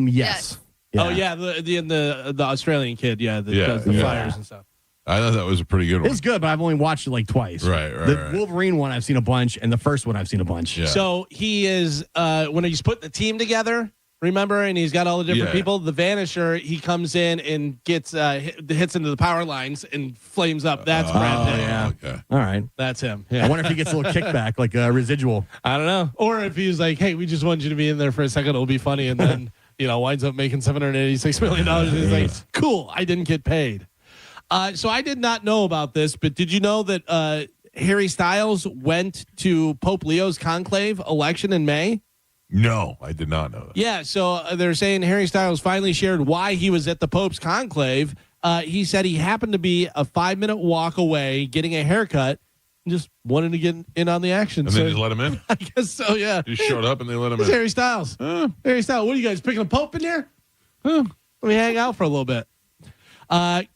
Yes. Yeah. Oh yeah, the Australian kid, that does the fires and stuff. I thought that was a pretty good one. It was good, but I've only watched it like twice. Right. The Wolverine one I've seen a bunch, and the first one I've seen a bunch. Yeah. So he is when he's putting the team together, remember, and he's got all the different people. The Vanisher, he comes in and gets hits into the power lines and flames up. That's Brad Pitt. Yeah. Okay. All right. That's him. Yeah. I wonder if he gets a little kickback, like a residual. I don't know. Or if he's like, hey, we just want you to be in there for a second. It'll be funny. And then, winds up making $786 million. And he's like, cool, I didn't get paid. So I did not know about this, but did you know that Harry Styles went to Pope Leo's conclave election in May? No, I did not know that. Yeah, so they're saying Harry Styles finally shared why he was at the Pope's conclave. He said he happened to be a 5-minute walk away getting a haircut and just wanted to get in on the action. And so, they just let him in? I guess so, yeah. Just showed up and they let him in. It's Harry Styles. Harry Styles, what are you guys, picking a Pope in there? Let me hang out for a little bit.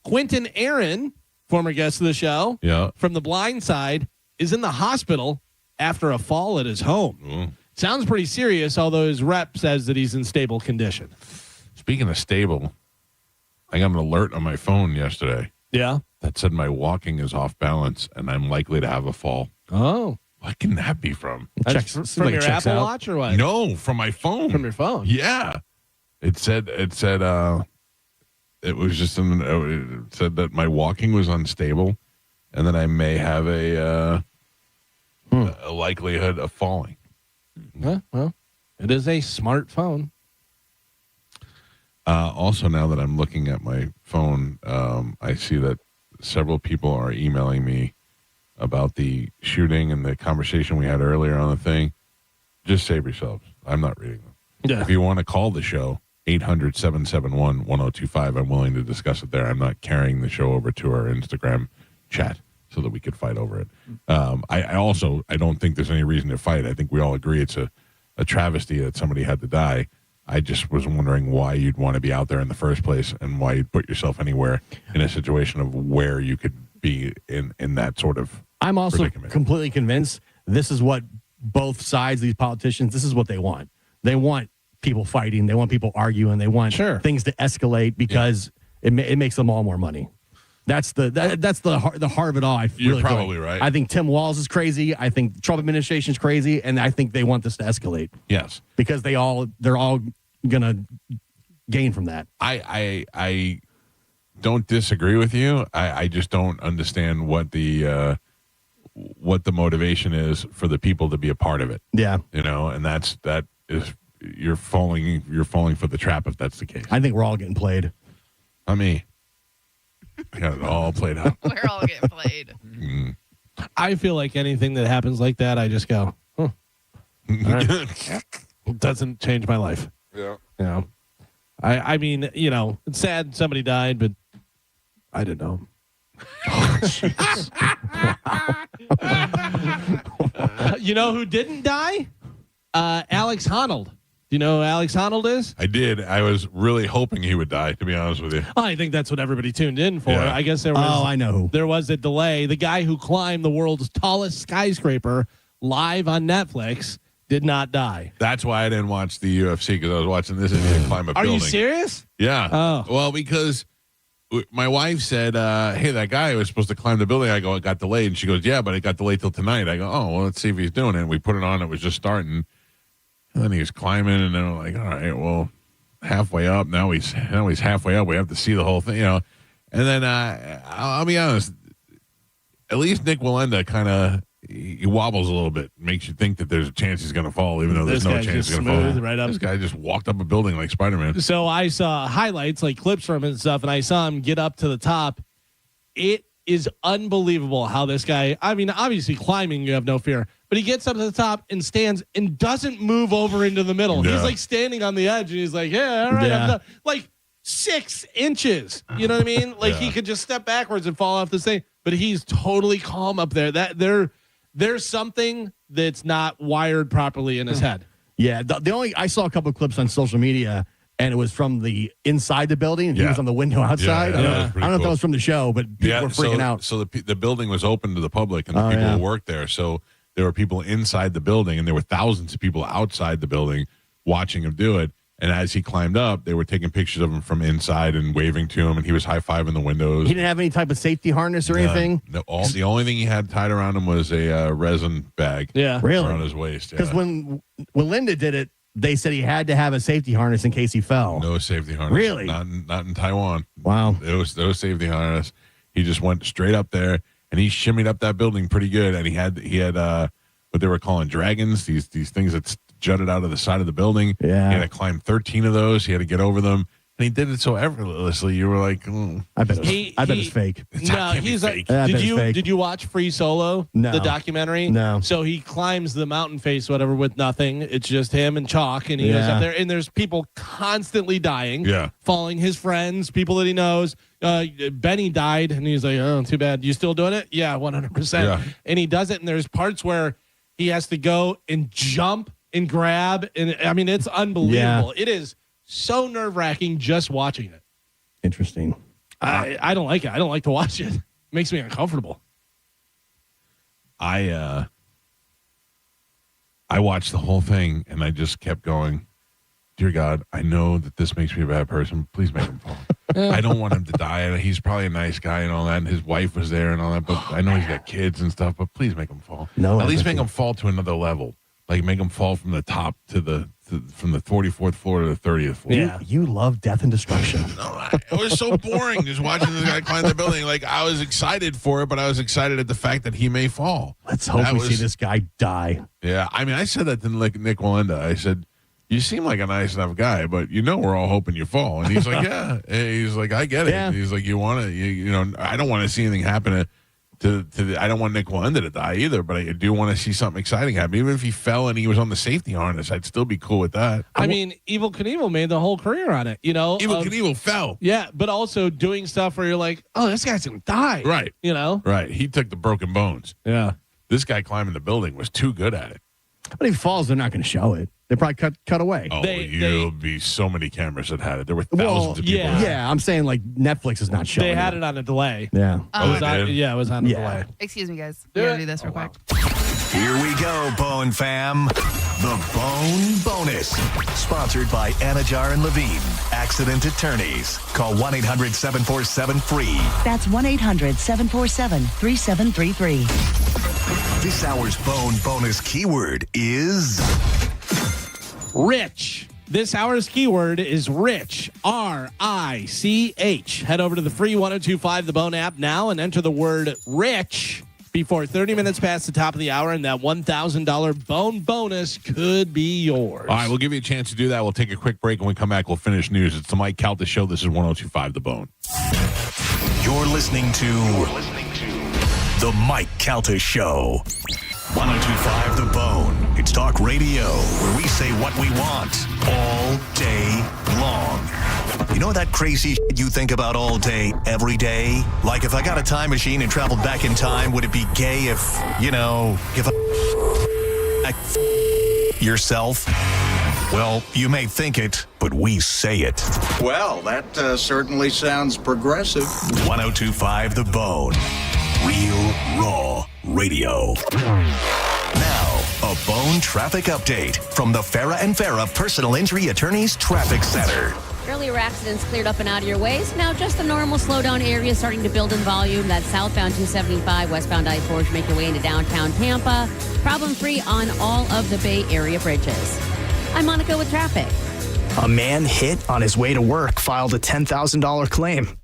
Quentin Aaron, former guest of the show, from The Blind Side, is in the hospital after a fall at his home. Sounds pretty serious, although his rep says that he's in stable condition. Speaking of stable, I got an alert on my phone yesterday. Yeah? That said my walking is off balance and I'm likely to have a fall. Oh. What can that be from? From your Apple Watch or what? No, from my phone. From your phone? Yeah. It said it was just it said that my walking was unstable and that I may have a likelihood of falling. Well, it is a smartphone. Also, now that I'm looking at my phone, I see that several people are emailing me about the shooting and the conversation we had earlier on the thing. Just save yourselves. I'm not reading them. Yeah. If you want to call the show, 800-771-1025, I'm willing to discuss it there. I'm not carrying the show over to our Instagram chat so that we could fight over it. I don't think there's any reason to fight. I think we all agree it's a travesty that somebody had to die. I just was wondering why you'd want to be out there in the first place and why you'd put yourself anywhere in a situation of where you could be in that sort of I'm also predicament. completely convinced this is what both sides, these politicians, this is what they want. They want people fighting. They want people arguing. They want things to escalate because it makes them all more money. That's the heart of it all. You're probably right. I think Tim Walz is crazy. I think the Trump administration is crazy, and I think they want this to escalate. Yes, because they're all gonna gain from that. I don't disagree with you. I just don't understand what the motivation is for the people to be a part of it. Yeah, and that is you're falling for the trap if that's the case. I think we're all getting played. I mean. I got it all played out. We're all getting played. I feel like anything that happens like that, I just go, All right. It doesn't change my life. Yeah. I mean, it's sad somebody died, but I didn't know. You know who didn't die? Alex Honnold. Do you know who Alex Honnold is? I did. I was really hoping he would die, to be honest with you. I think that's what everybody tuned in for. Yeah. I guess there was. Oh, I know who. There was a delay. The guy who climbed the world's tallest skyscraper live on Netflix did not die. That's why I didn't watch the UFC, because I was watching this idiot climb a building. Are you serious? Yeah. Oh. Well, because my wife said, hey, that guy was supposed to climb the building. I go, it got delayed. And she goes, yeah, but it got delayed till tonight. I go, oh, well, let's see if he's doing it. And we put it on. It was just starting. And then he was climbing, and then I'm like, all right, well, halfway up. Now he's halfway up. We have to see the whole thing, And then I'll be honest, at least Nick Wallenda kind of he wobbles a little bit, makes you think that there's a chance he's going to fall, even though there's no chance he's going to fall. Right up. This guy just walked up a building like Spider-Man. So I saw highlights, like clips from it and stuff, and I saw him get up to the top. It is unbelievable how this guy, I mean, obviously climbing, you have no fear, but he gets up to the top and stands and doesn't move over into the middle. Yeah. He's like standing on the edge, and he's like, yeah, all right, I'm done. Like 6 inches. You know what I mean? Like he could just step backwards and fall off this thing, but he's totally calm up there. There's something that's not wired properly in his head. Yeah, I saw a couple of clips on social media, and it was from the inside the building, and he was on the window outside. Yeah, I don't know if that was from the show, but people were freaking out. So the building was open to the public, and the people who worked there. So there were people inside the building, and there were thousands of people outside the building watching him do it. And as he climbed up, they were taking pictures of him from inside and waving to him, and he was high-fiving the windows. He didn't have any type of safety harness or anything? No, the only thing he had tied around him was a resin bag around his waist. Because when Linda did it, they said he had to have a safety harness in case he fell. No safety harness. Really? Not in Taiwan. Wow. There was no safety harness. He just went straight up there, and he shimmied up that building pretty good, and he had what they were calling dragons, these things that jutted out of the side of the building. Yeah. He had to climb 13 of those. He had to get over them. And he did it so effortlessly. You were like, I bet it's fake. No, he's fake. like, did you watch Free Solo, No. the documentary? No. So he climbs the mountain face, whatever, with nothing. It's just him and chalk, and he goes up there, and there's people constantly dying, falling. His friends, people that he knows. Benny died, and he's like, oh, too bad. You still doing it? Yeah, 100%. Yeah. And he does it, and there's parts where he has to go and jump and grab, and I mean, it's unbelievable. It is so nerve-wracking just watching it. Interesting. I don't like it. I don't like to watch it. It makes me uncomfortable. I watched the whole thing, and I just kept going, dear God, I know that this makes me a bad person. Please make him fall. I don't want him to die. He's probably a nice guy and all that, and his wife was there and all that, but I know he's got kids and stuff, but please make him fall. No, at least make him fall to another level. Like, make him fall from the top from the 44th floor to the 30th floor. Yeah. You love death and destruction. It was so boring just watching this guy climb the building. Like, I was excited for it, but I was excited at the fact that he may fall. Let's hope we see this guy die. Yeah, I mean, I said that to Nick Walenda. I said, you seem like a nice enough guy, but we're all hoping you fall. And he's like, yeah. And he's like, I get it. Yeah. He's like, I don't want to see anything happen I don't want Nick Walenda to die either, but I do want to see something exciting happen. Even if he fell and he was on the safety harness, I'd still be cool with that. I mean, Evel Knievel made the whole career on it, Evel Knievel fell. Yeah, but also doing stuff where you're like, oh, this guy's going to die. Right. Right. He took the broken bones. Yeah. This guy climbing the building was too good at it. But if he falls, they're not going to show it. They probably cut away. Oh, there'll be so many cameras that had it. There were thousands of people. Yeah, I'm saying like Netflix is not showing. They had it on a delay. Yeah. It was on a delay. Excuse me, guys. We gotta do this real quick. Here we go, Bone fam. The Bone Bonus. Sponsored by Anajar and Levine, Accident Attorneys. Call 1-800-747-FREE. That's 1-800-747-3733. This hour's Bone Bonus keyword is rich. This hour's keyword is rich. R-I-C-H. Head over to the free 1025 The Bone app now and enter the word rich before 30 minutes past the top of the hour, and that $1,000 Bone Bonus could be yours. All right, we'll give you a chance to do that. We'll take a quick break. When we come back, we'll finish news. It's the Mike Calta Show. This is 1025 The Bone. You're listening to The Mike Calta Show. 1025 The Bone. It's talk radio where we say what we want all day long. You know that crazy shit you think about all day, every day? Like, if I got a time machine and traveled back in time, would it be gay if yourself? Well, you may think it, but we say it. Well, that certainly sounds progressive. 1025 The Bone. Real Raw Radio. Now, a Bone traffic update from the Farrah and Farrah Personal Injury Attorneys Traffic Center. Earlier accidents cleared up and out of your ways. Now just the normal slowdown area starting to build in volume. That's southbound 275, westbound I-4 to make your way into downtown Tampa. Problem-free on all of the Bay Area bridges. I'm Monica with traffic. A man hit on his way to work filed a $10,000 claim.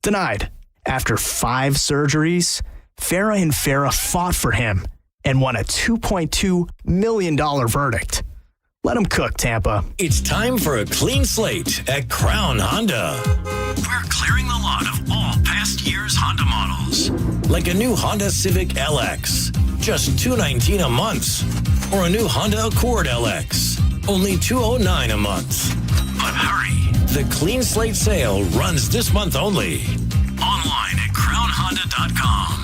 Denied. After 5 surgeries, Farrah and Farrah fought for him and won a $2.2 million verdict. Let him cook, Tampa. It's time for a clean slate at Crown Honda. We're clearing the lot of all past year's Honda models. Like a new Honda Civic LX, just $219 a month. Or a new Honda Accord LX, only $209 a month. But hurry, the clean slate sale runs this month only. Online at crownhonda.com.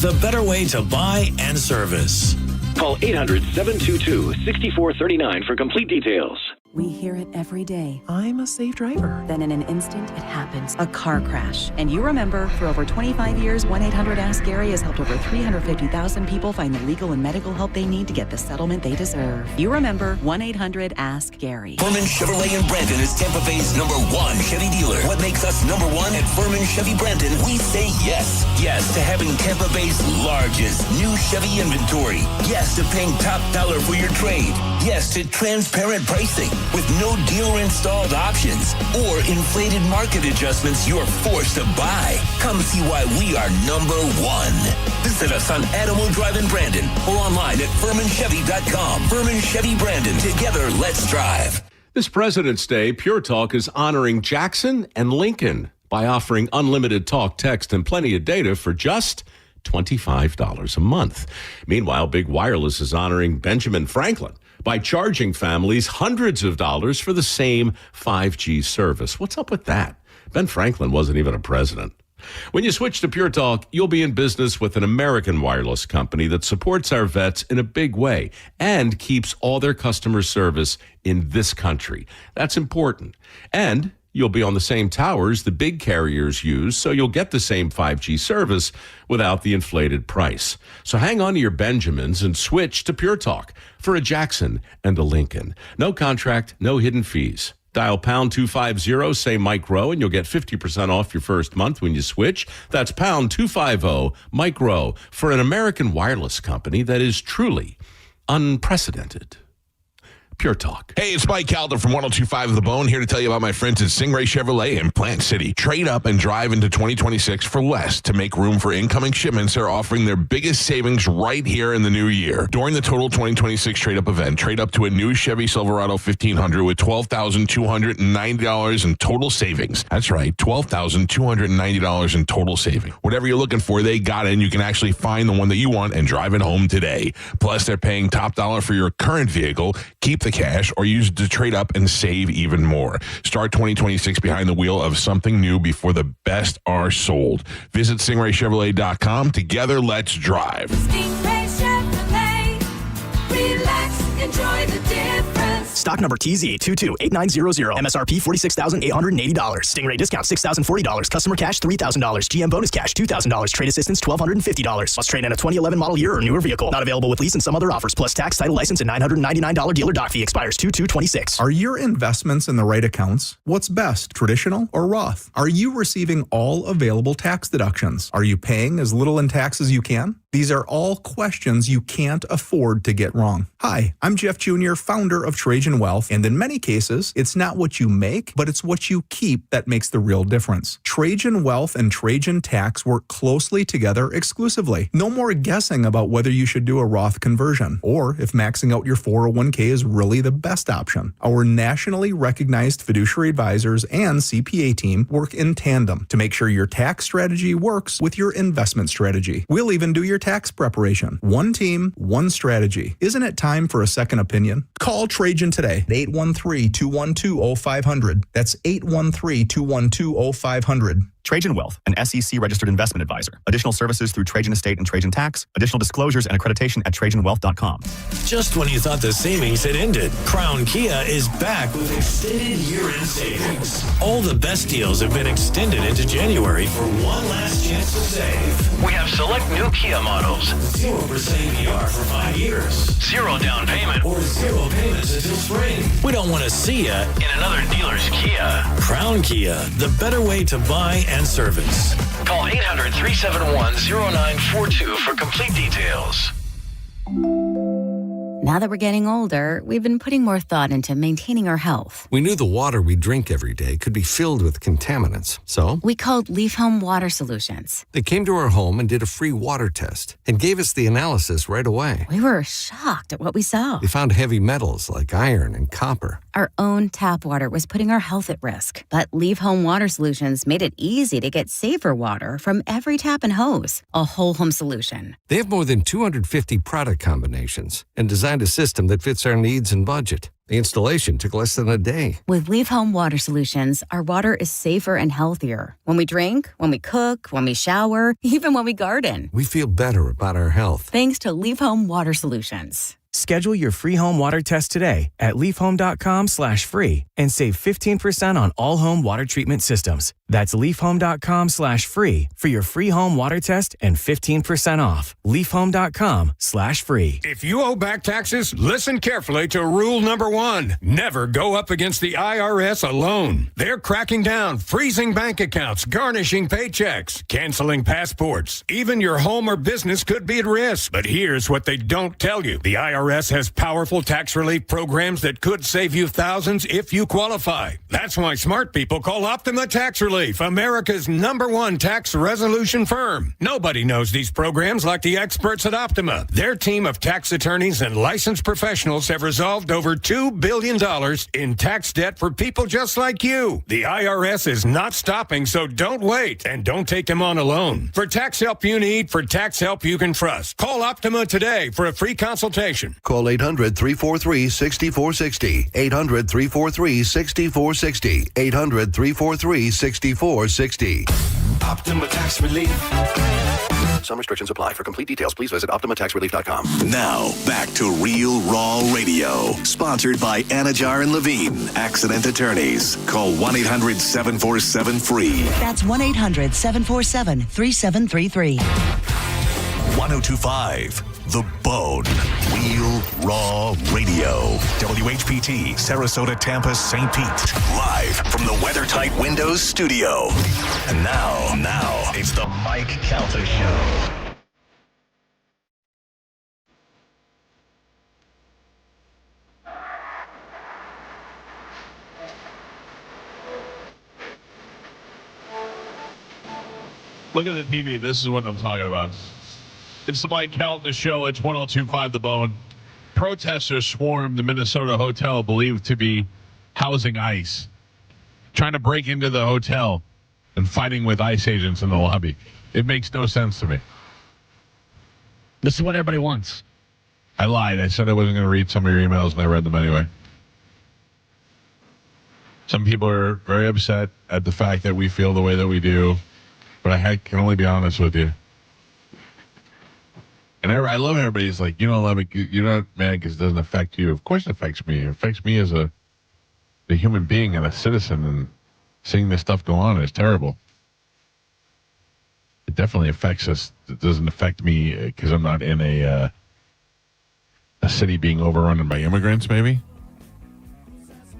The better way to buy and service. Call 800-722-6439 for complete details. We hear it every day. I'm a safe driver. Then in an instant, it happens. A car crash. And you remember, for over 25 years, 1-800-ASK-GARY has helped over 350,000 people find the legal and medical help they need to get the settlement they deserve. You remember 1-800-ASK-GARY. Furman Chevrolet in Brandon is Tampa Bay's #1 Chevy dealer. What makes us #1 at Furman Chevy Brandon? We say yes. Yes to having Tampa Bay's largest new Chevy inventory. Yes to paying top dollar for your trade. Yes to transparent pricing with no dealer-installed options or inflated market adjustments you're forced to buy. Come see why we are #1. Visit us on Adamo Drive in Brandon or online at FurmanChevy.com. Furman Chevy Brandon. Together, let's drive. This President's Day, Pure Talk is honoring Jackson and Lincoln by offering unlimited talk, text, and plenty of data for just $25 a month. Meanwhile, Big Wireless is honoring Benjamin Franklin by charging families hundreds of dollars for the same 5G service. What's up with that? Ben Franklin wasn't even a president. When you switch to Pure Talk, you'll be in business with an American wireless company that supports our vets in a big way and keeps all their customer service in this country. That's important. And you'll be on the same towers the big carriers use, so you'll get the same 5G service without the inflated price. So hang on to your Benjamins and switch to Pure Talk for a Jackson and a Lincoln. No contract, no hidden fees. Dial pound 250, say Mike Rowe, and you'll get 50% off your first month when you switch. That's pound 250, Mike Rowe, for an American wireless company that is truly unprecedented. Pure Talk. Hey, it's Mike Calta from 102.5 The Bone, here to tell you about my friends at Stingray Chevrolet in Plant City. Trade up and drive into 2026 for less. To make room for incoming shipments, they're offering their biggest savings right here in the new year. During the total 2026 trade-up event, trade up to a new Chevy Silverado 1500 with $12,290 in total savings. That's right, $12,290 in total savings. Whatever you're looking for, they got it, and you can actually find the one that you want and drive it home today. Plus, they're paying top dollar for your current vehicle. Keep the cash or use it to trade up and save even more. Start 2026 behind the wheel of something new before the best are sold. Visit StingrayChevrolet.com. Together, let's drive. Stingray Chevrolet. Relax, enjoy the difference. Stock number TZ228900. MSRP $46,880. Stingray discount $6,040. Customer cash $3,000. GM bonus cash $2,000. Trade assistance $1,250. Must trade in a 2011 model year or newer vehicle. Not available with lease and some other offers. Plus tax, title, license, and $999 dealer dock fee. Expires 2/2/26. Are your investments in the right accounts? What's best, traditional or Roth? Are you receiving all available tax deductions? Are you paying as little in tax as you can? These are all questions you can't afford to get wrong. Hi, I'm Jeff Jr., founder of Trajan Wealth, and in many cases, it's not what you make, but it's what you keep that makes the real difference. Trajan Wealth and Trajan Tax work closely together exclusively. No more guessing about whether you should do a Roth conversion, or if maxing out your 401k is really the best option. Our nationally recognized fiduciary advisors and CPA team work in tandem to make sure your tax strategy works with your investment strategy. We'll even do your tax preparation. One team, one strategy. Isn't it time for a second opinion? Call Trajan today at 813-212-0500. That's 813-212-0500. Trajan Wealth, an SEC-registered investment advisor. Additional services through Trajan Estate and Trajan Tax. Additional disclosures and accreditation at TrajanWealth.com. Just when you thought the savings had ended, Crown Kia is back with extended year-end savings. All the best deals have been extended into January for one last chance to save. We have select new Kia models. 0% APR for 5 years. 0 down payment or 0 payments until spring. We don't want to see you in another dealer's Kia. Crown Kia, the better way to buy and service. Call 800-371-0942 for complete details. Now that we're getting older, we've been putting more thought into maintaining our health. We knew the water we drink every day could be filled with contaminants, so we called Leaf Home Water Solutions. They came to our home and did a free water test and gave us the analysis right away. We were shocked at what we saw. They found heavy metals like iron and copper. Our own tap water was putting our health at risk, but Leaf Home Water Solutions made it easy to get safer water from every tap and hose. A whole home solution. They have more than 250 product combinations and designed a system that fits our needs and budget. The installation took less than a day. With Leaf Home Water Solutions, our water is safer and healthier. When we drink, when we cook, when we shower, even when we garden. We feel better about our health. Thanks to Leaf Home Water Solutions. Schedule your free home water test today at leafhome.com/free and save 15% on all home water treatment systems. That's leafhome.com/free for your free home water test and 15% off. leafhome.com/free. If you owe back taxes, listen carefully to rule number 1. Never go up against the IRS alone. They're cracking down, freezing bank accounts, garnishing paychecks, canceling passports. Even your home or business could be at risk. But here's what they don't tell you. The IRS IRS has powerful tax relief programs that could save you thousands if you qualify. That's why smart people call Optima Tax Relief, America's #1 tax resolution firm. Nobody knows these programs like the experts at Optima. Their team of tax attorneys and licensed professionals have resolved over $2 billion in tax debt for people just like you. The IRS is not stopping, so don't wait and don't take them on alone. For tax help you need, for tax help you can trust, call Optima today for a free consultation. Call 800-343-6460. 800-343-6460. 800-343-6460. Optima Tax Relief. Some restrictions apply. For complete details, please visit OptimaTaxRelief.com. Now, back to Real Raw Radio. Sponsored by Anajar and Levine, accident attorneys. Call 1-800-747-FREE. That's 1-800-747-3733. 1025 The Bone. Real Raw Radio. WHPT, Sarasota, Tampa, St. Pete. Live from the WeatherTight Windows studio. And now, it's the Mike Calta Show. Look at the TV. This is what I'm talking about. It's the Mike Calta Show. It's 1025 The Bone. Protesters swarmed the Minnesota hotel believed to be housing ICE, trying to break into the hotel and fighting with ICE agents in the lobby. It makes no sense to me. This is what everybody wants. I lied. I said I wasn't going to read some of your emails, and I read them anyway. Some people are very upset at the fact that we feel the way that we do, but I can only be honest with you. And I love everybody's like, you don't love it, you're not mad because it doesn't affect you. Of course it affects me. It affects me as a human being and a citizen, and seeing this stuff go on is terrible. It definitely affects us. It doesn't affect me because I'm not in a city being overrun by immigrants, maybe.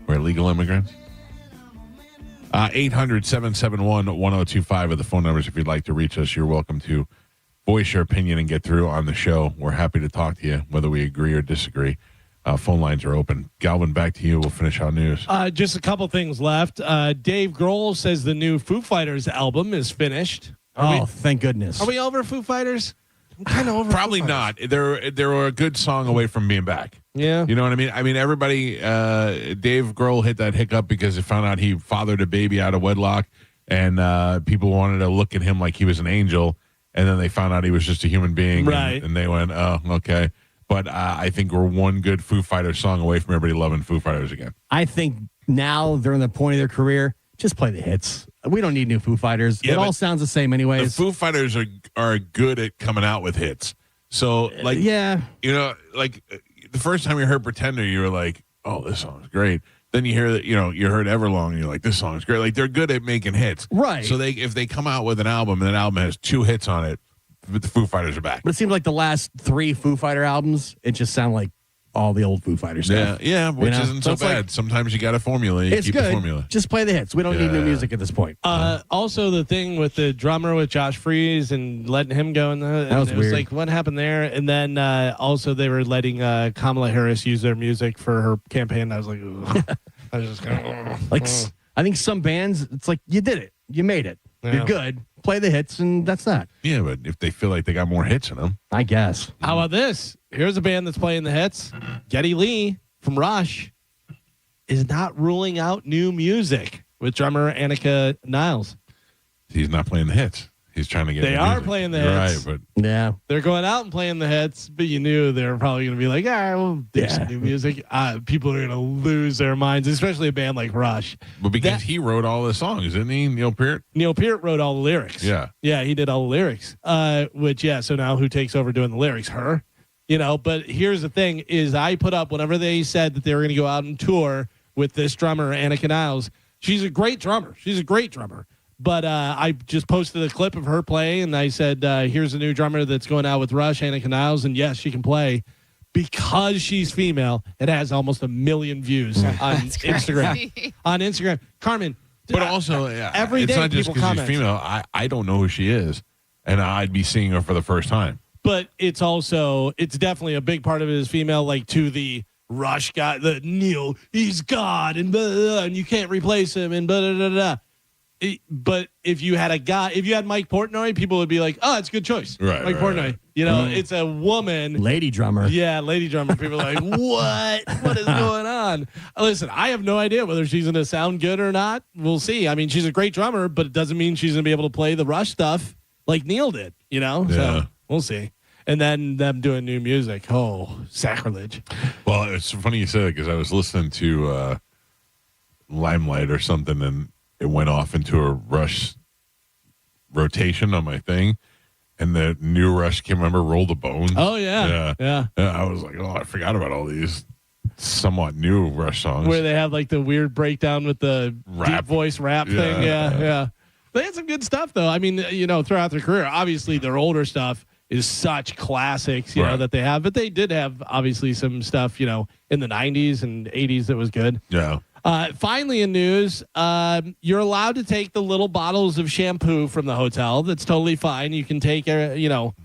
Or illegal immigrants. 800-771-1025 are the phone numbers. If you'd like to reach us, you're welcome to voice your opinion and get through on the show. We're happy to talk to you, whether we agree or disagree. Phone lines are open. Galvin, back to you. We'll finish our news. Just a couple things left. Dave Grohl says the new Foo Fighters album is finished. Thank goodness. Are we over Foo Fighters? I'm kind of over. Probably not. They're a good song away from being back. Yeah. You know what I mean? I mean, everybody, Dave Grohl hit that hiccup because he found out he fathered a baby out of wedlock, and people wanted to look at him like he was an angel, and then they found out he was just a human being. Right. And they went, oh, okay. But I think we're one good Foo Fighters song away from everybody loving Foo Fighters again. I think now they're in the point of their career. Just play the hits. We don't need new Foo Fighters. Yeah, it all sounds the same anyways. The Foo Fighters are good at coming out with hits. So, like, yeah. You know, like the first time you heard Pretender, you were like, oh, this song's great. Then you hear that, you heard Everlong, and you're like, this song's great. Like, they're good at making hits. Right. So if they come out with an album and that album has 2 hits on it, the Foo Fighters are back. But it seems like the last 3 Foo Fighter albums, it just sound like all the old Foo Fighter stuff. Yeah, which isn't so bad. Like, sometimes you got a formula. You it's keep good. the formula. Just play the hits. We don't need new music at this point. Also, the thing with the drummer with Josh Freese and letting him go in the that was it weird. was like, what happened there? And then also they were letting Kamala Harris use their music for her campaign. I was like, ugh. I was just kind of like, I think some bands, it's like, you did it. You made it. Yeah. You're good. Play the hits, and that's that. Yeah, but if they feel like they got more hits in them. I guess. How about this? Here's a band that's playing the hits. Geddy Lee from Rush is not ruling out new music with drummer Annika Niles. He's not playing the hits. He's trying to get They the are music. playing the You're hits. right, but yeah, they're going out and playing the hits, but you knew they were probably going to be like, we'll do some new music. People are going to lose their minds, especially a band like Rush. But because he wrote all the songs, didn't he, Neil Peart? Neil Peart wrote all the lyrics. Yeah. Yeah, he did all the lyrics. So now who takes over doing the lyrics? Her. But here's the thing is I put up whenever they said that they were going to go out and tour with this drummer, Annika Niles. She's a great drummer. But I just posted a clip of her playing, and I said, here's a new drummer that's going out with Rush, Annika Niles, and yes, she can play. Because she's female, it has almost 1 million views on Instagram. On Instagram. Carmen. But also, every it's day not just people because comment. she's female. I don't know who she is, and I'd be seeing her for the first time. But it's definitely a big part of it is female, like to the Rush guy, the Neil, he's God, and blah, blah, blah, and you can't replace him, and blah, blah, blah, blah. But if you had Mike Portnoy, people would be like, oh, it's a good choice. Right. Mike Portnoy. Right. You know, it's a woman. Lady drummer. Yeah, lady drummer. People are like, what? What is going on? Listen, I have no idea whether she's going to sound good or not. We'll see. I mean, she's a great drummer, but it doesn't mean she's going to be able to play the Rush stuff like Neil did, you know? Yeah. So we'll see. And then them doing new music. Oh, sacrilege. Well, it's funny you say that because I was listening to Limelight or something, and it went off into a Rush rotation on my thing, and the new Rush came. Remember Roll the Bones? Oh yeah. And I was like, oh, I forgot about all these somewhat new Rush songs where they have like the weird breakdown with the deep voice rap thing. Yeah. They had some good stuff though. I mean, you know, throughout their career, obviously their older stuff is such classics, you know, that they have, but they did have obviously some stuff, you know, in the 90s and 80s that was good. Yeah. Finally, in news, you're allowed to take the little bottles of shampoo from the hotel. That's totally fine. You can take, you know,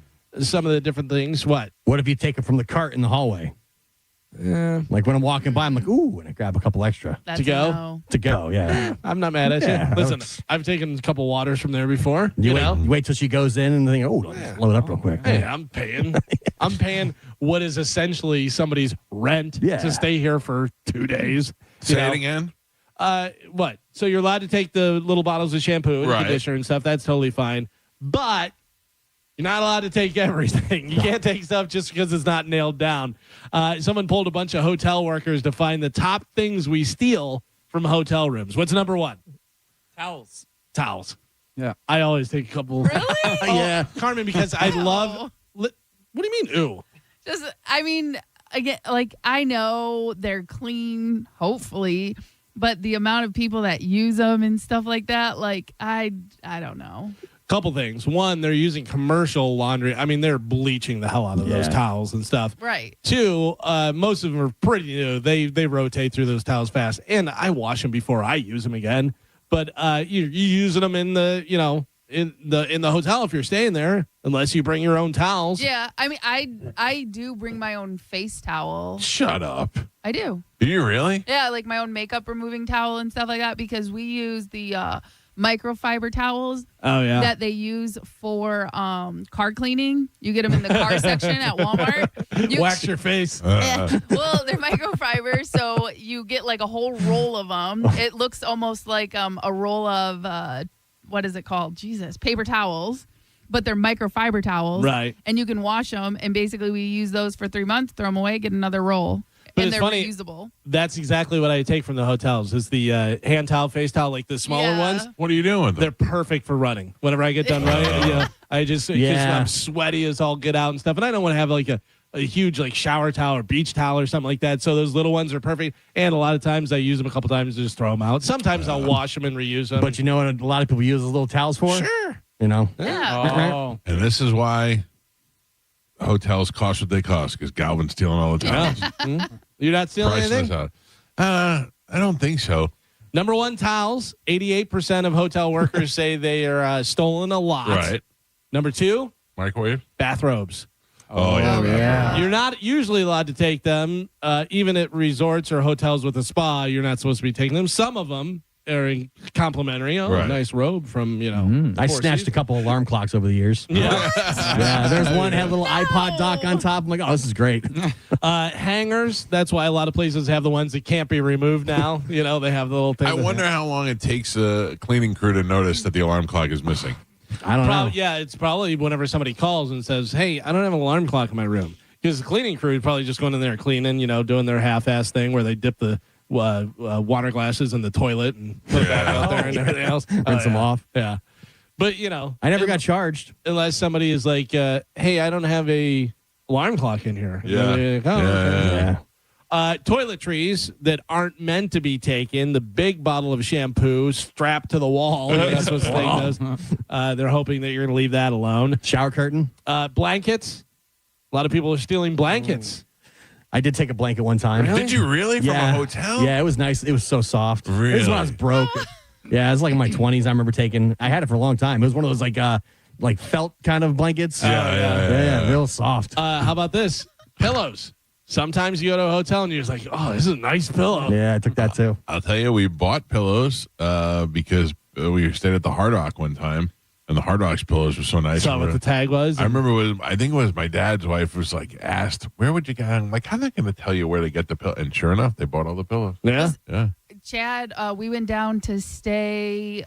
some of the different things. What if you take it from the cart in the hallway? Yeah. Like when I'm walking by, I'm like, ooh, and I grab a couple extra. to go? To go, yeah. I'm not mad at Yeah, you. Listen, I've taken a couple waters from there before. You know? wait till she goes in and think, oh, let's load it up real quick. Hey, I'm paying. I'm paying what is essentially somebody's rent to stay here for 2 days. Say it again. What? So you're allowed to take the little bottles of shampoo and Right. conditioner and stuff. That's totally fine. But you're not allowed to take everything. You can't take stuff just because it's not nailed down. Someone pulled a bunch of hotel workers to find the top things we steal from hotel rooms. What's number one? Towels. Yeah. I always take a couple. Really? Yeah. Carmen, because I love. What do you mean, ooh? Just, I mean, again, like, I know they're clean, hopefully, but the amount of people that use them and stuff like that, like, I don't know. Couple things. One, they're using commercial laundry. I mean, they're bleaching the hell out of those towels and stuff. Right. Two, most of them are pretty new. They rotate through those towels fast, and I wash them before I use them again. But you're using them in the, you know, in the hotel if you're staying there, unless you bring your own towels. Yeah, I mean, I do bring my own face towel. Shut up. I do. Do you really? Yeah, like my own makeup removing towel and stuff like that, because we use the microfiber towels that they use for car cleaning. You get them in the car section at Walmart. Wax your face. Yeah. Well, they're microfiber, so you get like a whole roll of them. It looks almost like a roll of what is it called? Jesus, paper towels. But they're microfiber towels. Right. And you can wash them, and basically we use those for 3 months, throw them away, get another roll. But and it's they're funny, reusable. That's exactly what I take from the hotels is the hand towel, face towel, like the smaller ones. What are you doing with them? They're perfect for running. Whenever I get done running, I just I'm sweaty as all get out and stuff. And I don't want to have like a huge like shower towel or beach towel or something like that. So those little ones are perfect. And a lot of times I use them a couple times to just throw them out. Sometimes I'll wash them and reuse them. But you know what a lot of people use those little towels for? Sure. You know? Yeah. Oh. And this is why hotels cost what they cost, because Galvin's stealing all the towels. You're not stealing Priceless anything? I don't think so. Number one, towels. 88% of hotel workers say they are stolen a lot. Right. Number two, microwave bathrobes. Oh, yeah. You're not usually allowed to take them, even at resorts or hotels with a spa. You're not supposed to be taking them. Some of them are complimentary. Oh, nice robe from, you know. I snatched a couple alarm clocks over the years. Yeah. There's one had a little iPod dock on top. I'm like, oh, this is great. Hangers. That's why a lot of places have the ones that can't be removed now. You know, they have the little thing. I wonder how long it takes a cleaning crew to notice that the alarm clock is missing. I don't know. Yeah, it's probably whenever somebody calls and says, hey, I don't have an alarm clock in my room. Because the cleaning crew is probably just going in there cleaning, you know, doing their half-ass thing where they dip the water glasses in the toilet and put it back out there and everything else. Rinse them off. Yeah. But, you know. I never got charged. Unless somebody is like, hey, I don't have a alarm clock in here. Yeah. Like, toiletries that aren't meant to be taken. The big bottle of shampoo strapped to the wall. You're not supposed to take those. They're hoping that you're going to leave that alone. Shower curtain. Blankets. A lot of people are stealing blankets. I did take a blanket one time. Really? Did you really? From a hotel? Yeah, it was nice. It was so soft. Really? This is when I was broke. Yeah, it was like in my 20s. I remember I had it for a long time. It was one of those like like felt kind of blankets. Yeah, real soft. How about this? Pillows. Sometimes you go to a hotel and you're just like, oh, this is a nice pillow. Yeah, I took that too. I'll tell you, we bought pillows because we stayed at the Hard Rock one time, and the Hard Rock's pillows were so nice. Saw what the tag was. I remember I think it was my dad's wife was like asked, where would you get? I'm like, how are they going to tell you where to get the pillow? And sure enough, they bought all the pillows. Yeah. Yeah. Chad, we went down to stay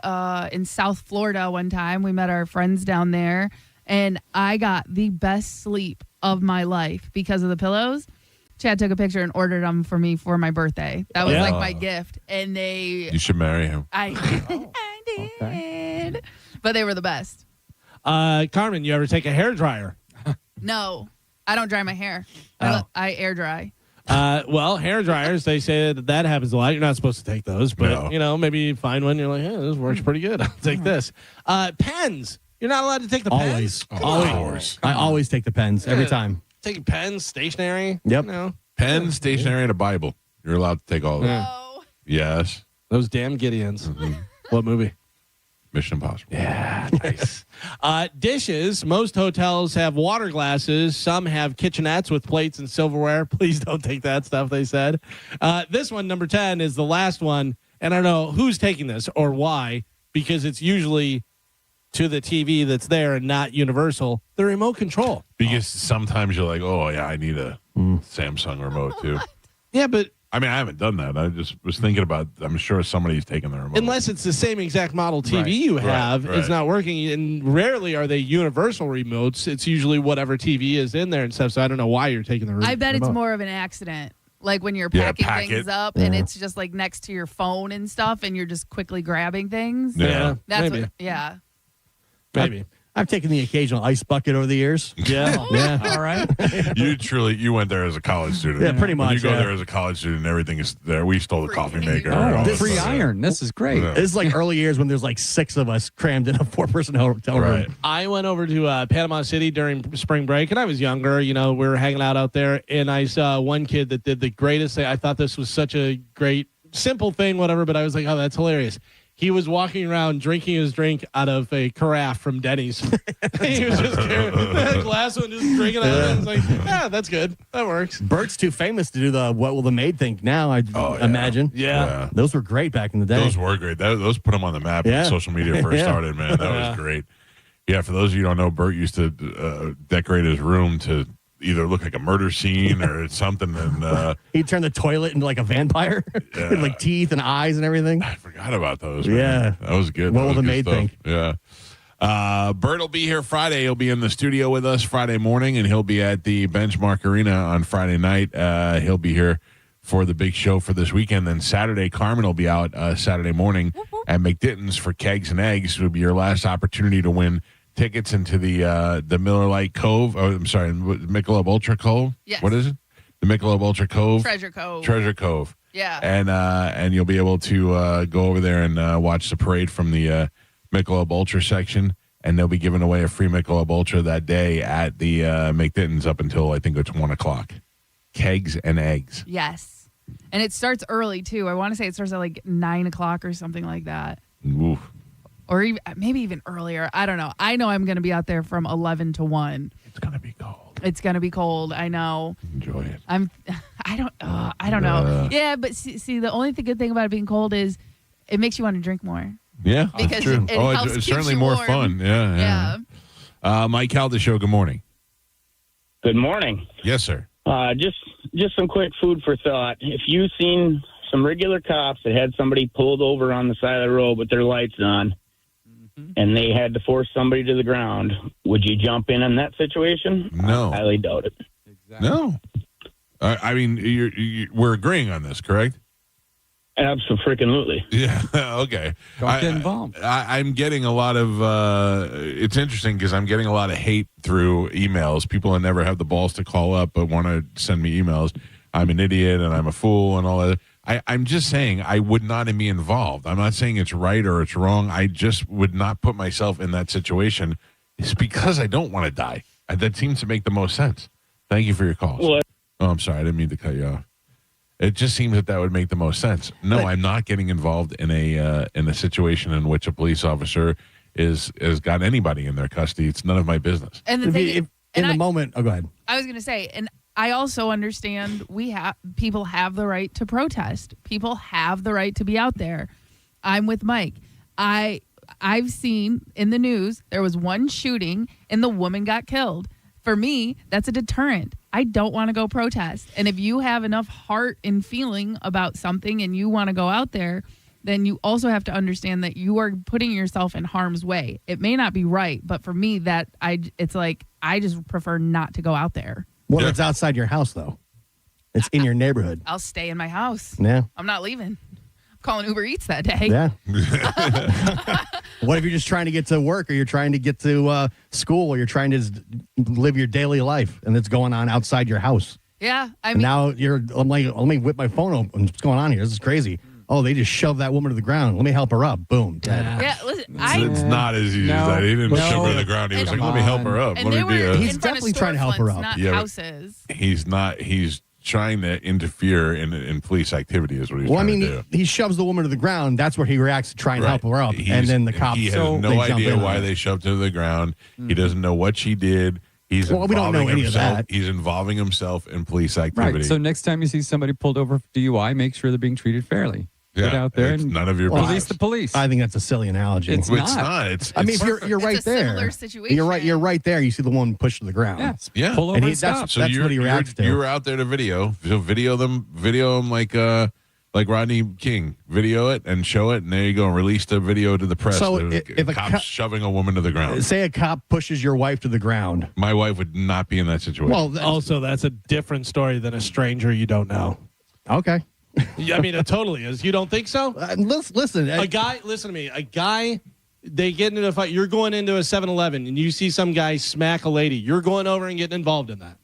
in South Florida one time. We met our friends down there, and I got the best sleep of my life because of the pillows. Chad took a picture and ordered them for me for my birthday. That was like my gift. And You should marry him. I did. Okay. But they were the best. Carmen, you ever take a hair dryer? No, I don't dry my hair. Oh. I air dry. Well, hair dryers, they say that happens a lot. You're not supposed to take those, but maybe you find one. You're like, hey, this works pretty good. I'll take this. Pens. You're not allowed to take the pens. Always. I always take the pens every time. Taking pens, stationery. Yep. Pen, stationery, and a Bible. You're allowed to take all of them. No. Yes. Those damn Gideons. What movie? Mission Impossible. Yeah, nice. Dishes. Most hotels have water glasses. Some have kitchenettes with plates and silverware. Please don't take that stuff, they said. This one, number 10, is the last one. And I don't know who's taking this or why, because it's usually to the TV that's there and not universal. The remote control. Because sometimes you're like, oh, yeah, I need a Samsung remote, too. Yeah, but I mean, I haven't done that. I just was thinking about, I'm sure somebody's taking the remote. unless it's the same exact model TV you have, it's not working. And rarely are they universal remotes. It's usually whatever TV is in there and stuff. So I don't know why you're taking the remote. I bet it's more of an accident. Like when you're packing things up and it's just like next to your phone and stuff and you're just quickly grabbing things. Yeah. That's maybe. Maybe. I've taken the occasional ice bucket over the years. Yeah. Yeah. All right. You went there as a college student. Yeah, pretty When you much, go yeah. there as a college student, everything is there. We stole the coffee maker. Oh, all this that free stuff. iron. This is great. Yeah. This is like early years when there's like 6 of us crammed in a 4-person hotel room. Right. I went over to Panama City during spring break, and I was younger. You know, we were hanging out there, and I saw one kid that did the greatest thing. I thought this was such a great, simple thing, whatever, but I was like, oh, that's hilarious. He was walking around drinking his drink out of a carafe from Denny's. He was just carrying a glass and just drinking out of it. I was like, yeah, that's good. That works. Bert's too famous to do the what will the maid think now, I imagine. Yeah. Those were great back in the day. Those were great. Those put them on the map when social media first started, man. That was great. Yeah, for those of you who don't know, Bert used to decorate his room to either look like a murder scene or something. And he'd turn the toilet into like a vampire with like teeth and eyes and everything. I forgot about those. Man. Yeah. That was good. What will the maid think? Yeah. Bert will be here Friday. He'll be in the studio with us Friday morning, and he'll be at the Benchmark Arena on Friday night. He'll be here for the big show for this weekend. Then Saturday, Carmen will be out Saturday morning at McDitton's for Kegs and Eggs. It will be your last opportunity to win tickets into the Miller Lite Cove. Oh, I'm sorry, Michelob Ultra Cove. Yes. What is it? The Michelob Ultra Cove. Treasure Cove. Treasure Cove. Yeah. And you'll be able to go over there and watch the parade from the Michelob Ultra section. And they'll be giving away a free Michelob Ultra that day at the McDitton's up until I think it's 1 o'clock. Kegs and Eggs. Yes. And it starts early too. I want to say it starts at like 9 o'clock or something like that. Oof. Or even, maybe even earlier. I don't know. I know I'm going to be out there from 11 to 1. It's going to be cold. It's going to be cold. I know. Enjoy it. I don't know. Yeah, but see, the only good thing about it being cold is it makes you want to drink more. Yeah, Because that's true. it helps It's keep certainly you more warm. fun. Yeah. Mike Calta Show, good morning. Good morning. Yes, sir. Just some quick food for thought. If you've seen some regular cops that had somebody pulled over on the side of the road with their lights on, and they had to force somebody to the ground, would you jump in that situation? No. I highly doubt it. No. I mean, we're agreeing on this, correct? Absolutely. Yeah. Okay. Don't get involved. I'm getting a lot of. It's interesting because I'm getting a lot of hate through emails. People that never have the balls to call up but want to send me emails. I'm an idiot and I'm a fool and all that. I'm just saying I would not be involved. I'm not saying it's right or it's wrong. I just would not put myself in that situation. It's because I don't want to die. That seems to make the most sense. Thank you for your calls. What? Oh, I'm sorry. I didn't mean to cut you off. It just seems that would make the most sense. No, I'm not getting involved in a situation in which a police officer has got anybody in their custody. It's none of my business. And the thing, moment, go ahead. I was going to say, and I also understand people have the right to protest. People have the right to be out there. I'm with Mike. I've seen in the news there was one shooting and the woman got killed. For me, that's a deterrent. I don't want to go protest. And if you have enough heart and feeling about something and you want to go out there, then you also have to understand that you are putting yourself in harm's way. It may not be right, but for me, it's like I just prefer not to go out there. What if it's outside your house, though? It's in your neighborhood. I'll stay in my house. Yeah. I'm not leaving. I'm calling Uber Eats that day. Yeah. What if you're just trying to get to work, or you're trying to get to school, or you're trying to live your daily life, and it's going on outside your house? Yeah. I And mean, now I'm like, let me whip my phone open. What's going on here? This is crazy. Oh, they just shoved that woman to the ground. Let me help her up. Boom, dead. Yeah, listen, It's not as easy as that. He didn't shove her to the ground. He was like, let me help her up. And Let they me be were a... He's definitely trying to help her up. Not Yeah, but houses. He's not. He's trying to interfere in police activity is what he's Well, I trying mean, to do. he shoves the woman to the ground. That's where he reacts to try and help her up. And then the cops, He has they no jump idea in why on it. they shoved her to the ground. He doesn't know what she did. He's Well, we don't know involving any of himself. that. He's involving himself in police activity. Right. So next time you see somebody pulled over for DUI, make sure they're being treated fairly. Get out there it's and none of your police business. the police. I think that's a silly analogy. It's not. I mean, if you're right It's a there. similar situation. You're right there. You see the woman pushed to the ground. Yeah. Pull over And and that's stop. So that's you're, what he reacts to. You were out there to video. So video them like Rodney King. Video it and show it, and there you go. Release the video to the press. So The if a cop's shoving a woman to the ground. Say a cop pushes your wife to the ground. My wife would not be in that situation. Well, Also, that's a different story than a stranger you don't know. Okay. Yeah, I mean, it totally is. You don't think so? Listen. A guy, listen to me. A guy, they get into a fight. You're going into a 7-Eleven and you see some guy smack a lady. You're going over and getting involved in that.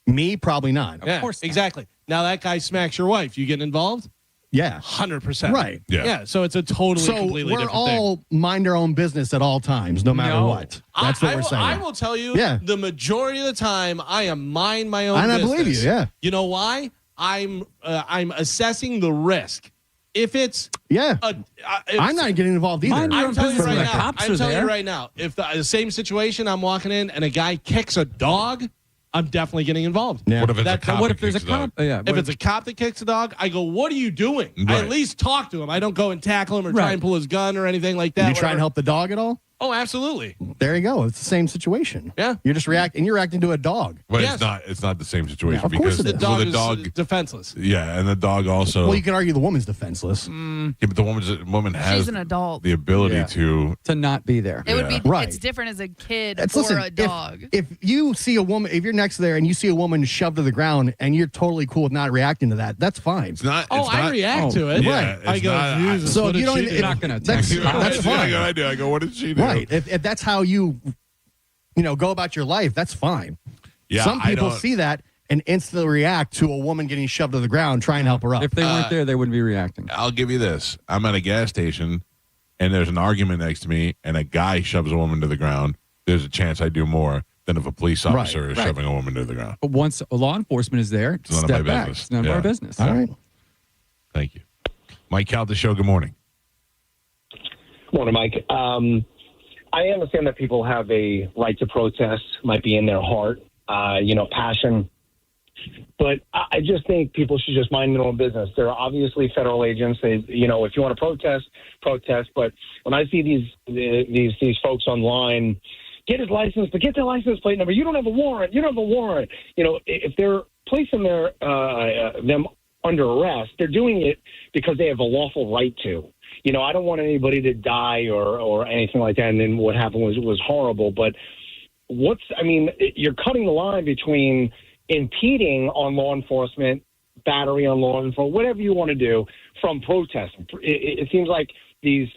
Me, probably not. Of course, exactly. Now that guy smacks your wife. You getting involved? Yeah. 100%. Right. Yeah. So it's a completely we're different all thing. mind our own business at all times, no matter what. That's what we're saying. I will tell you, Yeah. the majority of the time, I am mind my own And I business. believe you, yeah. You know why? I'm assessing the risk. If it's I'm not getting involved either. I'm telling you right now. cops I'm are telling you there. right now. If the same situation, I'm walking in and a guy kicks a dog, I'm definitely getting involved. What if it's a cop? What if that there's a kicks the dog? cop? Yeah. If it's a cop that kicks a dog, I go, "What are you doing?" I Right. at least talk to him. I don't go and tackle him or try Right. and pull his gun or anything like that. You try and whatever. help the dog at all? Oh, absolutely. There you go. It's the same situation. Yeah. You're just reacting to a dog. But Yes. it's not the same situation Yeah, of course because it is. The the dog dog is defenseless. yeah, and the dog also Well, you can argue the woman's defenseless. yeah, but the woman has She's an adult. the ability Yeah. to To not be there. It would be Right. It's different as a kid It's- or listen, a dog. If you see a woman, if you're next to there and you see a woman shoved to the ground and you're totally cool with not reacting to that, that's fine. it's not Oh, it's I not, react to it. Yeah, Right. it's I go, not- Jesus, So what if you did don't she even, do? You're not gonna that's attack I that's got fine. an idea. I go, what did she do? Right. If that's how you go about your life, that's fine. Yeah, Some I people don't- see that and instantly react to a woman getting shoved to the ground, try and help her up. If they weren't there, they wouldn't be reacting. I'll give you this. I'm at a gas station and there's an argument next to me and a guy shoves a woman to the ground. There's a chance I do more than if a police officer is right. shoving a woman to the ground. But once law enforcement is there, It's none of step my back. business. It's none of Yeah. our business. All right. Thank you. Mike Calta Show, good morning. Morning, Mike. I understand that people have a right to protest, might be in their heart, passion. But I just think people should just mind their own business. There are obviously federal agents. If you want to protest, protest. But when I see these folks online, get his license, but get their license plate number. You don't have a warrant. You don't have a warrant. If they're placing them under arrest, they're doing it because they have a lawful right to. I don't want anybody to die or anything like that. And then what happened was horrible. But you're cutting the line between impeding on law enforcement, battery on law enforcement, whatever you want to do, from protesting. It seems like these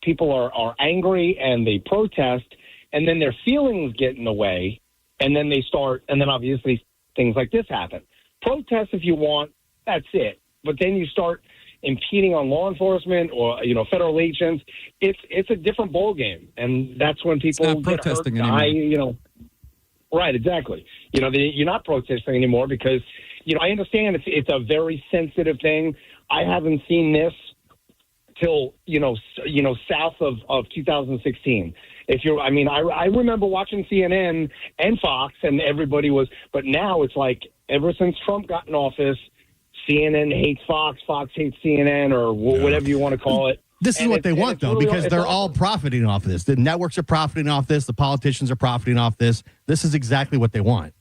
people are angry and they protest, and then their feelings get in the way, and then obviously things like this happen. Protest if you want, that's it. But then you start impeding on law enforcement or federal agents. It's a different ball game, and that's when people not get protesting hurt, anymore. die. Right, exactly. You're not protesting anymore because I understand it's a very sensitive thing. I haven't seen this till south of 2016. I remember watching CNN and Fox, and everybody was. But now it's like ever since Trump got in office, CNN hates Fox, Fox hates CNN, or whatever you want to call it. This is what they want, though, because they're all profiting off of this. The networks are profiting off this. The politicians are profiting off this. This is exactly what they want.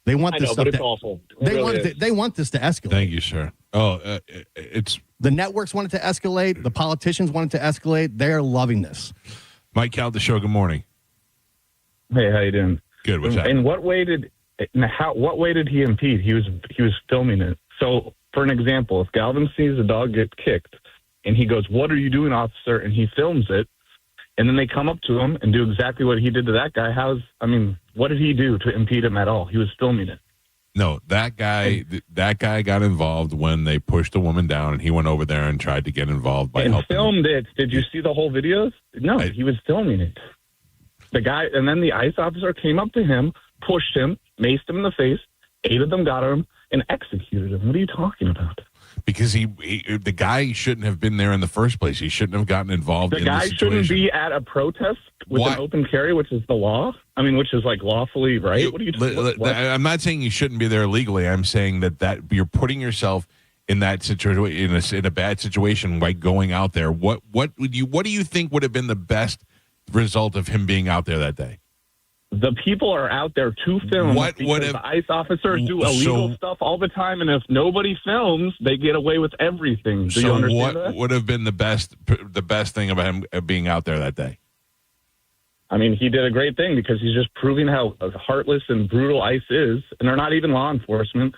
They want this stuff. But it's awful. They want this to escalate. Thank you, sir. Oh, it's the networks want it to escalate. The politicians want it to escalate. They're loving this. Mike Calta show. Good morning. Hey, how you doing? Good. What's In happening? what way did he impede? He was filming it. So, for an example, if Galvin sees a dog get kicked, and he goes, "What are you doing, officer?" and he films it, and then they come up to him and do exactly what he did to that guy. What did he do to impede him at all? He was filming it. No, that guy got involved when they pushed a woman down, and he went over there and tried to get involved by helping. Filmed it. Did you see the whole videos? No, he was filming it. The guy, and then the ICE officer came up to him, pushed him, maced him in the face, 8 of them got him, and executed him. What are you talking about? Because the guy shouldn't have been there in the first place. He shouldn't have gotten involved in the situation. The guy shouldn't be at a protest with an open carry, which is the law. Which is like lawfully right. What are you talking about? I'm not saying you shouldn't be there illegally. I'm saying that you're putting yourself in that situation, in a bad situation by going out there. What do you think would have been the best result of him being out there that day? The people are out there to film. The ICE officers do illegal stuff all the time, and if nobody films, they get away with everything. Do you understand that? What would have been the best thing about him being out there that day? He did a great thing because he's just proving how heartless and brutal ICE is, and they're not even law enforcement.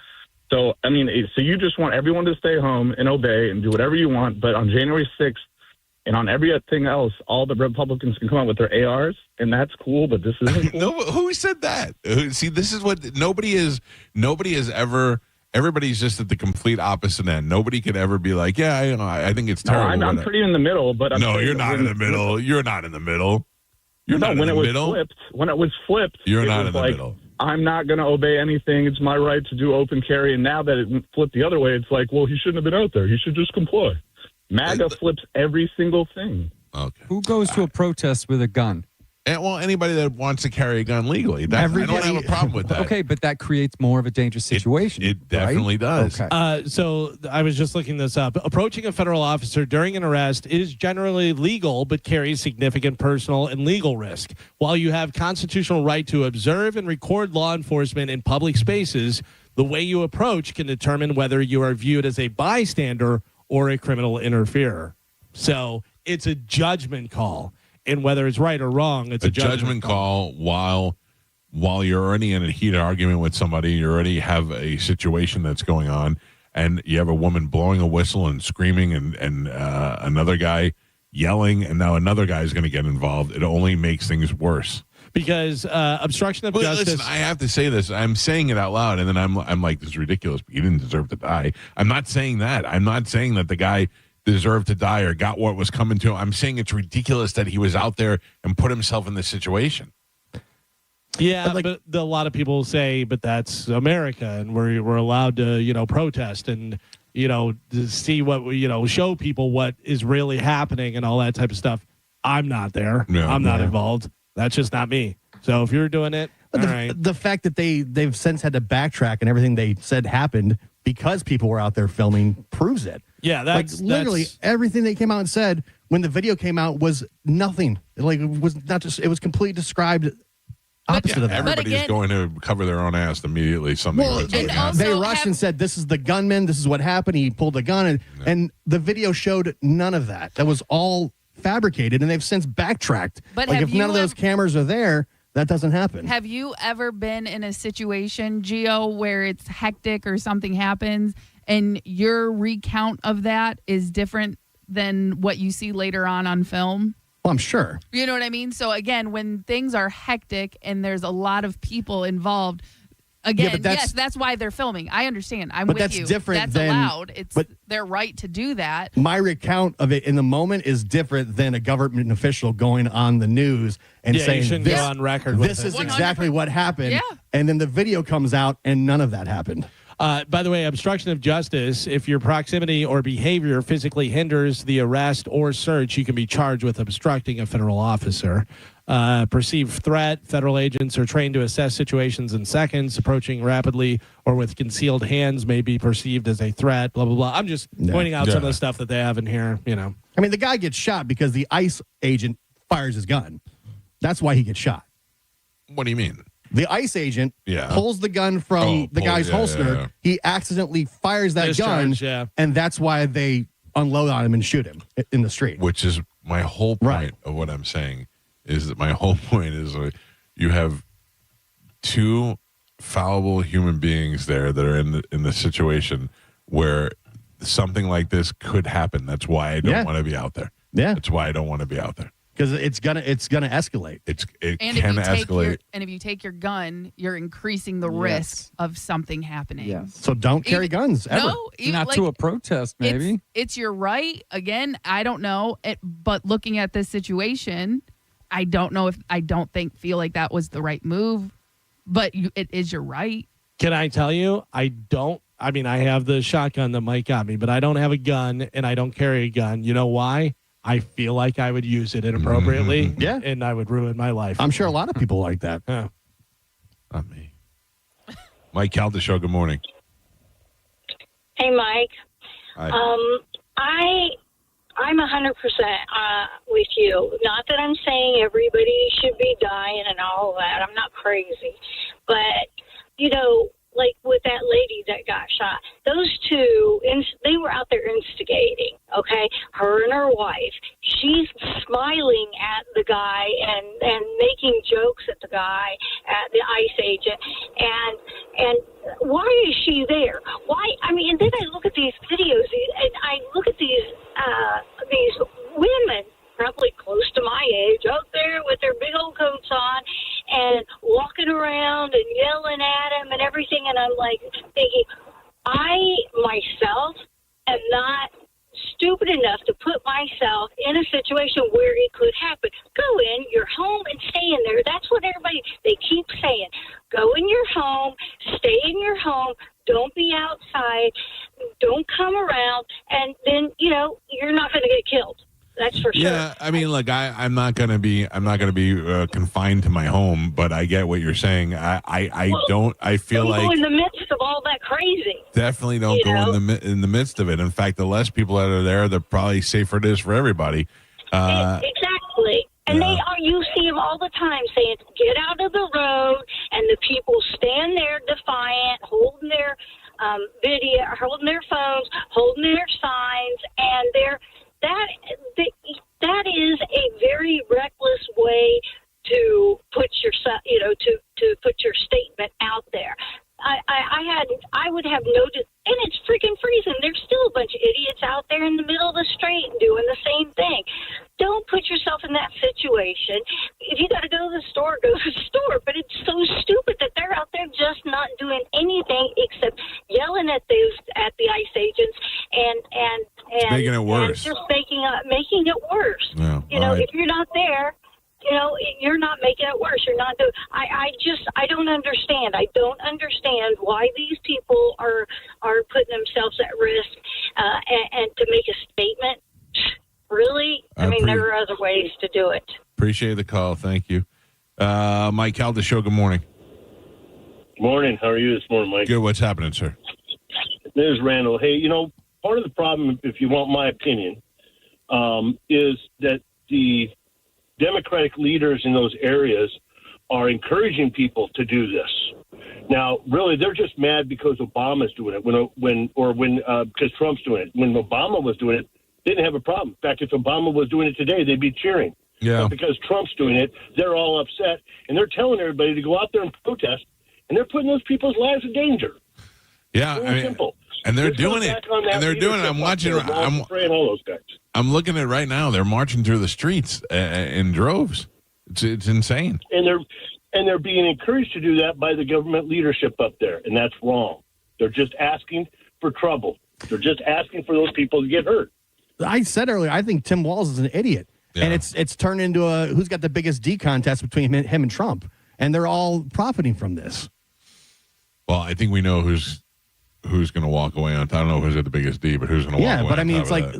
So, so you just want everyone to stay home and obey and do whatever you want, but on January 6th and on everything else, all the Republicans can come out with their ARs, and that's cool, but this isn't cool. No, who said that? See, this is what nobody has ever. Everybody's just at the complete opposite end. Nobody could ever be like, yeah, I think it's terrible. I'm pretty in the middle, but you're not in the middle. You're not in the middle. You're not in the middle. When it was flipped, you're not in the like, middle. I'm not going to obey anything. It's my right to do open carry. And now that it flipped the other way, it's like, well, he shouldn't have been out there. He should just comply. MAGA flips every single thing. Okay. Who goes to a protest with a gun? Anybody that wants to carry a gun legally. I don't have a problem with that. Okay, but that creates more of a dangerous situation. It definitely does. Okay. So I was just looking this up. Approaching a federal officer during an arrest is generally legal, but carries significant personal and legal risk. While you have constitutional right to observe and record law enforcement in public spaces, the way you approach can determine whether you are viewed as a bystander or a criminal interferer. So it's a judgment call. And whether it's right or wrong, it's a judgment call. While you're already in a heated argument with somebody, you already have a situation that's going on, and you have a woman blowing a whistle and screaming, and another guy yelling, and now another guy is going to get involved. It only makes things worse. Because obstruction of justice. Listen, I have to say this. I'm saying it out loud, and then I'm like, this is ridiculous. He didn't deserve to die. I'm not saying that. I'm not saying that the guy deserved to die or got what was coming to him. I'm saying it's ridiculous that he was out there and put himself in this situation. Yeah, but a lot of people say, but that's America, and we're allowed to, protest and, to see what, show people what is really happening and all that type of stuff. I'm not there. Yeah. I'm not involved. That's just not me. So if you're doing it, the fact that they've since had to backtrack and everything they said happened because people were out there filming proves it. Yeah, that's literally everything they came out and said when the video came out was nothing. Like it was not just, it was completely described opposite of that. Everybody's going to cover their own ass immediately. They rushed and said, "This is the gunman. This is what happened. He pulled a gun," and the video showed none of that. That was all fabricated, and they've since backtracked. But if none of those cameras are there, that doesn't happen. Have you ever been in a situation, Gio, where it's hectic or something happens and your recount of that is different than what you see later on film? Well, I'm sure. You know what I mean? So, again, when things are hectic and there's a lot of people involved, again, yes, that's why they're filming. I understand. I'm with you. Different that's allowed. It's their right to do that. My recount of it in the moment is different than a government official going on the news and saying, you shouldn't go on record with this it. is exactly what happened. Yeah. And then the video comes out and none of that happened. By the way, obstruction of justice, if your proximity or behavior physically hinders the arrest or search, you can be charged with obstructing a federal officer. Perceived threat, federal agents are trained to assess situations in seconds. Approaching rapidly or with concealed hands may be perceived as a threat, blah, blah, blah. I'm just pointing out some of the stuff that they have in here, I mean, the guy gets shot because the ICE agent fires his gun. That's why he gets shot. What do you mean? The ICE agent pulls the gun from the guy's holster. Yeah. He accidentally fires that Discharge, gun, and that's why they unload on him and shoot him in the street. Which is my whole point of what I'm saying. Is that my whole point is you have two fallible human beings there that are in the situation where something like this could happen. That's why I don't want to be out there. Yeah, that's why I don't want to be out there. Because it's gonna escalate. It can escalate. And if you take your gun, you're increasing the risk of something happening. Yes. So don't carry guns ever. No, not to a protest. Maybe it's your right. Again, I don't know. But looking at this situation, I don't know if I don't feel like that was the right move. But it is your right. Can I tell you? I have the shotgun that Mike got me, but I don't have a gun and I don't carry a gun. You know why? I feel like I would use it inappropriately, and I would ruin my life. I'm sure a lot of people like that. Yeah. Not me. Mike Calta Show, good morning. Hey, Mike. Hi. I'm 100% with you. Not that I'm saying everybody should be dying and all that. I'm not crazy. But, like with that lady that got shot, those two, they were out there instigating, okay? Her and her wife. She's smiling at the guy and making jokes at the guy, at the ICE agent. And why is she there? Why? And then I look at these videos and I look at these women, probably close to my age, out there with their big old coats on and walking around and yelling at him and everything. And I'm like thinking, I myself am not stupid enough to put myself in a situation where it could happen. Go in your home and stay in there. That's what they keep saying. Go in your home, stay in your home. Don't be outside. Don't come around. And then, you're not going to get killed. That's for sure. Yeah, look, I'm not gonna be confined to my home, but I get what you're saying. I feel don't like go in the midst of all that crazy. Definitely don't go in the midst of it. In fact, the less people that are there, the probably safer it is for everybody. Exactly. And you see them all the time saying, "Get out of the road," and the people stand there defiant, holding their video, holding their phones, holding their signs, and that is a very reckless way to put yourself, to put your statement out there. I would have noticed, and it's freaking freezing. There's still a bunch of idiots out there in the middle of the street doing the same thing. Don't put yourself in that situation. If you got to go to the store, go to the store. But it's so stupid that they're out there just not doing anything except yelling at the ICE agents and making it worse. And just making it worse. Yeah. If you're not there, you're not making it worse. You're not doing. I don't understand. I don't understand why these people are putting themselves at risk and to make a statement. Really? There are other ways to do it. Appreciate the call. Thank you. Mike Calta Show, good morning. Morning. How are you this morning, Mike? Good. What's happening, sir? This is Randall. Hey, part of the problem, if you want my opinion, is that the Democratic leaders in those areas are encouraging people to do this. Now, really, they're just mad because Obama's doing it. Because Trump's doing it. When Obama was doing it, they didn't have a problem. In fact, if Obama was doing it today, they'd be cheering. Yeah. But because Trump's doing it, they're all upset, and they're telling everybody to go out there and protest, and they're putting those people's lives in danger. Yeah, simple. And they're doing it. And they're doing it. I'm watching. All those guys. I'm looking at it right now. They're marching through the streets in droves. It's insane. And they're being encouraged to do that by the government leadership up there, and that's wrong. They're just asking for trouble. They're just asking for those people to get hurt. I said earlier, I think Tim Walz is an idiot. Yeah. And it's turned into a who's got the biggest D contest between him and Trump. And they're all profiting from this. Well, I think we know who's who's going to walk away on. I don't know who's got the biggest D, but who's going to walk away? Yeah, but I mean, it's like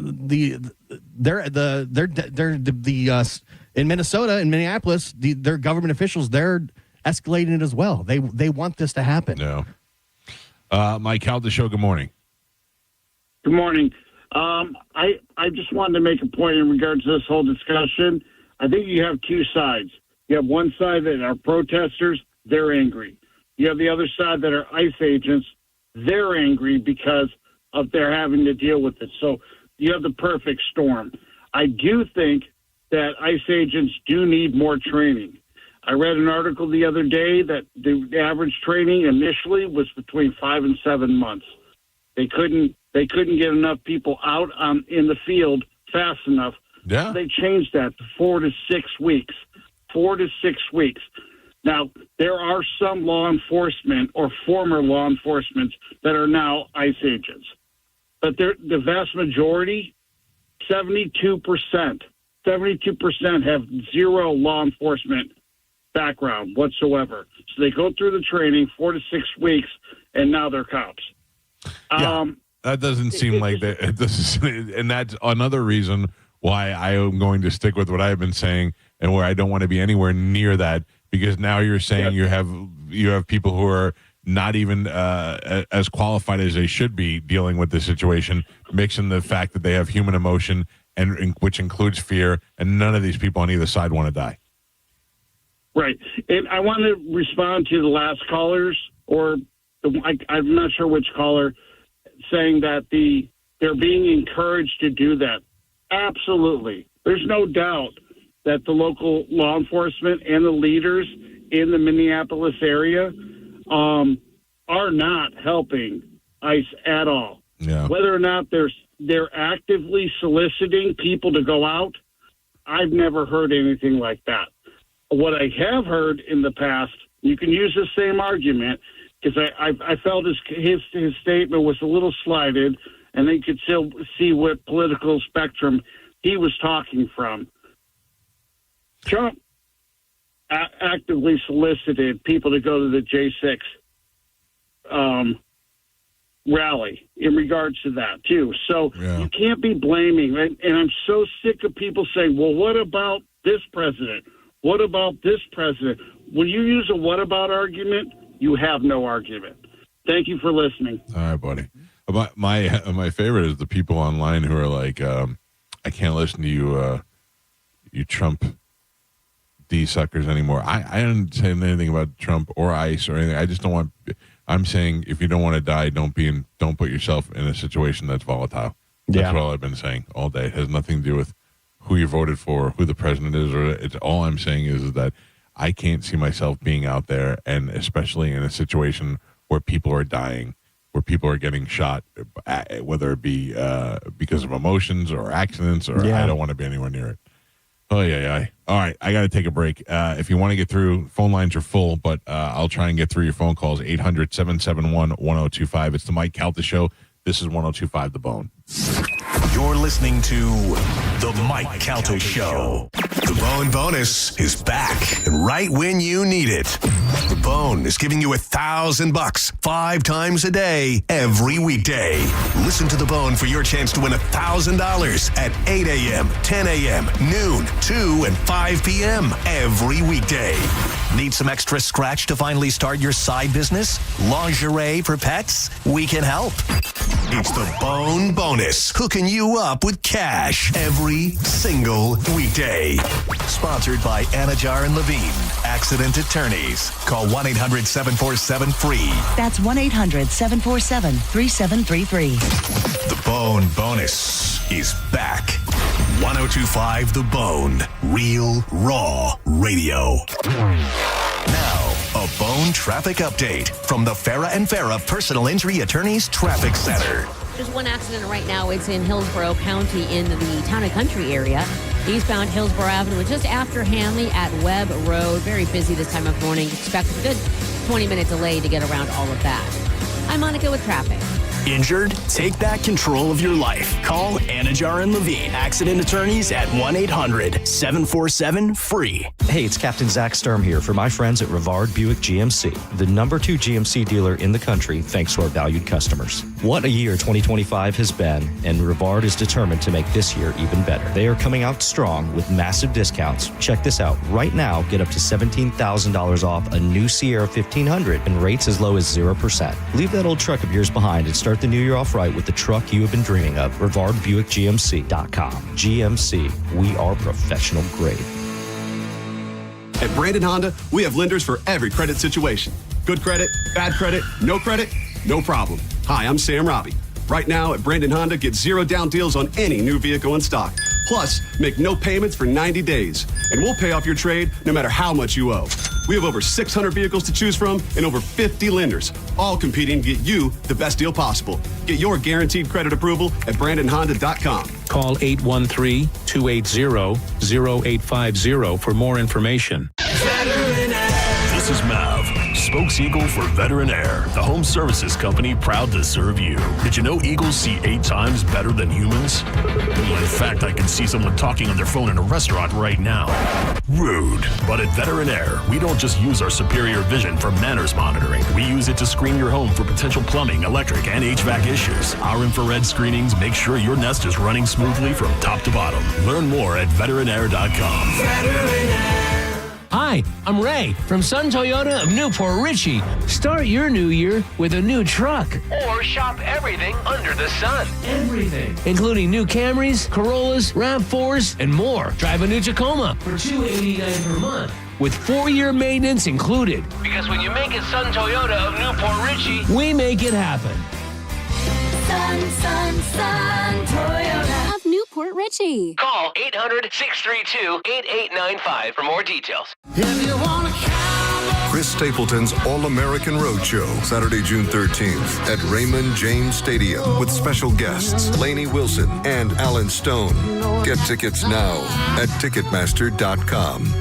in Minnesota, in Minneapolis, their government officials, they're escalating it as well. They want this to happen. No. Mike Calta Show, good morning. Good morning. I just wanted to make a point in regards to this whole discussion. I think you have two sides. You have one side that are protesters. They're angry. You have the other side that are ICE agents. They're angry because of their having to deal with it. So you have the perfect storm. I do think that ICE agents do need more training. I read an article the other day that the average training initially was between 5 and 7 months. They couldn't get enough people out in the field fast enough. Yeah. They changed that to 4 to 6 weeks. 4 to 6 weeks. Now, there are some law enforcement or former law enforcement that are now ICE agents. But the vast majority, 72% have zero law enforcement background whatsoever. So they go through the training 4 to 6 weeks, and now they're cops. That doesn't seem like that. And that's another reason why I am going to stick with what I've been saying and where I don't want to be anywhere near that, because now you're saying you have people who are not even as qualified as they should be dealing with the situation, mixing the fact that they have human emotion, and which includes fear, and none of these people on either side want to die. Right. And I want to respond to the last callers, or I'm not sure which caller, saying that they're being encouraged to do that. Absolutely. There's no doubt that the local law enforcement and the leaders in the Minneapolis area are not helping ICE at all. Yeah. Whether or not they're actively soliciting people to go out, I've never heard anything like that. What I have heard in the past, you can use the same argument, because I felt his statement was a little slighted, and they could still see what political spectrum he was talking from. Trump actively solicited people to go to the J6 rally in regards to that, too. So you can't be blaming. And I'm so sick of people saying, well, what about this president? What about this president? When you use a what about argument, you have no argument. Thank you for listening. All right, buddy. My favorite is the people online who are like, I can't listen to you Trump D suckers anymore. I don't say anything about Trump or ICE or anything. I just don't want. I'm saying if you don't want to die, don't put yourself in a situation that's volatile. That's all I've been saying all day. It has nothing to do with who you voted for, who the president is, or it's all I'm saying is that I can't see myself being out there, and especially in a situation where people are dying, where people are getting shot, whether it be because of emotions or accidents, or I don't want to be anywhere near it. Oh, yeah. All right, I got to take a break. If you want to get through, phone lines are full, but I'll try and get through your phone calls, 800-771-1025. It's the Mike Calta Show. This is 102.5 The Bone. You're listening to The Mike Calta Show. The Bone Bonus is back, and right when you need it. The Bone is giving you $1,000 5 times a day, every weekday. Listen to The Bone for your chance to win $1,000 at 8 a.m., 10 a.m., noon, 2, and 5 p.m. every weekday. Need some extra scratch to finally start your side business? Lingerie for pets? We can help. It's the Bone Bonus, hooking you up with cash every single weekday. Sponsored by Anajar and Levine, Accident Attorneys. Call 1-800-747-FREE. That's 1-800-747-3733. The Bone Bonus is back. 102.5 The Bone. Real, raw radio. Now, a Bone traffic update from the Farah and Farah Personal Injury Attorneys Traffic Center. There's one accident right now. It's in Hillsborough County in the Town and Country area. Eastbound Hillsborough Avenue, just after Hanley at Webb Road. Very busy this time of morning. Expect a good 20-minute delay to get around all of that. I'm Monica with traffic. Injured? Take back control of your life. Call Anajar and Levine, accident attorneys at 1-800-747-FREE. Hey, it's Captain Zach Sturm here for my friends at Rivard Buick GMC, the number 2 GMC dealer in the country thanks to our valued customers. What a year 2025 has been, and Rivard is determined to make this year even better. They are coming out strong with massive discounts. Check this out. Right now, get up to $17,000 off a new Sierra 1500 and rates as low as 0%. Leave that old truck of yours behind and start the new year off right with the truck you have been dreaming of. RivardBuickGMC.com. GMC, we are professional grade. At Brandon Honda, we have lenders for every credit situation. Good credit, bad credit, no problem. Hi, I'm Sam Robbie. Right now at Brandon Honda, get 0 down deals on any new vehicle in stock. Plus, make no payments for 90 days. And we'll pay off your trade no matter how much you owe. We have over 600 vehicles to choose from and over 50 lenders, all competing to get you the best deal possible. Get your guaranteed credit approval at BrandonHonda.com. Call 813-280-0850 for more information. This is Mav, spokes-eagle for Veteran Air, the home services company proud to serve you. Did you know eagles see 8 times better than humans? Well, in fact, I can see someone talking on their phone in a restaurant right now. Rude. But at Veteran Air, we don't just use our superior vision for manners monitoring. We use it to screen your home for potential plumbing, electric, and HVAC issues. Our infrared screenings make sure your nest is running smoothly from top to bottom. Learn more at veteranair.com. Veteran Air. Hi, I'm Ray from Sun Toyota of Newport Richey. Start your new year with a new truck. Or shop everything under the sun. Everything. Including new Camrys, Corollas, RAV4s, and more. Drive a new Tacoma for $289 per month, with 4-year maintenance included. Because when you make it Sun Toyota of Newport Richey, we make it happen. Sun Toyota of Newport Richey. Call 800-632-8895 for more details. Chris Stapleton's All-American Roadshow, Saturday, June 13th at Raymond James Stadium with special guests Lainey Wilson and Alan Stone. Get tickets now at Ticketmaster.com.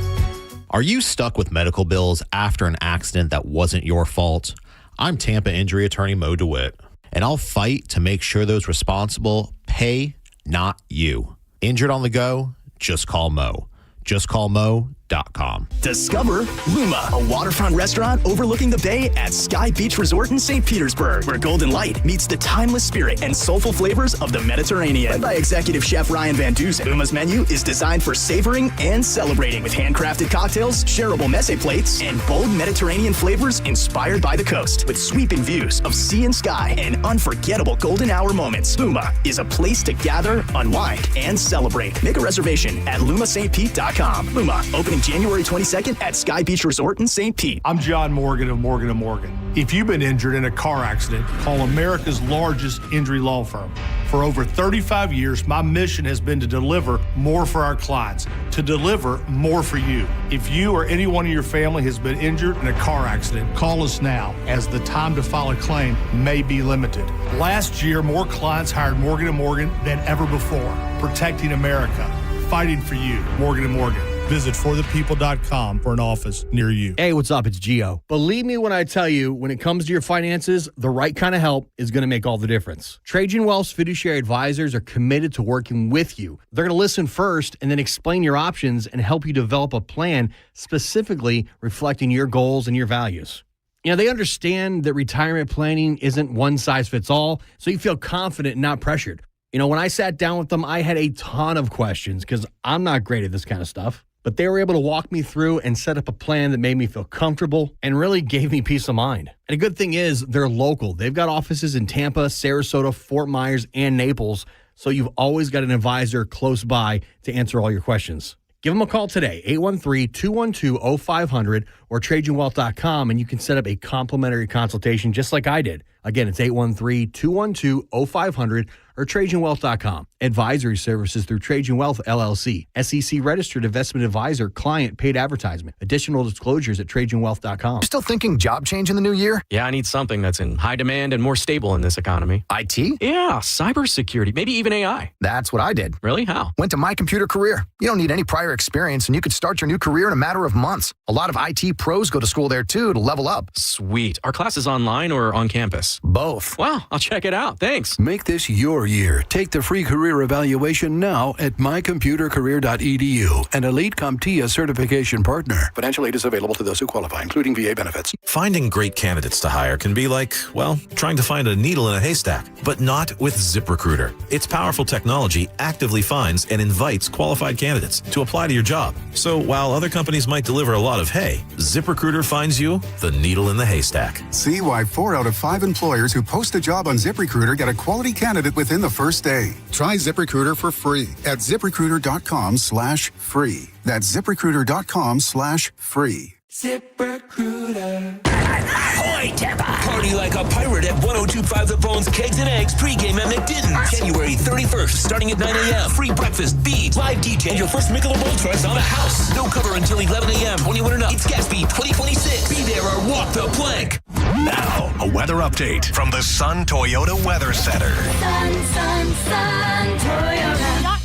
Are you stuck with medical bills after an accident that wasn't your fault? I'm Tampa injury attorney Mo DeWitt, and I'll fight to make sure those responsible pay, not you. Injured on the go? Just call Mo. Just call Mo.com. Discover Luma, a waterfront restaurant overlooking the bay at Sky Beach Resort in St. Petersburg, where Golden Light meets the timeless spirit and soulful flavors of the Mediterranean. Led by executive chef Ryan Van Duzen, Luma's menu is designed for savoring and celebrating with handcrafted cocktails, shareable meze plates, and bold Mediterranean flavors inspired by the coast. With sweeping views of sea and sky and unforgettable golden hour moments, Luma is a place to gather, unwind, and celebrate. Make a reservation at LumaSt.Pete.com. Luma, opening January 22nd at Sky Beach Resort in St. Pete. I'm John Morgan of Morgan & Morgan. If you've been injured in a car accident, call America's largest injury law firm. For over 35 years, my mission has been to deliver more for our clients, to deliver more for you. If you or anyone in your family has been injured in a car accident, call us now, as the time to file a claim may be limited. Last year, more clients hired Morgan & Morgan than ever before, protecting America. Fighting for you, Morgan & Morgan. Visit forthepeople.com for an office near you. Hey, what's up? It's Gio. Believe me when I tell you, when it comes to your finances, the right kind of help is going to make all the difference. Trajan Wealth's fiduciary advisors are committed to working with you. They're going to listen first and then explain your options and help you develop a plan specifically reflecting your goals and your values. You know, they understand that retirement planning isn't one size fits all, so you feel confident and not pressured. You know, when I sat down with them, I had a ton of questions because I'm not great at this kind of stuff. But they were able to walk me through and set up a plan that made me feel comfortable and really gave me peace of mind. And a good thing is they're local. They've got offices in Tampa, Sarasota, Fort Myers, and Naples. So you've always got an advisor close by to answer all your questions. Give them a call today, 813-212-0500 or TrajanWealth.com, and you can set up a complimentary consultation just like I did. Again, it's 813-212-0500 or TrajanWealth.com. Advisory services through Trajan Wealth, LLC. SEC registered investment advisor, client paid advertisement. Additional disclosures at TrajanWealth.com. Still thinking job change in the new year? Yeah, I need something that's in high demand and more stable in this economy. IT? Yeah, cybersecurity, maybe even AI. That's what I did. Really? How? Went to My Computer Career. You don't need any prior experience, and you could start your new career in a matter of months. A lot of IT pros go to school there, too, to level up. Sweet. Are classes online or on campus? skills? Both. Wow, I'll check it out. Thanks. Make this your year. Take the free career evaluation now at mycomputercareer.edu, an elite CompTIA certification partner. Financial aid is available to those who qualify, including VA benefits. Finding great candidates to hire can be like, well, trying to find a needle in a haystack, but not with ZipRecruiter. Its powerful technology actively finds and invites qualified candidates to apply to your job. So while other companies might deliver a lot of hay, ZipRecruiter finds you the needle in the haystack. See why 4 out of 5 employers who post a job on ZipRecruiter get a quality candidate within the first day. Try ZipRecruiter for free at ZipRecruiter.com/free. That's ZipRecruiter.com/free. ZipRecruiter. Ahoy, Tampa! Party like a pirate at 1025 The Bones Kegs and Eggs pregame at McDitton's. January 31st, starting at 9 a.m. Free breakfast, beads, live DJ, and your first Michelob Ultras on the house. No cover until 11 a.m. 21 and up. It's Gatsby 2026. Be there or walk the plank. Now, a weather update from the Sun Toyota Weather Center. SunToyota.com.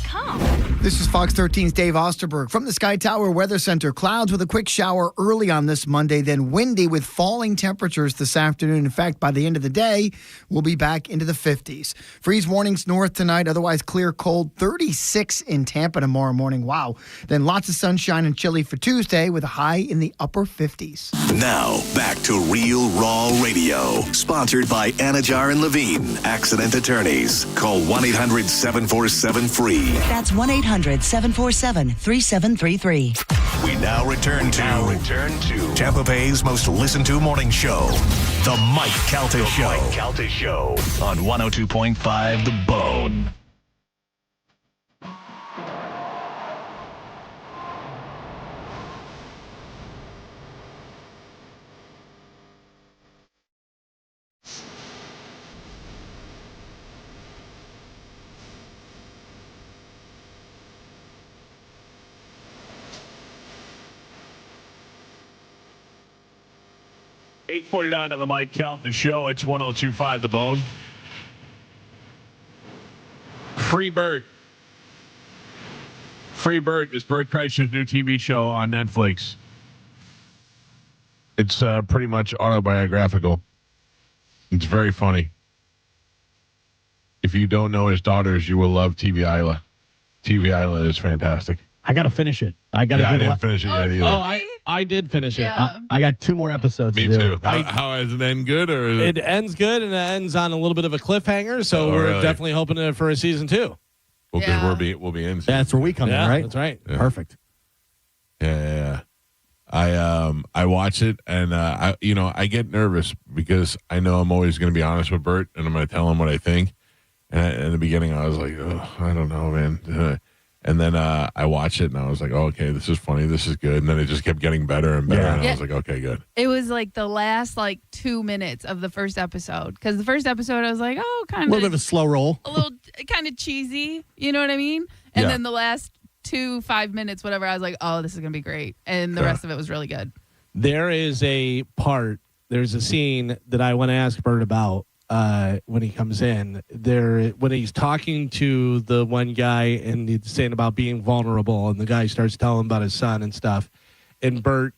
This is Fox 13's Dave Osterberg from the Sky Tower Weather Center. Clouds with a quick shower early on this Monday, then windy with falling temperatures this afternoon. In fact, by the end of the day, we'll be back into the 50s. Freeze warnings north tonight, otherwise clear cold. 36 in Tampa tomorrow morning. Wow. Then lots of sunshine and chilly for Tuesday with a high in the upper 50s. Now, back to Real Raw Radio. Sponsored by Anajar and Levine, accident attorneys. Call 1-800-747-FREE. That's 1-800-747-3733. We now return to Tampa Bay's most listened to morning show, The Mike Calta Show. Mike Calta Show on 102.5 The Bone. $8:49 on the Mike Calta Show. It's 102.5 The Bone. Free Bird. Free Bird is Bert Kreischer's new TV show on Netflix. It's pretty much autobiographical. It's very funny. If you don't know his daughters, you will love TV Isla. TV Isla is fantastic. I got to finish it. I didn't finish it yet either. Oh, I did finish it. I got 2 more episodes Me to do. too. How is it end good? Or It ends good, and it ends on a little bit of a cliffhanger, so we're really? definitely hoping for a season 2. Well, because we'll be in. That's where we come in, right? That's right. Yeah. Perfect. Yeah. I watch it, and I get nervous because I know I'm always going to be honest with Bert, and I'm going to tell him what I think. And in the beginning, I was like, oh, I don't know, man. And then I watched it, and I was like, oh, okay, this is funny. This is good. And then it just kept getting better and better. And I was like, okay, good. It was like the last 2 minutes of the first episode. Because the first episode, I was like, oh, kind of. A little bit of a slow roll. A little kind of cheesy. You know what I mean? And then the last 5 minutes, whatever, I was like, oh, this is going to be great. And the rest of it was really good. There's a scene that I want to ask Bert about. When he comes in there, when he's talking to the one guy and he's saying about being vulnerable, and the guy starts telling about his son and stuff, and Bert,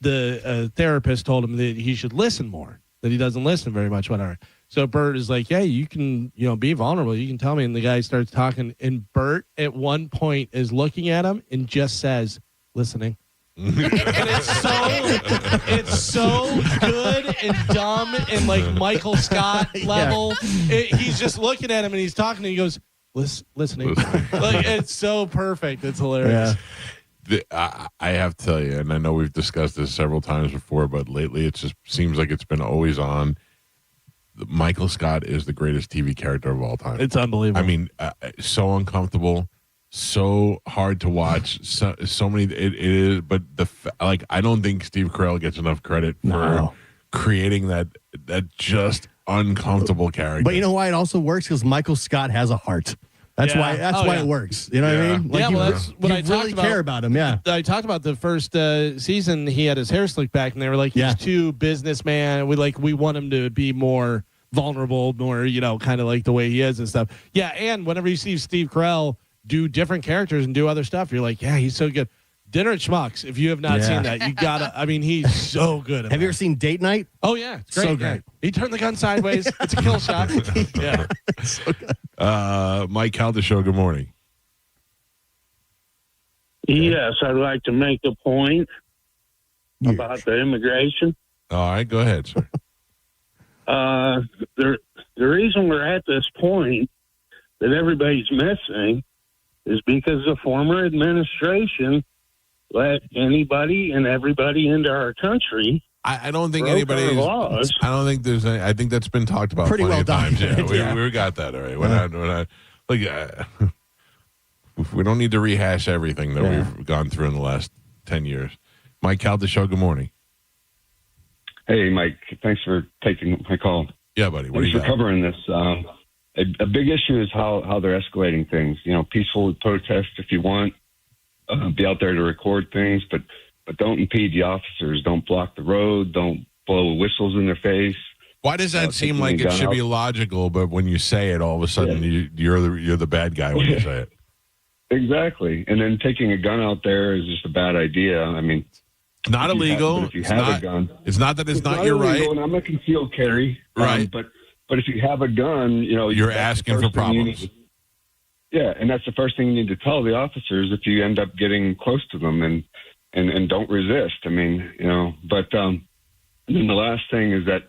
the therapist, told him that he should listen more, that he doesn't listen very much, whatever. So Bert is like, yeah, you can, be vulnerable. You can tell me. And the guy starts talking, and Bert at one point is looking at him and just says, listening. And it's so good and dumb and like Michael Scott level. He's just looking at him and he's talking and he goes, listening. Like, it's so perfect. It's hilarious. I have to tell you, and I know we've discussed this several times before, but lately it just seems like it's been always on. Michael Scott is the greatest TV character of all time. It's unbelievable. I mean, so uncomfortable. So hard to watch. So many. It is, but I don't think Steve Carell gets enough credit for creating that just uncomfortable character. But you know why it also works? Because Michael Scott has a heart. That's why it works. You know what I mean? That's what I really care about him. Yeah. I talked about the first season. He had his hair slicked back, and they were like, he's too businessman. We want him to be more vulnerable, more kind of like the way he is and stuff. Yeah, and whenever you see Steve Carell do different characters and do other stuff, you're like, yeah, he's so good. Dinner at Schmuck's. If you have not seen that, you gotta. I mean, he's so good. Have you ever seen Date Night? Oh yeah, it's great. So great. Yeah. He turned the gun sideways. It's a kill shot. Yeah. So good. Mike Calta show. Good morning. Yes, I'd like to make a point about the immigration. All right, go ahead, sir. The reason we're at this point that everybody's missing is because the former administration let anybody and everybody into our country. I don't think anybody. I don't think there's. I think that's been talked about Pretty plenty well of times. done. We got that all right. We're not. Look, we don't need to rehash everything that we've gone through in the last 10 years. Mike Calta show. Good morning. Hey, Mike. Thanks for taking my call. Yeah, buddy. What Thanks do you for got? covering this. A big issue is how they're escalating things. You know, peaceful protest if you want. Be out there to record things, but don't impede the officers. Don't block the road. Don't blow whistles in their face. Why does that seem like it should be logical, but when you say it, all of a sudden you're the bad guy when you say it? Exactly. And then taking a gun out there is just a bad idea. I mean, it's not illegal. If you have a gun, it's not that it's not your illegal, right. And I'm a concealed carry, right? But if you have a gun, you know you're asking for problems. Yeah, and that's the first thing you need to tell the officers if you end up getting close to them, and don't resist. I mean, you know. But and then the last thing is that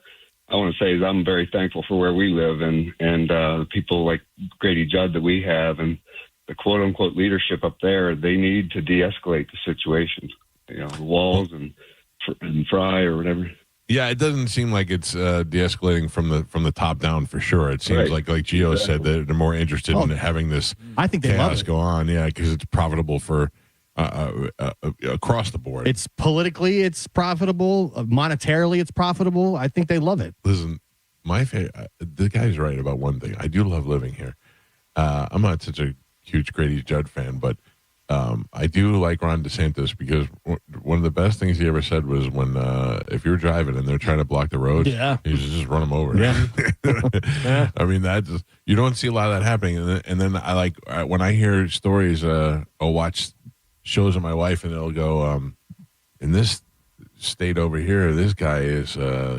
I want to say is I'm very thankful for where we live and the people like Grady Judd that we have and the quote unquote leadership up there. They need to de-escalate the situation. You know, walls and Fry or whatever. Yeah, it doesn't seem like it's de-escalating from the top down for sure. It seems like Gio said that they're more interested in having this I think they chaos love it. go on. Yeah, because it's profitable for across the board. It's politically, it's profitable. Monetarily, it's profitable. I think they love it. Listen, my favorite. The guy's right about one thing. I do love living here. I'm not such a huge Grady Judd fan, but I do like Ron DeSantis because one of the best things he ever said was when if you're driving and they're trying to block the road, you just run them over. Yeah. I mean, you don't see a lot of that happening. And then I like when I hear stories, I'll watch shows of my wife and it'll go, in this state over here, this guy is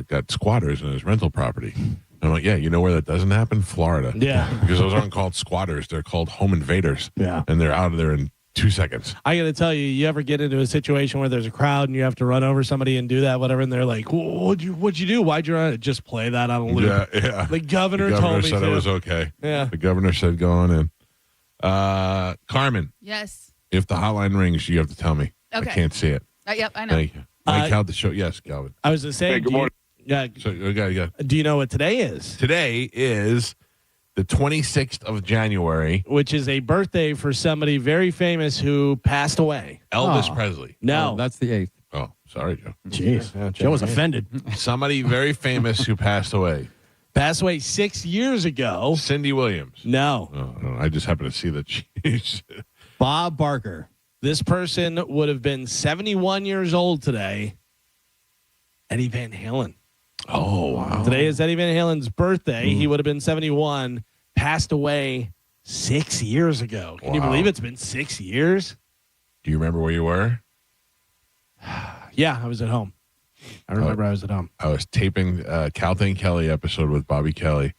got squatters in his rental property. I'm like, yeah, you know where that doesn't happen? Florida. Yeah. Because those aren't called squatters. They're called home invaders. Yeah. And they're out of there in 2 seconds. I got to tell you, you ever get into a situation where there's a crowd and you have to run over somebody and do that, whatever, and they're like, what'd you do? Why'd you run it? Just play that on a loop. Yeah. The governor told me said to. It was okay. Yeah. The governor said go on in. Carmen. Yes. If the hotline rings, you have to tell me. Okay. I can't see it. Yep, I know. Thank you. Mike Calta show. Yes, Galvin. I was going to say, Hey, good morning. Yeah. So, okay. Do you know what today is? Today is the 26th of January. Which is a birthday for somebody very famous who passed away. Elvis Presley. No. That's the 8th. Oh, sorry, Joe. Jeez. Joe was offended. Somebody very famous who passed away. Passed away 6 years ago. Cindy Williams. No. Oh, I just happened to see that she's... Bob Barker. This person would have been 71 years old today. Eddie Van Halen. Oh, wow. Today is Eddie Van Halen's birthday. He would have been 71, passed away 6 years ago. Can you believe it's been 6 years? Do you remember where you were? Yeah, I was at home. I remember I was at home. I was taping Calta and Kelly episode with Bobby Kelly,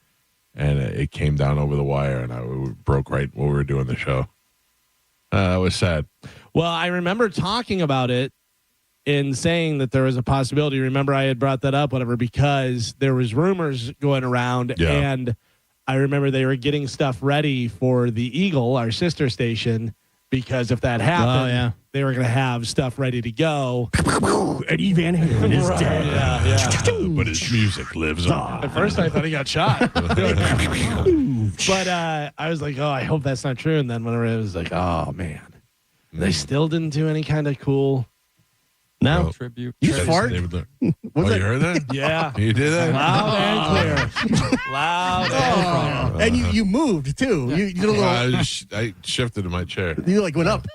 and it came down over the wire, and I broke right while we were doing the show. It was sad. Well, I remember talking about it and saying that there was a possibility. Remember, I had brought that up, whatever, because there was rumors going around, and I remember they were getting stuff ready for the Eagle, our sister station, because if that happened, they were going to have stuff ready to go. Eddie Van Halen is dead. Yeah. But his music lives on. At first, I thought he got shot. But I was like, oh, I hope that's not true. And then whenever it was like, oh, man. They still didn't do any kind of cool... No. Tribute. You fart? You heard that? Yeah. You did that? Loud and clear. Loud and clear. And you moved, too. You did a little... I shifted in my chair. You like went up.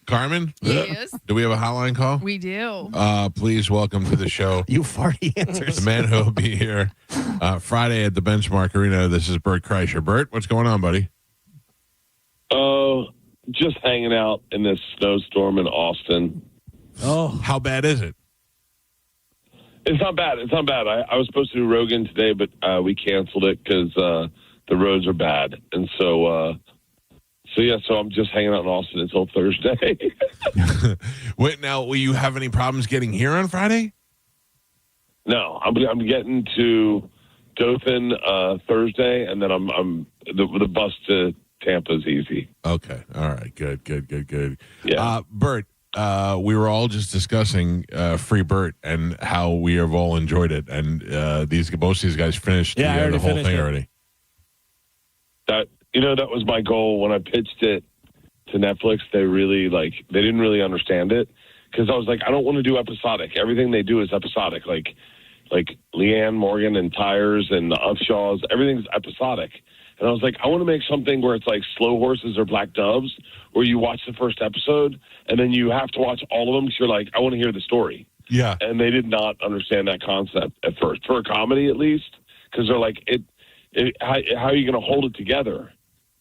Carmen? Yes. Do we have a hotline call? We do. Please welcome to the show. You farty answers. The man who will be here Friday at the Benchmark Arena. This is Bert Kreischer. Bert, what's going on, buddy? just hanging out in this snowstorm in Austin. Oh, how bad is it? It's not bad. It's not bad. I was supposed to do Rogan today, but we canceled it because the roads are bad. And so I'm just hanging out in Austin until Thursday. Wait, now, will you have any problems getting here on Friday? No, I'm getting to Dothan Thursday, and then the bus to Tampa is easy. Okay. All right. Good. Yeah. Bert, we were all just discussing Free Bert and how we have all enjoyed it, and most of these guys finished the whole thing already. That was my goal when I pitched it to Netflix. They didn't really understand it because I was like, I don't want to do episodic. Everything they do is episodic, like Leanne Morgan and Tires and the Upshaws. Everything's episodic. And I was like, I want to make something where it's like Slow Horses or Black Doves, where you watch the first episode and then you have to watch all of them because you're like, I want to hear the story. Yeah. And they did not understand that concept at first, for a comedy at least, because they're like, how are you going to hold it together?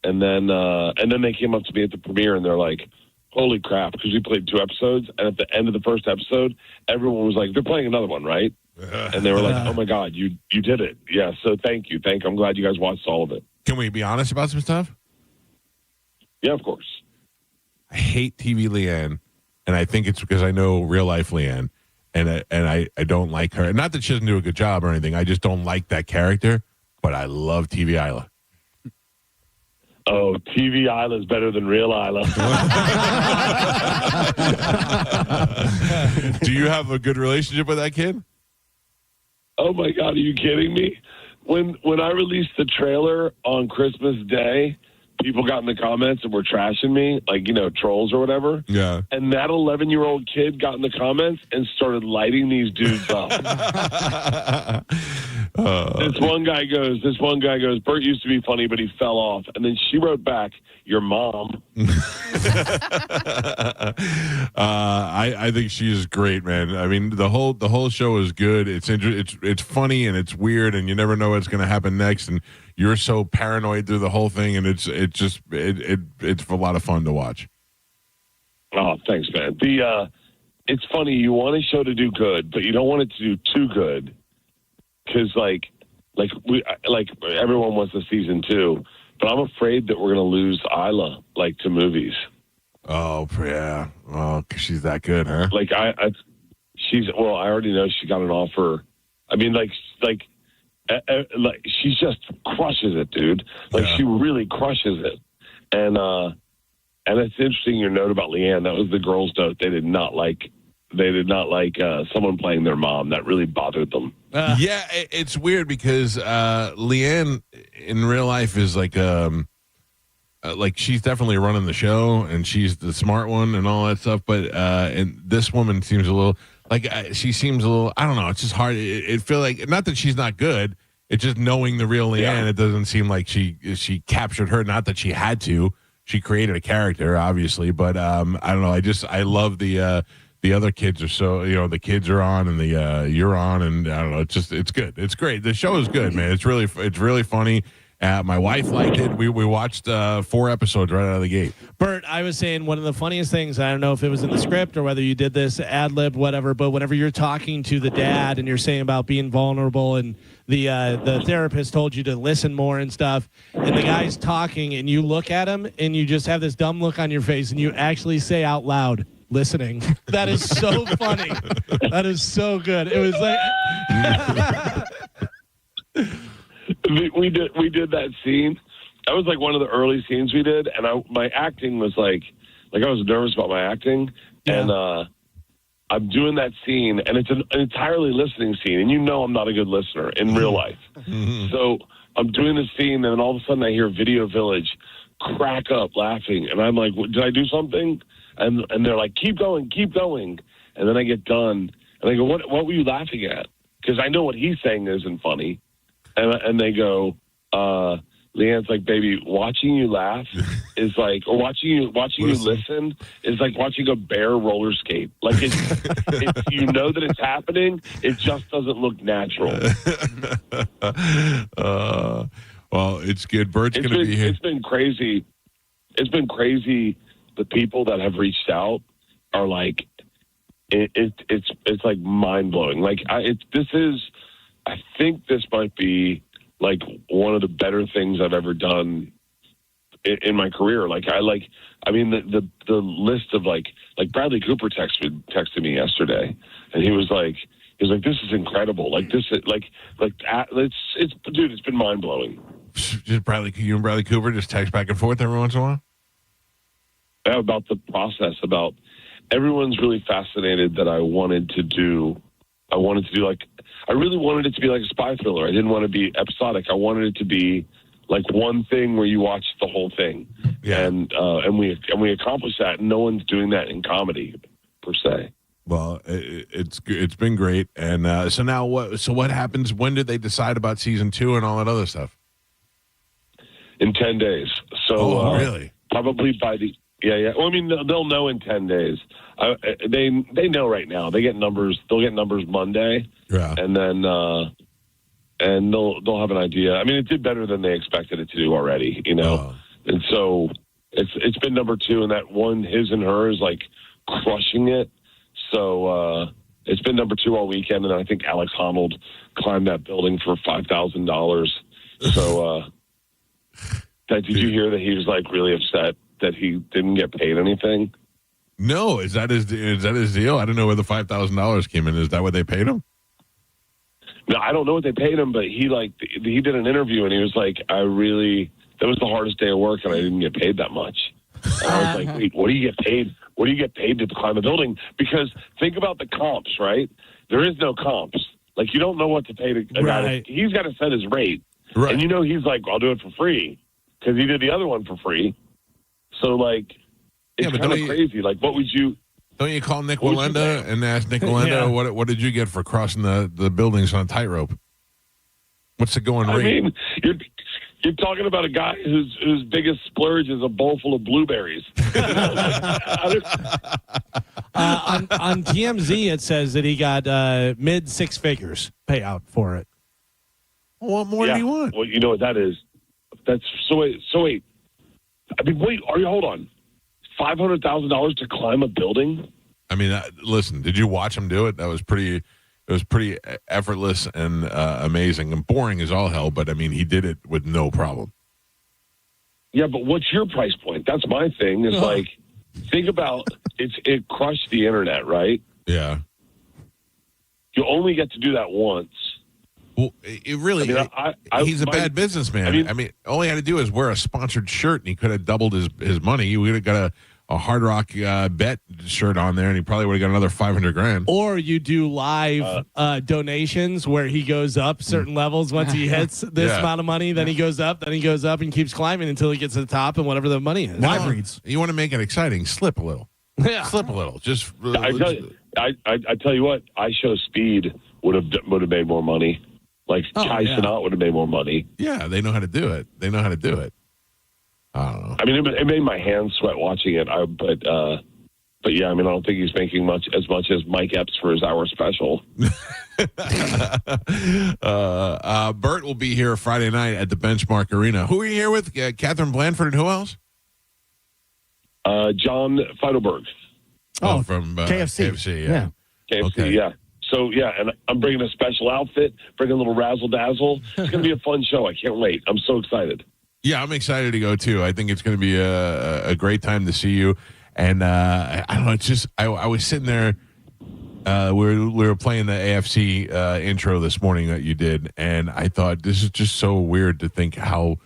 And then they came up to me at the premiere and they're like, holy crap, because we played 2 episodes. And at the end of the first episode, everyone was like, they're playing another one, right? And they were like, oh my God, you did it. Yeah. So thank you. I'm glad you guys watched all of it. Can we be honest about some stuff? Yeah, of course. I hate TV Leanne, and I think it's because I know real life Leanne, and I don't like her. Not that she doesn't do a good job or anything. I just don't like that character, but I love TV Isla. Oh, TV Isla is better than real Isla. Do you have a good relationship with that kid? Oh my God, are you kidding me? When I released the trailer on Christmas Day, people got in the comments and were trashing me, like, trolls or whatever. Yeah. And that 11-year-old kid got in the comments and started lighting these dudes up. This one guy goes, Bert used to be funny, but he fell off. And then she wrote back, your mom. I think she is great, man. I mean, the whole show is good. It's funny and it's weird, and you never know what's going to happen next. And you're so paranoid through the whole thing, and it's a lot of fun to watch. Oh, thanks, man. It's funny. You want a show to do good, but you don't want it to do too good, because like everyone wants a season 2. But I'm afraid that we're going to lose Isla, to movies. Oh, yeah. Oh, 'cause she's that good, huh? I already know she got an offer. I mean, she just crushes it, dude. She really crushes it. And it's interesting your note about Leanne. That was the girls' note. They did not like someone playing their mom. That really bothered them. Yeah, it's weird because Leanne in real life is she's definitely running the show and she's the smart one and all that stuff. But and this woman seems a little she seems a little. I don't know. It's just hard. It feel like not that she's not good. It's just knowing the real Leanne. Yeah. It doesn't seem like she captured her. Not that she had to. She created a character, obviously. But I don't know. I love the other kids are so, the kids are on and you're on, and I don't know. It's good. It's great. The show is good, man. It's really funny. My wife liked it. We watched 4 episodes right out of the gate. Bert, I was saying one of the funniest things, I don't know if it was in the script or whether you did this ad lib, whatever, but whenever you're talking to the dad and you're saying about being vulnerable and the therapist told you to listen more and stuff, and the guy's talking and you look at him and you just have this dumb look on your face and you actually say out loud, listening. That is so funny. That is so good. It was we did that scene. That was one of the early scenes we did, and my acting was I was nervous about my acting, and I'm doing that scene, and it's an entirely listening scene, and I'm not a good listener in real life. So I'm doing the scene, and then all of a sudden I hear Video Village crack up laughing, and I'm like, did I do something? And they're like, keep going. And then I get done, and I go, what were you laughing at? Because I know what he's saying isn't funny. And they go, Leanne's like, baby, watching you laugh is or watching you listen is like watching a bear roller skate. It's you know that it's happening, it just doesn't look natural. Well, it's good. Bert's going to be here. It's been crazy the people that have reached out are like, it's like mind blowing. Like I think this might be like one of the better things I've ever done in my career. The list of like Bradley Cooper texted me yesterday, and he was like, this is incredible. It's been mind blowing. Just you and Bradley Cooper just text back and forth every once in a while? Yeah, about the process, about everyone's really fascinated that I wanted to do I really wanted it to be like a spy thriller. I didn't want to be episodic. I wanted it to be like one thing where you watch the whole thing. Yeah. And we accomplished that, and no one's doing that in comedy per se. Well, it's been great. And so now what happens? When did they decide about season 2 and all that other stuff? In 10 days. So really? Probably by the yeah. Well, I mean, they'll know in 10 days. They know right now. They get numbers. They'll get numbers Monday. Yeah. And then and they'll have an idea. I mean, it did better than they expected it to do already, you know. And so it's been number 2, and that one, His and Her, is like crushing it. So it's been number 2 all weekend, and I think Alex Honnold climbed that building for $5,000. So did you hear that he was like really upset that he didn't get paid anything? No, is that his deal? I don't know where the $5,000 came in. Is that what they paid him? No, I don't know what they paid him, but he did an interview, and he was like, that was the hardest day of work, and I didn't get paid that much. And I was like, wait, what do you get paid? What do you get paid to climb a building? Because think about the comps, right? There is no comps. Like, you don't know what to pay to a guy. He's got to set his rate. Right. And he's like, I'll do it for free, because he did the other one for free. So, like, it's kind of crazy. Like, what would you... Don't you call Nick Wallenda and ask Nick Wallenda, what did you get for crossing the buildings on a tightrope? What's the going rate? I mean, you're talking about a guy whose biggest splurge is a bowl full of blueberries. On TMZ, it says that he got mid 6 figures payout for it. Well, what more do you want? Well, you know what that is. That's so wait. I mean, hold on. $500,000 to climb a building? I mean, listen, did you watch him do it? It was pretty effortless and amazing and boring as all hell, but I mean, he did it with no problem. Yeah, but what's your price point? That's my thing. It's like, think about it crushed the internet, right? Yeah. You only get to do that once. Well, it really, he's a bad businessman. I mean, all he had to do is wear a sponsored shirt, and he could have doubled his money. He would have got a Hard Rock bet shirt on there, and he probably would have got another $500,000. Or you do live donations where he goes up certain levels. Once he hits this amount of money, then he goes up, and keeps climbing until he gets to the top and whatever the money is. Live reads. You want to make it exciting? Slip a little. Yeah. Slip a little. Just. I tell you what. I Show Speed would have made more money. Like Kai Cenat would have made more money. Yeah, they know how to do it. I don't know. I mean, it made my hands sweat watching it. But yeah, I mean, I don't think he's making as much as Mike Epps for his hour special. Bert will be here Friday night at the Benchmark Arena. Who are you here with? Catherine Blanford and who else? John Feidelberg. From KFC. Yeah. KFC, okay. Yeah. So, yeah, and I'm bringing a special outfit, bringing a little razzle-dazzle. It's going to be a fun show. I can't wait. I'm so excited. Yeah, I'm excited to go, too. I think it's going to be a great time to see you. And I don't know, it's just I was sitting there. We were playing the AFC intro this morning that you did, and I thought this is just so weird to think how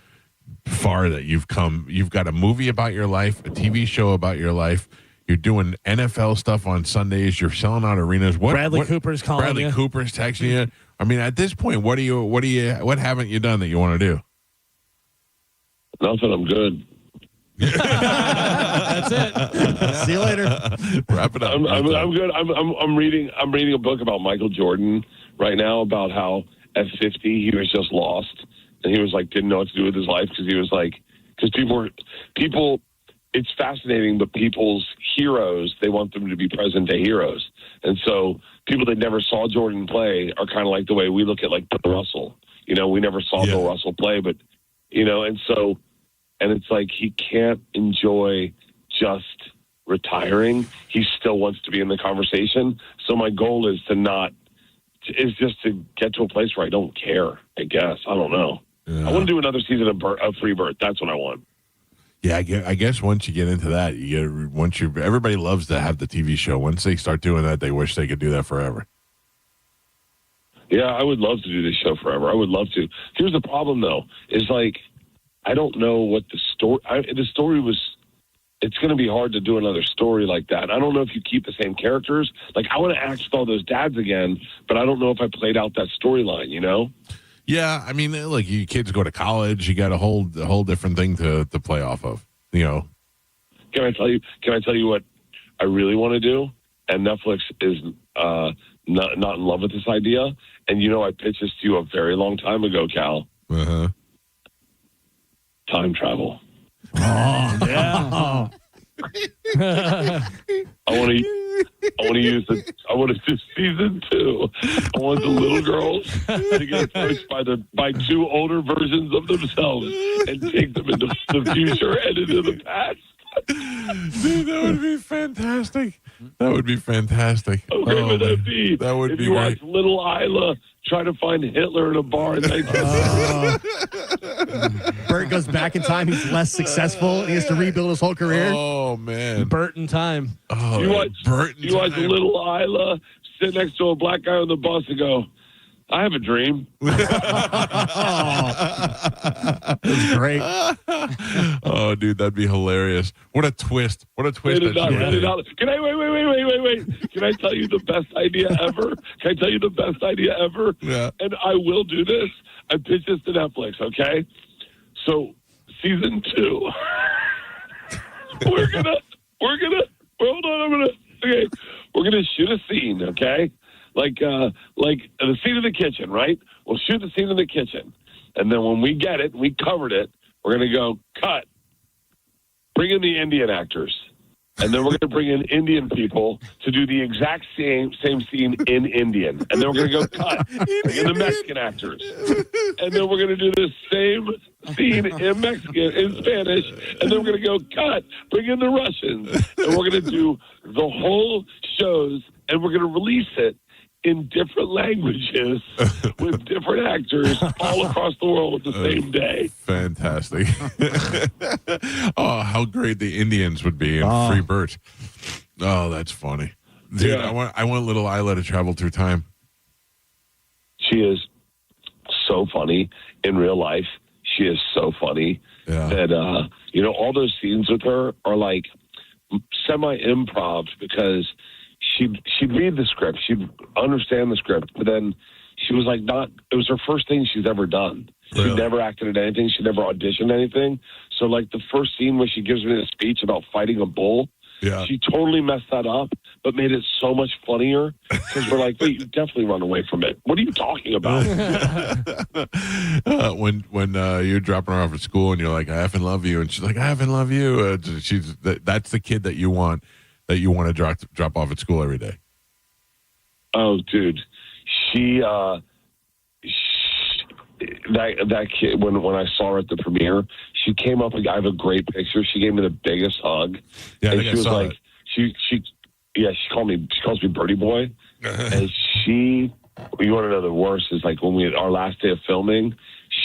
far that you've come. You've got a movie about your life, a TV show about your life. You're doing NFL stuff on Sundays. You're selling out arenas. Bradley Cooper's calling you. Bradley Cooper's texting you. I mean, at this point, what haven't you done that you want to do? Nothing. I'm good. That's it. See you later. Wrap it up. I'm good. I'm reading a book about Michael Jordan right now, about how at 50 he was just lost, and he was like didn't know what to do with his life because people. It's fascinating, but people's heroes, they want them to be present-day heroes. And so people that never saw Jordan play are kind of like the way we look at, like, Bill Russell. You know, we never saw Bill Russell play, but, you know, and it's like he can't enjoy just retiring. He still wants to be in the conversation. So my goal is just to get to a place where I don't care, I guess. I don't know. Yeah. I want to do another season of Free Birth. That's what I want. Yeah, I guess once you get into that, everybody loves to have the TV show. Once they start doing that, they wish they could do that forever. Yeah, I would love to do this show forever. I would love to. Here's the problem, though, is like, I don't know what the story was. It's going to be hard to do another story like that. I don't know if you keep the same characters. Like, I want to act with all those dads again, but I don't know if I played out that storyline, you know? Yeah, I mean, like, you kids go to college, you got a whole different thing to play off of, you know? Can I tell you what I really want to do? And Netflix is not in love with this idea. And, you know, I pitched this to you a very long time ago, Cal. Uh-huh. Time travel. Oh, yeah. I want to do season 2. I want the little girls to get approached by 2 older versions of themselves and take them into the future and into the past. Dude, that would be fantastic. That would be fantastic. Okay, would that be? That would if be you great. watch Little Isla try to find Hitler in a bar in 1950. Bert goes back in time. He's less successful. And he has to rebuild his whole career. Oh, man. Bert in time. Oh, you watch Little Isla sit next to a black guy on the bus and go, I have a dream. That's great. Oh, dude, that'd be hilarious. What a twist. What a twist. Wait. Can I wait. Can I tell you the best idea ever? Yeah. And I will do this. I pitched this to Netflix, okay? So, season 2. we're gonna shoot a scene, okay? Like the scene in the kitchen, right? We'll shoot the scene in the kitchen. And then when we get it, we covered it, we're going to go, cut. Bring in the Indian actors. And then we're going to bring in Indian people to do the exact same scene in Indian. And then we're going to go, cut. Bring in the Mexican actors. And then we're going to do the same scene in Mexican, in Spanish. And then we're going to go, cut. Bring in the Russians. And we're going to do the whole shows, and we're going to release it in different languages with different actors all across the world at the same day. Fantastic. Oh, how great the Indians would be in Free Bert. Oh, that's funny. Dude, yeah. I want Little Isla to travel through time. She is so funny in real life. She is so funny that, all those scenes with her are like semi-improv because she'd read the script, she'd understand the script, but then she was like it was her first thing she's ever done. Really? She'd never acted in anything, she'd never auditioned anything. So like the first scene where she gives me a speech about fighting a bull, she totally messed that up, but made it so much funnier because we're like, wait, you definitely run away from it. What are you talking about? When you're dropping her off at school and you're like, I effing love you, and she's like, I effing love you. That's the kid that you want to drop off at school every day. Oh, dude, that kid. When I saw her at the premiere, she came up. I have a great picture. She gave me the biggest hug. Yeah, and I think I saw it. She calls me Birdie Boy, and you want to know the worst is like when our last day of filming,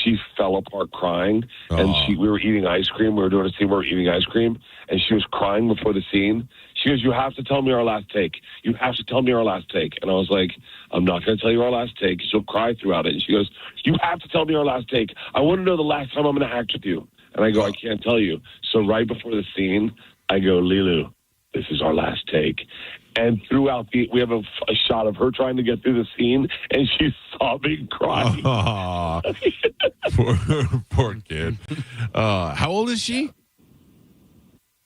she fell apart crying, and we were eating ice cream. We were doing a scene where we were eating ice cream, and she was crying before the scene. She goes, you have to tell me our last take. You have to tell me our last take. And I was like, I'm not going to tell you our last take. She'll cry throughout it. And she goes, you have to tell me our last take. I want to know the last time I'm going to act with you. And I go, I can't tell you. So right before the scene, I go, Lilu, this is our last take. And throughout we have a shot of her trying to get through the scene, and she's sobbing, crying. Poor kid. How old is she?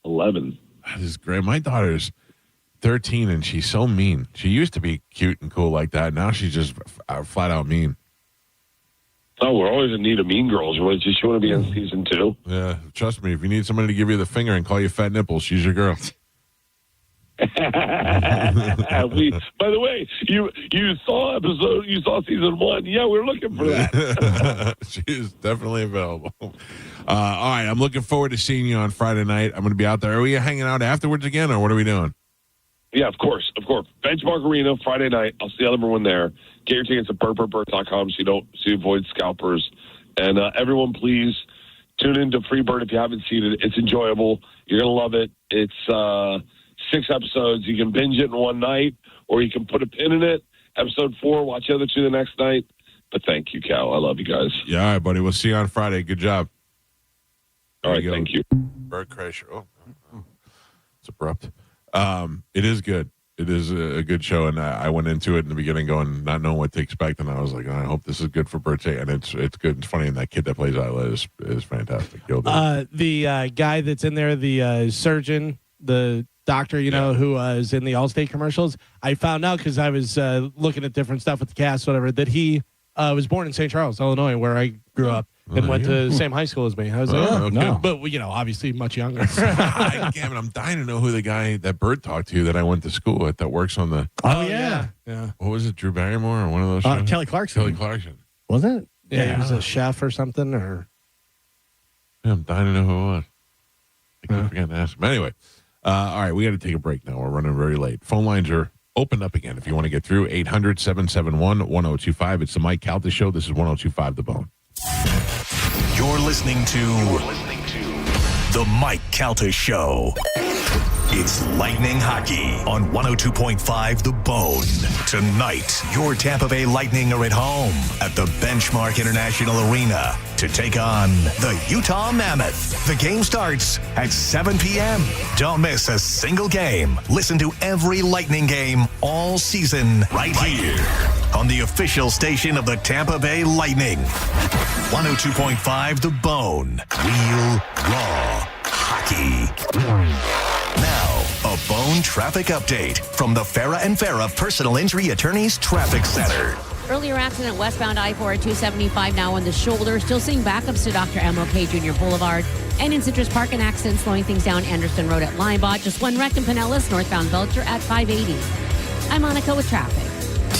11. That is great. My daughter's 13, and she's so mean. She used to be cute and cool like that. Now she's just flat out mean. Oh, we're always in need of mean girls. Does she want to be in season 2? Yeah, trust me. If you need somebody to give you the finger and call you fat nipples, she's your girl. By the way, you saw season 1. Yeah, we're looking for that. She is definitely available. All right, I'm looking forward to seeing you on Friday night. I'm going to be out there. Are we hanging out afterwards again, or what are we doing? Yeah, of course. Benchmark Arena, Friday night. I'll see everyone there. Get your tickets at bird.com so you avoid scalpers. And everyone, please tune into Freebird if you haven't seen it. It's enjoyable. You're going to love it. It's 6 episodes. You can binge it in one night, or you can put a pin in it. Episode 4, watch the other 2 the next night. But thank you, Cal. I love you guys. Yeah, all right, buddy. We'll see you on Friday. Good job. All right, thank you. Bert Kreischer. Oh, it's abrupt. It is good. It is a good show, and I went into it in the beginning going not knowing what to expect, and I was like, I hope this is good for Bert's, and it's good. It's funny, and that kid that plays Isla is fantastic. The guy that's in there, the surgeon, the doctor, who is in the Allstate commercials, I found out because I was looking at different stuff with the cast, whatever, that he was born in St. Charles, Illinois, where I grew up. And went to the same high school as me. I was like, okay. No. But, obviously much younger. I'm dying to know who the guy that Bert talked to that I went to school with that works on the... Oh, yeah. What was it, Drew Barrymore or one of those shows? Kelly Clarkson. Wasn't it? Yeah, he was a chef or something. Or Yeah, I'm dying to know who it was. I keep forgetting to ask him. Anyway, all right, we got to take a break now. We're running very late. Phone lines are opened up again if you want to get through. 800-771-1025. It's the Mike Calta Show. This is 1025 The Bone. You're listening to The Mike Calta Show. It's Lightning Hockey on 102.5 The Bone. Tonight, your Tampa Bay Lightning are at home at the Benchmark International Arena to take on the Utah Mammoth. The game starts at 7 p.m. Don't miss a single game. Listen to every Lightning game all season right here on the official station of the Tampa Bay Lightning. 102.5 The Bone. Real, raw hockey. Now, a Bone traffic update from the Farrah and Farrah Personal Injury Attorneys Traffic Center. Earlier accident westbound I-4 at 275 now on the shoulder. Still seeing backups to Dr. MLK Jr. Boulevard. And in Citrus Park, an accident slowing things down Anderson Road at Limebot. Just one wreck in Pinellas, northbound Belcher at 580. I'm Monica with traffic.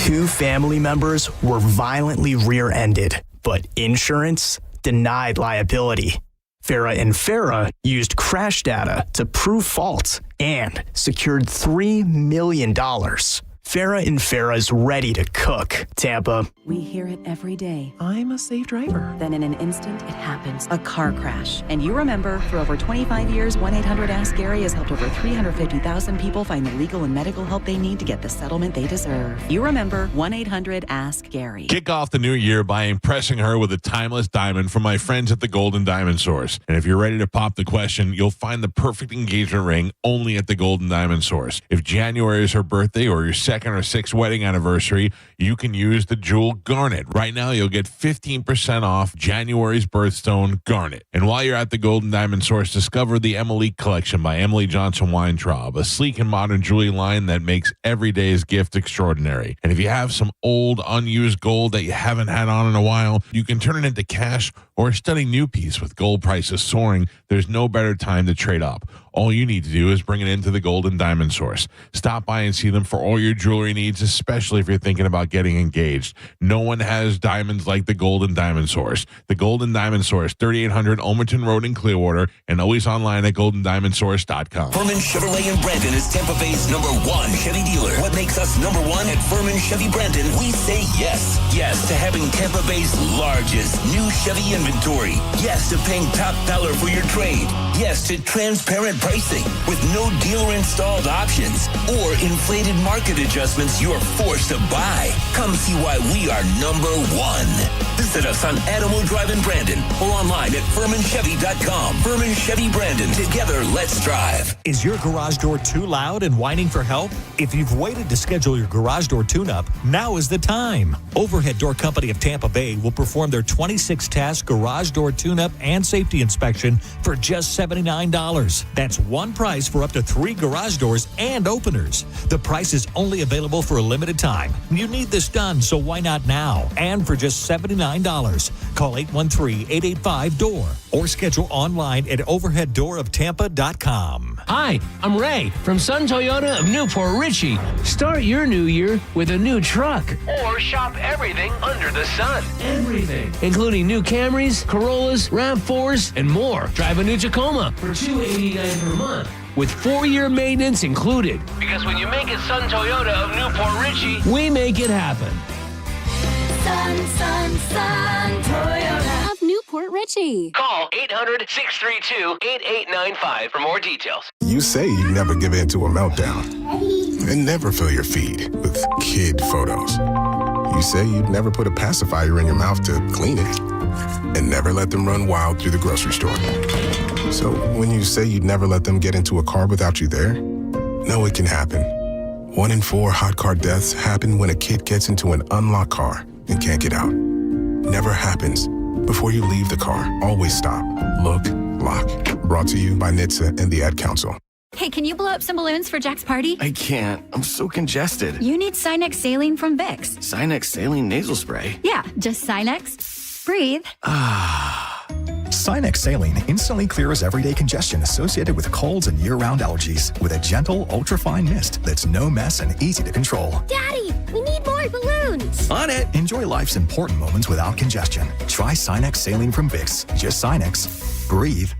2 family members were violently rear-ended, but insurance denied liability. Farrah and Farrah used crash data to prove fault and secured $3 million. Farrah and Farrah's ready to cook. Tampa. We hear it every day. I'm a safe driver. Then in an instant, it happens. A car crash. And you remember, for over 25 years, 1-800-ASK-GARY has helped over 350,000 people find the legal and medical help they need to get the settlement they deserve. You remember 1-800-ASK-GARY. Kick off the new year by impressing her with a timeless diamond from my friends at the Golden Diamond Source. And if you're ready to pop the question, you'll find the perfect engagement ring only at the Golden Diamond Source. If January is her birthday or your second or sixth wedding anniversary, you can use the jewel garnet. Right now, you'll get 15% off January's birthstone garnet. And while you're at the Golden Diamond Source, discover the Emily Collection by Emily Johnson Weintraub, a sleek and modern jewelry line that makes every day's gift extraordinary. And if you have some old, unused gold that you haven't had on in a while, you can turn it into cash or a stunning new piece. With gold prices soaring, there's no better time to trade up. All you need to do is bring it into the Golden Diamond Source. Stop by and see them for all your jewelry needs, especially if you're thinking about getting engaged. No one has diamonds like the Golden Diamond Source. The Golden Diamond Source, 3800 Ulmerton Road in Clearwater, and always online at goldendiamondsource.com. Furman Chevrolet in Brandon is Tampa Bay's #1 Chevy dealer. What makes us #1 at Furman Chevy Brandon? We say yes. Yes to having Tampa Bay's largest new Chevy inventory. Yes to paying top dollar for your trade. Yes to transparent pricing with no dealer-installed options or inflated market adjustments you're forced to buy. Come see why we are #1. Visit us on Adamo Drive in Brandon or online at FurmanChevy.com. Furman Chevy Brandon. Together, let's drive. Is your garage door too loud and whining for help? If you've waited to schedule your garage door tune-up, now is the time. Overhead Door Company of Tampa Bay will perform their 26-task garage door tune-up and safety inspection for just $79. That's one price for up to 3 garage doors and openers. The price is only available for a limited time. You need this done, so why not now? And for just $79. $10. Call 813-885-DOOR or schedule online at overheaddooroptampa.com. Hi, I'm Ray from Sun Toyota of Newport Richey. Start your new year with a new truck. Or shop everything under the sun. Everything. Including new Camrys, Corollas, RAV4s, and more. Drive a new Tacoma for $289 per month, with 4-year maintenance included. Because when you make it Sun Toyota of Newport Richey, we make it happen. Sun Toyota of Newport Richey. Call 800-632-8895 for more details. You say you never give in to a meltdown and never fill your feed with kid photos. You say you'd never put a pacifier in your mouth to clean it and never let them run wild through the grocery store. So when you say you'd never let them get into a car without you there, no, it can happen. 1 in 4 hot car deaths happen when a kid gets into an unlocked car and can't get out. Never happens. Before you leave the car, always stop, look, lock. Brought to you by NHTSA and the Ad Council. Hey, can you blow up some balloons for Jack's party? I can't. I'm so congested. You need Sinex Saline from Vicks. Sinex Saline Nasal Spray? Yeah, just Sinex. Breathe. Sinex Saline instantly clears everyday congestion associated with colds and year-round allergies with a gentle, ultra-fine mist that's no mess and easy to control. Daddy, we need more balloons. On it! Enjoy life's important moments without congestion. Try Sinex Saline from Vicks. Just Sinex. Breathe.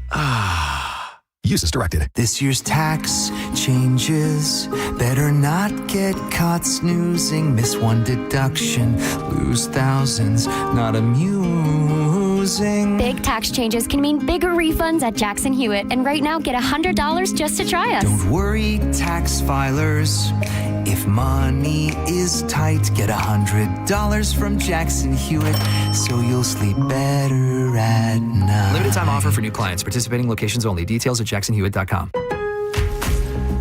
Use as directed. This year's tax changes. Better not get caught snoozing. Miss one deduction, lose thousands. Not amusing. Big tax changes can mean bigger refunds at Jackson Hewitt. And right now, get $100 just to try us. Don't worry, tax filers. If money is tight, get $100 from Jackson Hewitt, so you'll sleep better at night. Limited time offer for new clients. Participating locations only. Details at jacksonhewitt.com.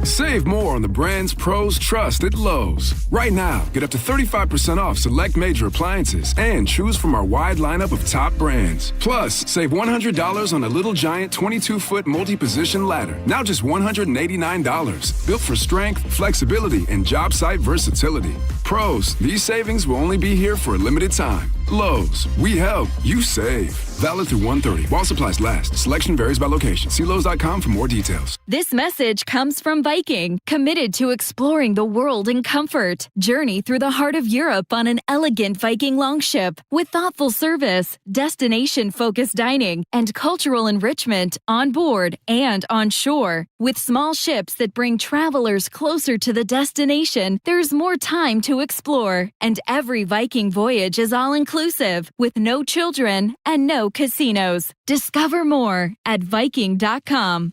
Save more on the brands pros trust at Lowe's. Right now, get up to 35% off select major appliances and choose from our wide lineup of top brands. Plus, save $100 on a Little Giant 22-foot multi-position ladder. Now just $189. Built for strength, flexibility, and job site versatility. Pros, these savings will only be here for a limited time. Lowe's, we help, you save. Valid through 1/30. While supplies last. Selection varies by location. See Lowe's.com for more details. This message comes from Viking, committed to exploring the world in comfort. Journey through the heart of Europe on an elegant Viking longship with thoughtful service, destination-focused dining, and cultural enrichment on board and on shore. With small ships that bring travelers closer to the destination, there's more time to explore. And every Viking voyage is all-inclusive, with no children and no casinos. Discover more at Viking.com.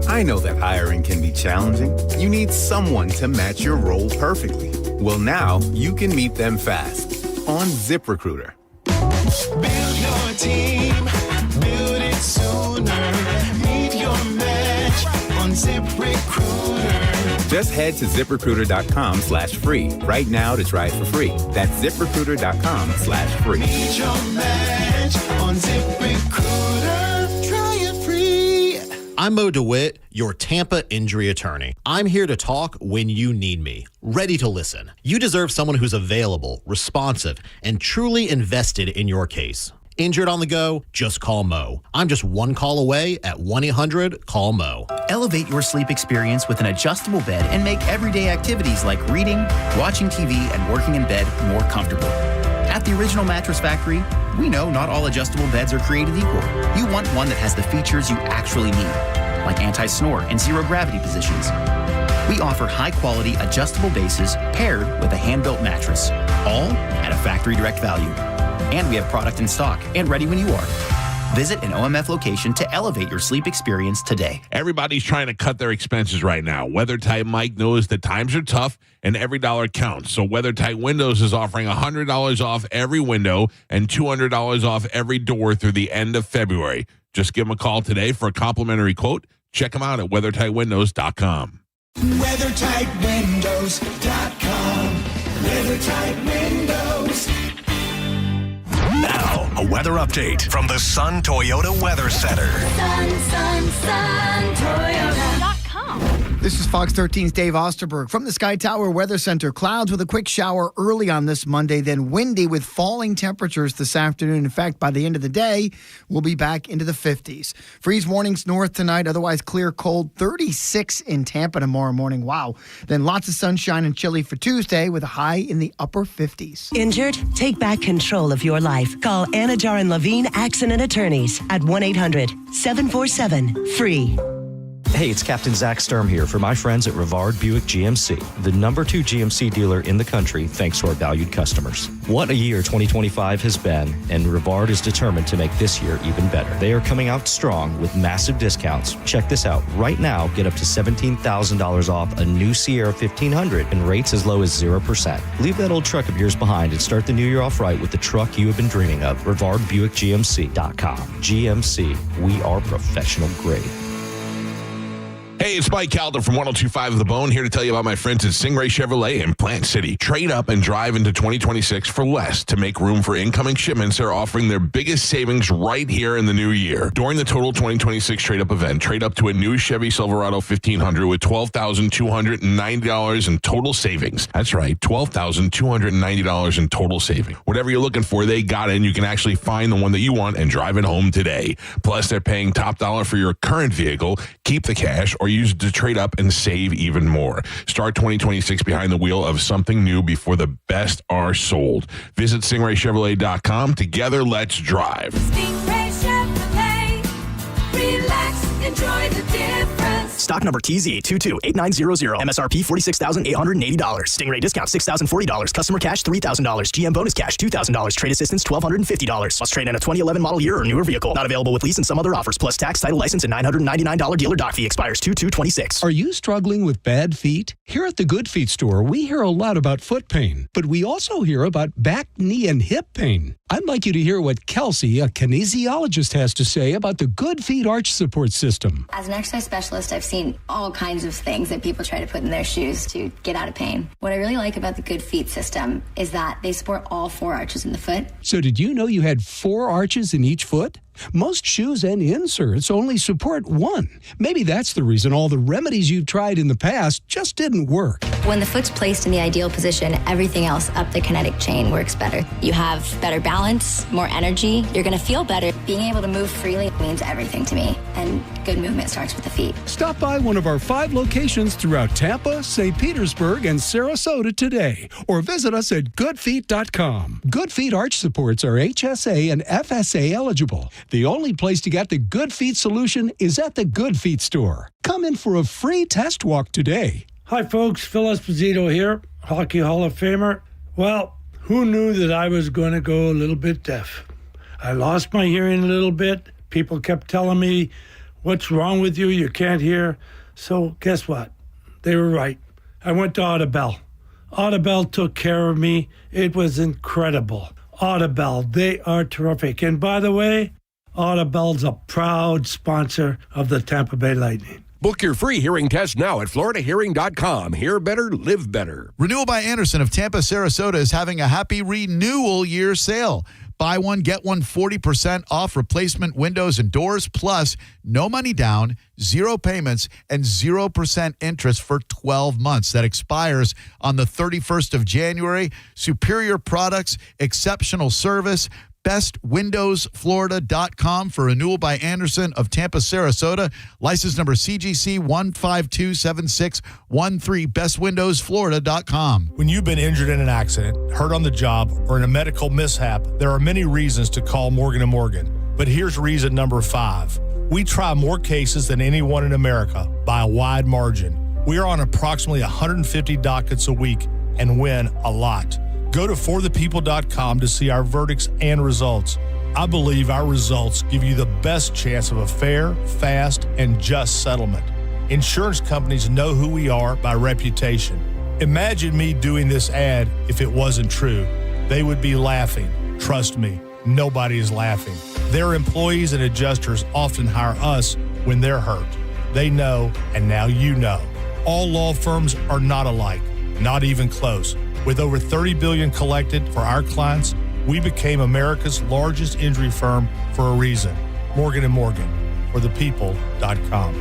I know that hiring can be challenging. You need someone to match your role perfectly. Well, now you can meet them fast on ZipRecruiter. Build your team, build it sooner. Meet your match on ZipRecruiter. Just head to ZipRecruiter.com/free right now to try it for free. That's ZipRecruiter.com/free. Meet your match on ZipRecruiter. Try it free. I'm Mo DeWitt, your Tampa injury attorney. I'm here to talk when you need me, ready to listen. You deserve someone who's available, responsive, and truly invested in your case. Injured on the go? Just call Mo. I'm just one call away at 1-800-CALL-MO. Elevate your sleep experience with an adjustable bed and make everyday activities like reading, watching TV, and working in bed more comfortable. At the Original Mattress Factory, we know not all adjustable beds are created equal. You want one that has the features you actually need, like anti-snore and zero-gravity positions. We offer high-quality adjustable bases paired with a hand-built mattress, all at a factory direct value. And we have product in stock and ready when you are. Visit an OMF location to elevate your sleep experience today. Everybody's trying to cut their expenses right now. WeatherTight Mike knows that times are tough and every dollar counts. So WeatherTight Windows is offering $100 off every window and $200 off every door through the end of February. Just give them a call today for a complimentary quote. Check them out at WeatherTightWindows.com. WeatherTightWindows.com. WeatherTight Windows. Now, a weather update from the Sun Toyota Weather Center. Sun Toyota.com. This is Fox 13's Dave Osterberg from the Sky Tower Weather Center. Clouds with a quick shower early on this Monday, then windy with falling temperatures this afternoon. In fact, by the end of the day, we'll be back into the 50s. Freeze warnings north tonight, otherwise clear cold. 36 in Tampa tomorrow morning. Wow. Then lots of sunshine and chilly for Tuesday with a high in the upper 50s. Injured? Take back control of your life. Call Anajar and Levine Accident Attorneys at 1-800-747-FREE. Hey, it's Captain Zach Sturm here for my friends at Rivard Buick GMC, the #2 GMC dealer in the country thanks to our valued customers. What a year 2025 has been, and Rivard is determined to make this year even better. They are coming out strong with massive discounts. Check this out. Right now, get up to $17,000 off a new Sierra 1500 and rates as low as 0%. Leave that old truck of yours behind and start the new year off right with the truck you have been dreaming of. RivardBuickGMC.com. GMC, we are professional grade. Hey, it's Mike Calta from 102.5 The Bone, here to tell you about my friends at Stingray Chevrolet in Plant City. Trade up and drive into 2026 for less. To make room for incoming shipments, they're offering their biggest savings right here in the new year. During the Total 2026 Trade Up event, trade up to a new Chevy Silverado 1500 with $12,290 in total savings. That's right, $12,290 in total savings. Whatever you're looking for, they got it, and you can actually find the one that you want and drive it home today. Plus, they're paying top dollar for your current vehicle. Keep the cash or use it to trade up and save even more. Start 2026 behind the wheel of something new before the best are sold. Visit StingrayChevrolet.com. Together, let's drive. Stingray Chevrolet. Relax, enjoy the difference. Stock number TZ228900. MSRP $46,880. Stingray discount $6,040. Customer cash $3,000. GM bonus cash $2,000. Trade assistance $1,250. Must trade in a 2011 model year or newer vehicle. Not available with lease and some other offers. Plus tax, title, license, and $999 dealer dock fee. Expires 2/2/26. Are you struggling with bad feet? Here at the Good Feet store, we hear a lot about foot pain, but we also hear about back, knee, and hip pain. I'd like you to hear what Kelsey, a kinesiologist, has to say about the Good Feet arch support system. As an exercise specialist, I've seen all kinds of things that people try to put in their shoes to get out of pain. What I really like about the Good Feet system is that they support all 4 arches in the foot. So did you know you had 4 arches in each foot? Most shoes and inserts only support 1. Maybe that's the reason all the remedies you've tried in the past just didn't work. When the foot's placed in the ideal position, everything else up the kinetic chain works better. You have better balance, more energy. You're going to feel better. Being able to move freely means everything to me. And good movement starts with the feet. Stop by one of our 5 locations throughout Tampa, St. Petersburg, and Sarasota today, or visit us at goodfeet.com. Good Feet arch supports are HSA and FSA eligible. The only place to get the Good Feet solution is at the Good Feet store. Come in for a free test walk today. Hi, folks. Phil Esposito here, Hockey Hall of Famer. Well, who knew that I was going to go a little bit deaf? I lost my hearing a little bit. People kept telling me, what's wrong with you? You can't hear. So guess what? They were right. I went to Audibel. Audibel took care of me. It was incredible. Audibel, they are terrific. And by the way, Audibel's a proud sponsor of the Tampa Bay Lightning. Book your free hearing test now at floridahearing.com. Hear better, live better. Renewal by Anderson of Tampa, Sarasota is having a happy renewal year sale. Buy one, get one 40% off replacement windows and doors, plus no money down, 0 payments, and 0% interest for 12 months. That expires on the 31st of January. Superior products, exceptional service. BestWindowsFlorida.com for renewal by Anderson of Tampa, Sarasota. License number CGC 1527613. BestWindowsFlorida.com. When you've been injured in an accident, hurt on the job, or in a medical mishap, there are many reasons to call Morgan & Morgan. But here's reason number 5. We try more cases than anyone in America by a wide margin. We are on approximately 150 dockets a week and win a lot. Go to forthepeople.com to see our verdicts and results. I believe our results give you the best chance of a fair, fast, and just settlement. Insurance companies know who we are by reputation. Imagine me doing this ad if it wasn't true. They would be laughing. Trust me, nobody is laughing. Their employees and adjusters often hire us when they're hurt. They know, and now you know. All law firms are not alike, not even close. With over $30 billion collected for our clients, we became America's largest injury firm for a reason. Morgan & Morgan, for thepeople.com.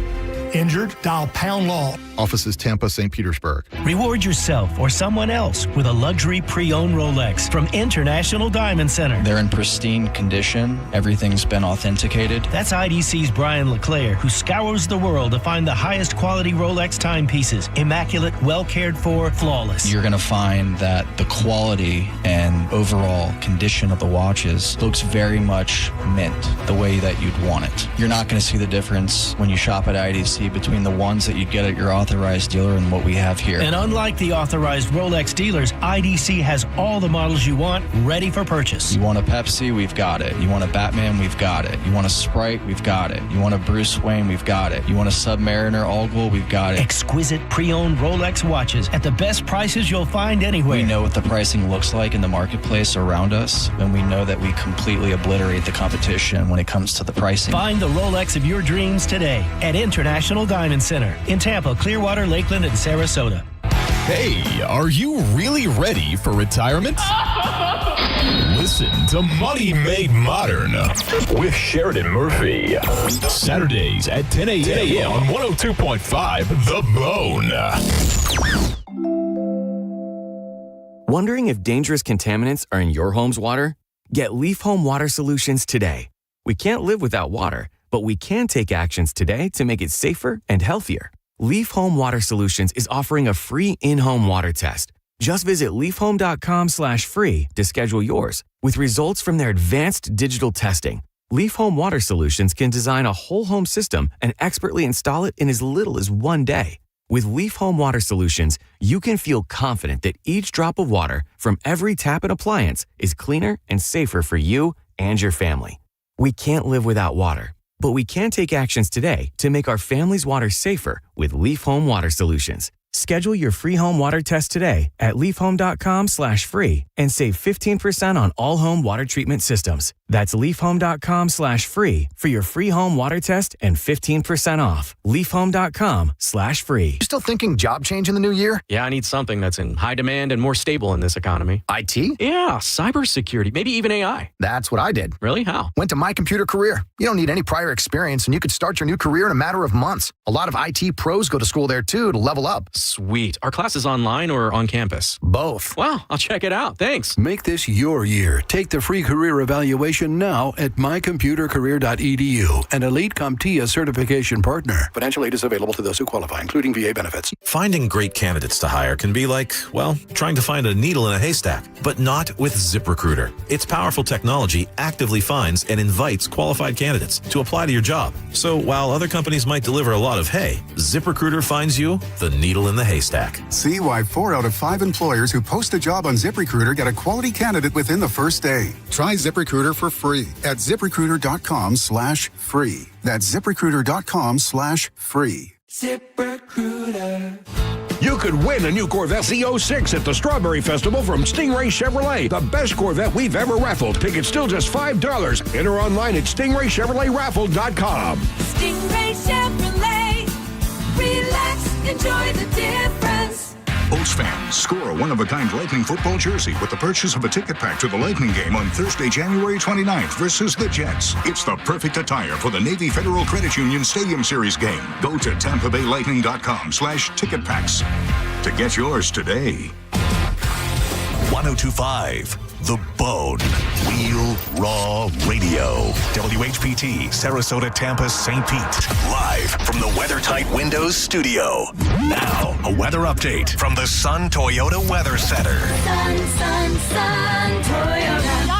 Injured? Dial #law. Offices Tampa, St. Petersburg. Reward yourself or someone else with a luxury pre-owned Rolex from International Diamond Center. They're in pristine condition. Everything's been authenticated. That's IDC's Brian LeClaire, who scours the world to find the highest quality Rolex timepieces. Immaculate, well cared for, flawless. You're going to find that the quality and overall condition of the watches looks very much mint, the way that you'd want it. You're not going to see the difference when you shop at IDC between the ones that you'd get at your authorized dealer and what we have here. And unlike the authorized Rolex dealers, IDC has all the models you want ready for purchase. You want a Pepsi? We've got it. You want a Batman? We've got it. You want a Sprite? We've got it. You want a Bruce Wayne? We've got it. You want a Submariner All-Gold? We've got it. Exquisite pre-owned Rolex watches at the best prices you'll find anywhere. We know what the pricing looks like in the marketplace around us, and we know that we completely obliterate the competition when it comes to the pricing. Find the Rolex of your dreams today at International Diamond Center in Tampa, Clearwater, Lakeland, and Sarasota. Hey, are you really ready for retirement? Listen to Money Made Modern with Sheridan Murphy. Saturdays at 10 a.m. on 102.5 The Bone. Wondering if dangerous contaminants are in your home's water? Get Leaf Home Water Solutions today. We can't live without water, but we can take actions today to make it safer and healthier. Leaf Home Water Solutions is offering a free in-home water test. Just visit leafhome.com/free to schedule yours. With results from their advanced digital testing, Leaf Home Water Solutions can design a whole home system and expertly install it in as little as 1 day. With Leaf Home Water Solutions, you can feel confident that each drop of water from every tap and appliance is cleaner and safer for you and your family. We can't live without water, but we can take actions today to make our family's water safer with Leaf Home Water Solutions. Schedule your free home water test today at leafhome.com/free and save 15% on all home water treatment systems. That's leafhome.com/free for your free home water test and 15% off. leafhome.com/free. You still thinking job change in the new year? Yeah, I need something that's in high demand and more stable in this economy. IT? Yeah, cybersecurity, maybe even AI. That's what I did. Really? How? Went to My Computer Career. You don't need any prior experience, and you could start your new career in a matter of months. A lot of IT pros go to school there, too, to level up. Sweet. Are classes online or on campus? Both. Wow, I'll check it out. Thanks. Make this your year. Take the free career evaluation now at mycomputercareer.edu, an elite CompTIA certification partner. Financial aid is available to those who qualify, including VA benefits. Finding great candidates to hire can be like, well, trying to find a needle in a haystack, but not with ZipRecruiter. Its powerful technology actively finds and invites qualified candidates to apply to your job. So while other companies might deliver a lot of hay, ZipRecruiter finds you the needle in the haystack. See why 4 out of 5 employers who post a job on ZipRecruiter get a quality candidate within the first day. Try ZipRecruiter for free at ZipRecruiter.com/free. That's ZipRecruiter.com/free. ZipRecruiter. You could win a new Corvette Z06 at the Strawberry Festival from Stingray Chevrolet. The best Corvette we've ever raffled. Tickets still just $5. Enter online at StingrayChevroletRaffle.com. Stingray Chevrolet. Relax, enjoy the difference. Bolts fans, score a one-of-a-kind Lightning football jersey with the purchase of a ticket pack to the Lightning game on Thursday, January 29th versus the Jets. It's the perfect attire for the Navy Federal Credit Union Stadium Series game. Go to TampaBayLightning.com/ticket packs to get yours today. 1025 The Bone. Real Raw Radio. WHPT, Sarasota, Tampa, St. Pete. Live from the WeatherTight Windows studio. Now, a weather update from the Sun Toyota Weather Center. Sun, Toyota.com.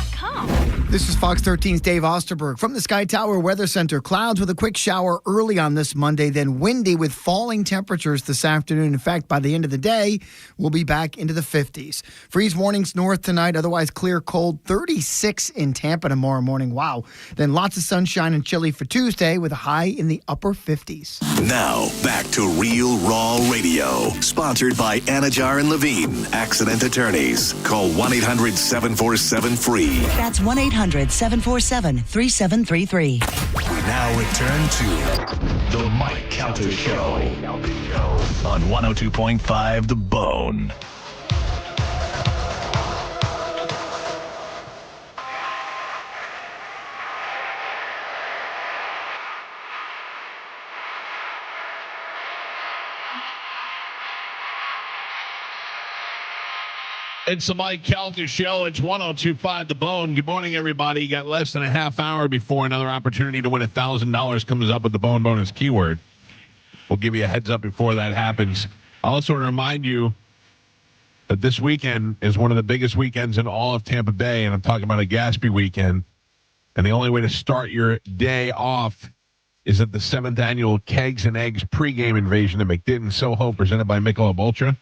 This is Fox 13's Dave Osterberg from the Sky Tower Weather Center. Clouds with a quick shower early on this Monday, then windy with falling temperatures this afternoon. In fact, by the end of the day, we'll be back into the 50s. Freeze warnings north tonight, otherwise clear cold. 36 in Tampa tomorrow morning. Wow. Then lots of sunshine and chilly for Tuesday with a high in the upper 50s. Now, back to Real Raw Radio. Sponsored by Anajar and Levine, accident attorneys. Call 1-800-747-FREE. That's 1-800-747-3733. We now return to The Mike Calta Show on 102.5 The Bone. It's the Mike Calta Show. It's 102.5 The Bone. Good morning, everybody. You got less than a half hour before another opportunity to win $1,000 comes up with the Bone Bonus keyword. We'll give you a heads up before that happens. I also want to remind you that this weekend is one of the biggest weekends in all of Tampa Bay, and I'm talking about a Gatsby weekend. And the only way to start your day off is at the 7th annual Kegs and Eggs pregame invasion at McDitton Soho, presented by Michelob Ultra.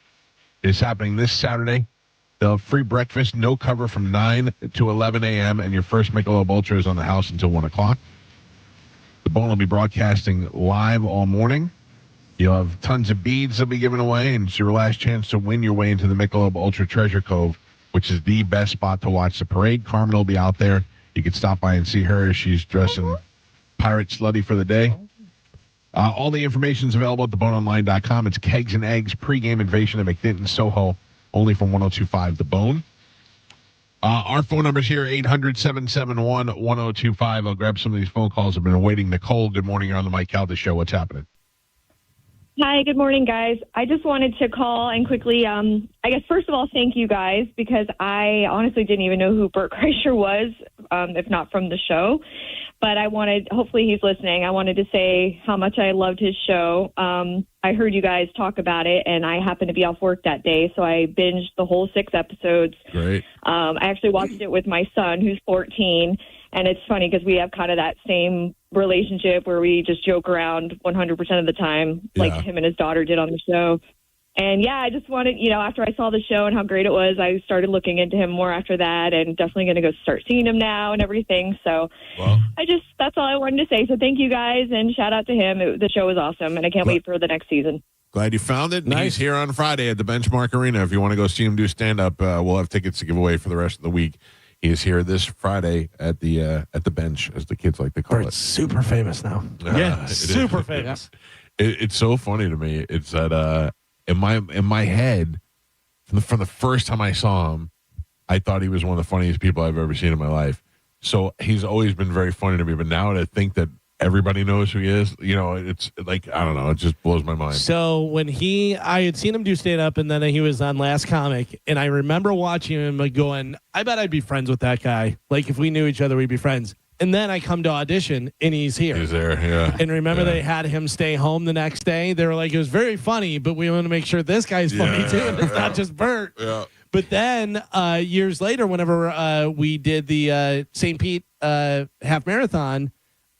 It is happening this Saturday. They'll have free breakfast, no cover from 9 to 11 a.m., and your first Michelob Ultra is on the house until 1 o'clock. The Bone will be broadcasting live all morning. You'll have tons of beads that'll be given away, and it's your last chance to win your way into the Michelob Ultra Treasure Cove, which is the best spot to watch the parade. Carmen will be out there. You can stop by and see her as she's dressing pirate slutty for the day. All the information is available at theboneonline.com. It's Kegs and Eggs pregame invasion at McDitton Soho, only from 102.5 The Bone. Our phone number's here, 800-771-1025. I'll grab some of these phone calls. I've been awaiting. Nicole, good morning. You're on the Mike Calta Show. What's happening? Hi, good morning, guys. I just wanted to call and quickly, I guess, first of all, thank you guys, because I honestly didn't even know who Bert Kreischer was, if not from the show. But hopefully he's listening. I wanted to say how much I loved his show. I heard you guys talk about it, and I happened to be off work that day, so I binged the whole 6 episodes. Great. I actually watched it with my son, who's 14, and it's funny because we have kind of that same relationship where we just joke around 100% of the time, like him and his daughter did on the show. And yeah, I just wanted, after I saw the show and how great it was, I started looking into him more after that, and definitely going to go start seeing him now and everything. So that's all I wanted to say. So thank you guys, and shout out to him. The show was awesome, and I can't wait for the next season. Glad you found it. Nice. He's here on Friday at the Benchmark Arena. If you want to go see him do stand-up, we'll have tickets to give away for the rest of the week. He is here this Friday at the bench, as the kids like to call it. Super famous now. Super famous. It's so funny to me. It's that in my head, from the first time I saw him, I thought he was one of the funniest people I've ever seen in my life. So he's always been very funny to me. But now to think that everybody knows who he is, it's like, I don't know, it just blows my mind. So when I had seen him do stand-up, and then he was on Last Comic, and I remember watching him like going, I bet I'd be friends with that guy. Like, if we knew each other, we'd be friends. And then I come to audition, and he's here. He's there, yeah. And remember, they had him stay home the next day. They were like, it was very funny, but we want to make sure this guy's funny, too, and it's not just Bert. Yeah. But then years later, whenever we did the St. Pete half marathon,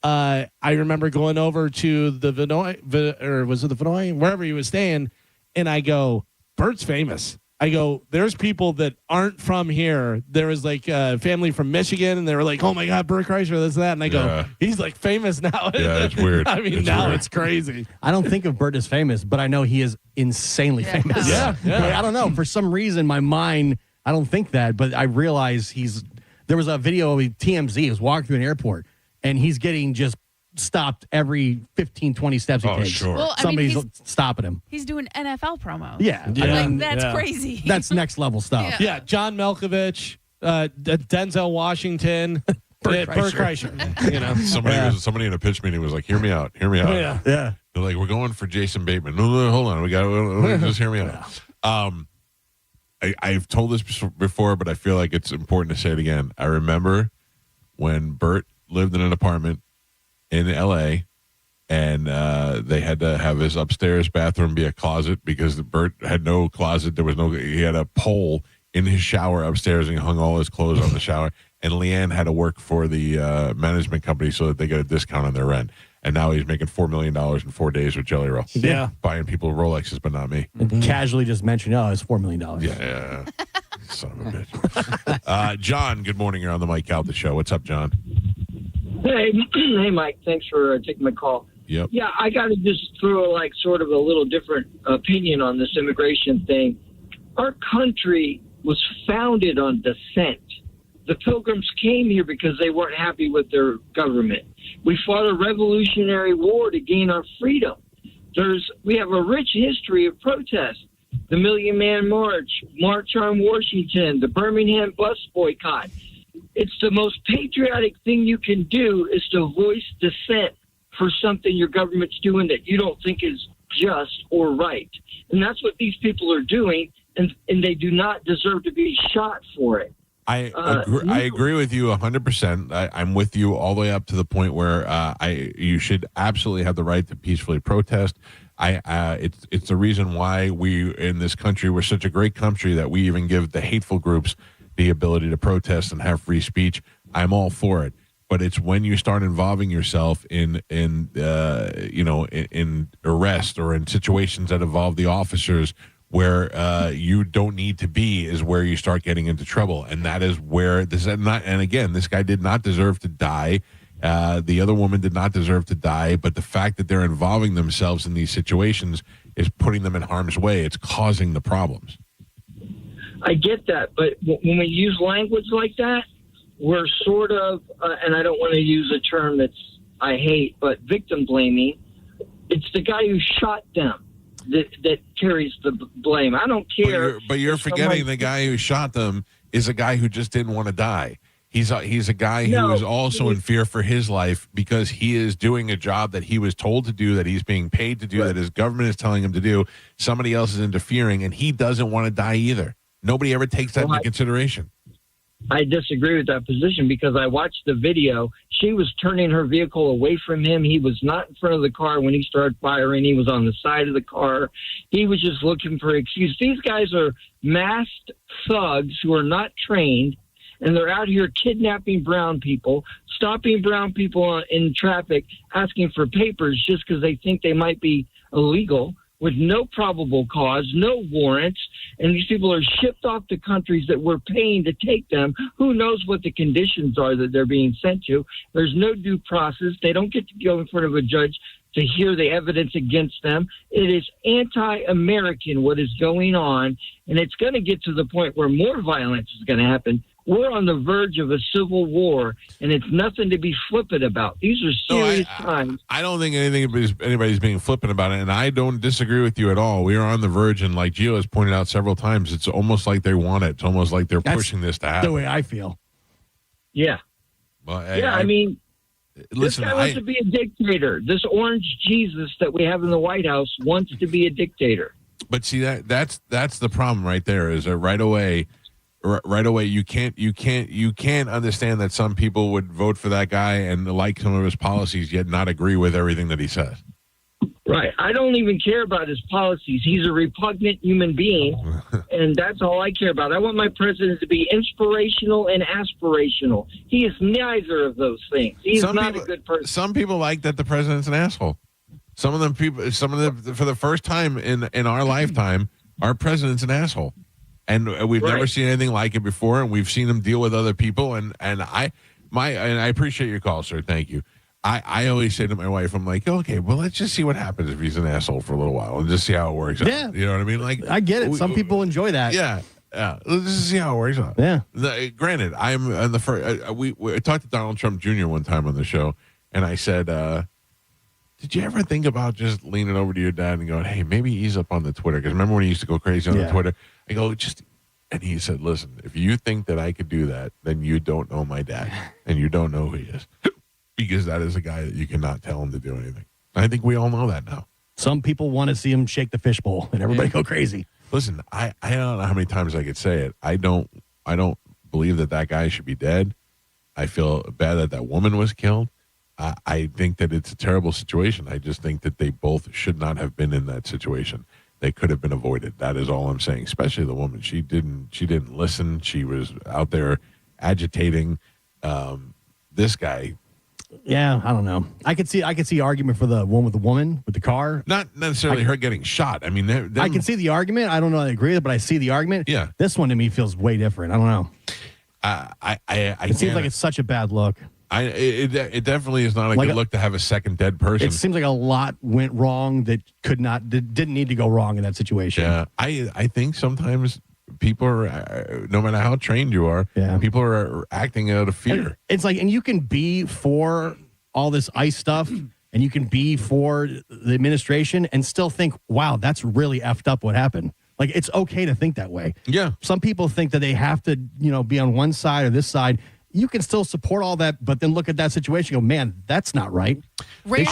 I remember going over to the Vinoy, or was it the Vinoy, wherever he was staying, and I go, Bert's famous. I go, there's people that aren't from here. There was like a family from Michigan, and they were like, oh my God, Bert Kreischer, this, that. And I go, he's like famous now. Yeah, it's weird. I mean, it's crazy. I don't think of Bert as famous, but I know he is insanely famous. Yeah. I don't know. For some reason, my mind, I don't think that, but I realize there was a video of TMZ. He was walking through an airport, and he's getting just stopped every 15, 20 steps he takes. Sure. Well, Somebody's stopping him. He's doing NFL promos. Yeah. Like, that's crazy. That's next level stuff. Yeah, John Malkovich, Denzel Washington, Bert Kreischer. Somebody in a pitch meeting was like, hear me out. Yeah. They're like, we're going for Jason Bateman. No, hold on. Just hear me out. I've told this before, but I feel like it's important to say it again. I remember when Bert lived in an apartment in L.A., and they had to have his upstairs bathroom be a closet because Bert had no closet. He had a pole in his shower upstairs, and he hung all his clothes on the shower. And Leanne had to work for the management company so that they get a discount on their rent. And now he's making $4 million in 4 days with Jelly Roll. Yeah. Buying people Rolexes, but not me. And casually just mentioned, it's $4 million. Yeah. Son of a bitch. John, good morning. You're on the Mike Calta Show. What's up, John? Hey, Mike. Thanks for taking my call. Yep. Yeah, I got to just throw sort of a little different opinion on this immigration thing. Our country was founded on dissent. The Pilgrims came here because they weren't happy with their government. We fought a revolutionary war to gain our freedom. We have a rich history of protest. The Million Man March, March on Washington, the Birmingham bus boycott. It's the most patriotic thing you can do is to voice dissent for something your government's doing that you don't think is just or right. And that's what these people are doing. and they do not deserve to be shot for it. I agree with you 100%. I'm with you all the way up to the point where you should absolutely have the right to peacefully protest. It's the reason why we in this country, we're such a great country that we even give the hateful groups the ability to protest and have free speech. I'm all for it, but it's when you start involving yourself in arrest or in situations that involve the officers where you don't need to be is where you start getting into trouble. And that is where this is not. And again, this guy did not deserve to die. The other woman did not deserve to die. But the fact that they're involving themselves in these situations is putting them in harm's way. It's causing the problems. I get that. But when we use language like that, we're sort of, and I don't want to use a term I hate, but victim blaming. It's the guy who shot them that carries the blame. I don't care. But you're forgetting the guy who shot them is a guy who just didn't want to die. He's a guy who is also in fear for his life because he is doing a job that he was told to do, that he's being paid to do, that his government is telling him to do. Somebody else is interfering, and he doesn't want to die either. Nobody ever takes that into consideration. I disagree with that position because I watched the video. She was turning her vehicle away from him. He was not in front of the car when he started firing. He was on the side of the car. He was just looking for excuse. These guys are masked thugs who are not trained, and they're out here kidnapping brown people, stopping brown people in traffic, asking for papers just because they think they might be illegal, with no probable cause, no warrants, and these people are shipped off to countries that we're paying to take them. Who knows what the conditions are that they're being sent to? There's no due process. They don't get to go in front of a judge to hear the evidence against them. It is anti-American what is going on, and it's going to get to the point where more violence is going to happen. We're on the verge of a civil war, and it's nothing to be flippant about. These are serious times. I don't think anybody's being flippant about it, and I don't disagree with you at all. We are on the verge, and like Gio has pointed out several times, it's almost like they want it. It's almost like they're pushing this to happen. The way I feel. Yeah. Well, I mean, listen, this guy wants to be a dictator. This orange Jesus that we have in the White House wants to be a dictator. But see, that's the problem right there. Is that right away you can't understand that some people would vote for that guy and like some of his policies yet not agree with everything that he says. Right. I don't even care about his policies. He's a repugnant human being, and that's all I care about. I want my president to be inspirational and aspirational. He is neither of those things. He's not a good person. Some people like that the president's an asshole. Some of them for the first time in our lifetime, our president's an asshole. And we've never seen anything like it before, and we've seen him deal with other people. And I appreciate your call, sir. Thank you. I always say to my wife, I'm like, okay, well, let's just see what happens if he's an asshole for a little while and just see how it works out. Yeah. You know what I mean? Like, I get it. Some people enjoy that. Yeah. Let's just see how it works out. Yeah. Granted, I'm on the first. We talked to Donald Trump Jr. one time on the show, and I said, did you ever think about just leaning over to your dad and going, hey, maybe ease up on the Twitter? Because remember when he used to go crazy on the Twitter? I go, and he said, listen, if you think that I could do that, then you don't know my dad, and you don't know who he is. Because that is a guy that you cannot tell him to do anything. I think we all know that now. Some people want to see him shake the fishbowl and everybody go crazy. Listen, I don't know how many times I could say it. I don't believe that guy should be dead. I feel bad that woman was killed. I think that it's a terrible situation. I just think that they both should not have been in that situation. They could have been avoided. That is all I'm saying. Especially the woman. She didn't listen. She was out there agitating. This guy. Yeah, I don't know. I could see argument for the one with the woman with the car. Not necessarily her getting shot. I mean, I can see the argument. I don't know. I agree with it, but I see the argument. Yeah. This one to me feels way different. I don't know. It seems like it's such a bad look. It definitely is not a good look to have a second dead person. It seems like a lot went wrong that didn't need to go wrong in that situation. Yeah, I think sometimes people are, no matter how trained you are, people are acting out of fear. It's like, and you can be for all this ICE stuff, and you can be for the administration, and still think, wow, that's really effed up what happened. Like, it's okay to think that way. Yeah. Some people think that they have to, be on one side or this side. You can still support all that, but then look at that situation and go, man, that's not right. They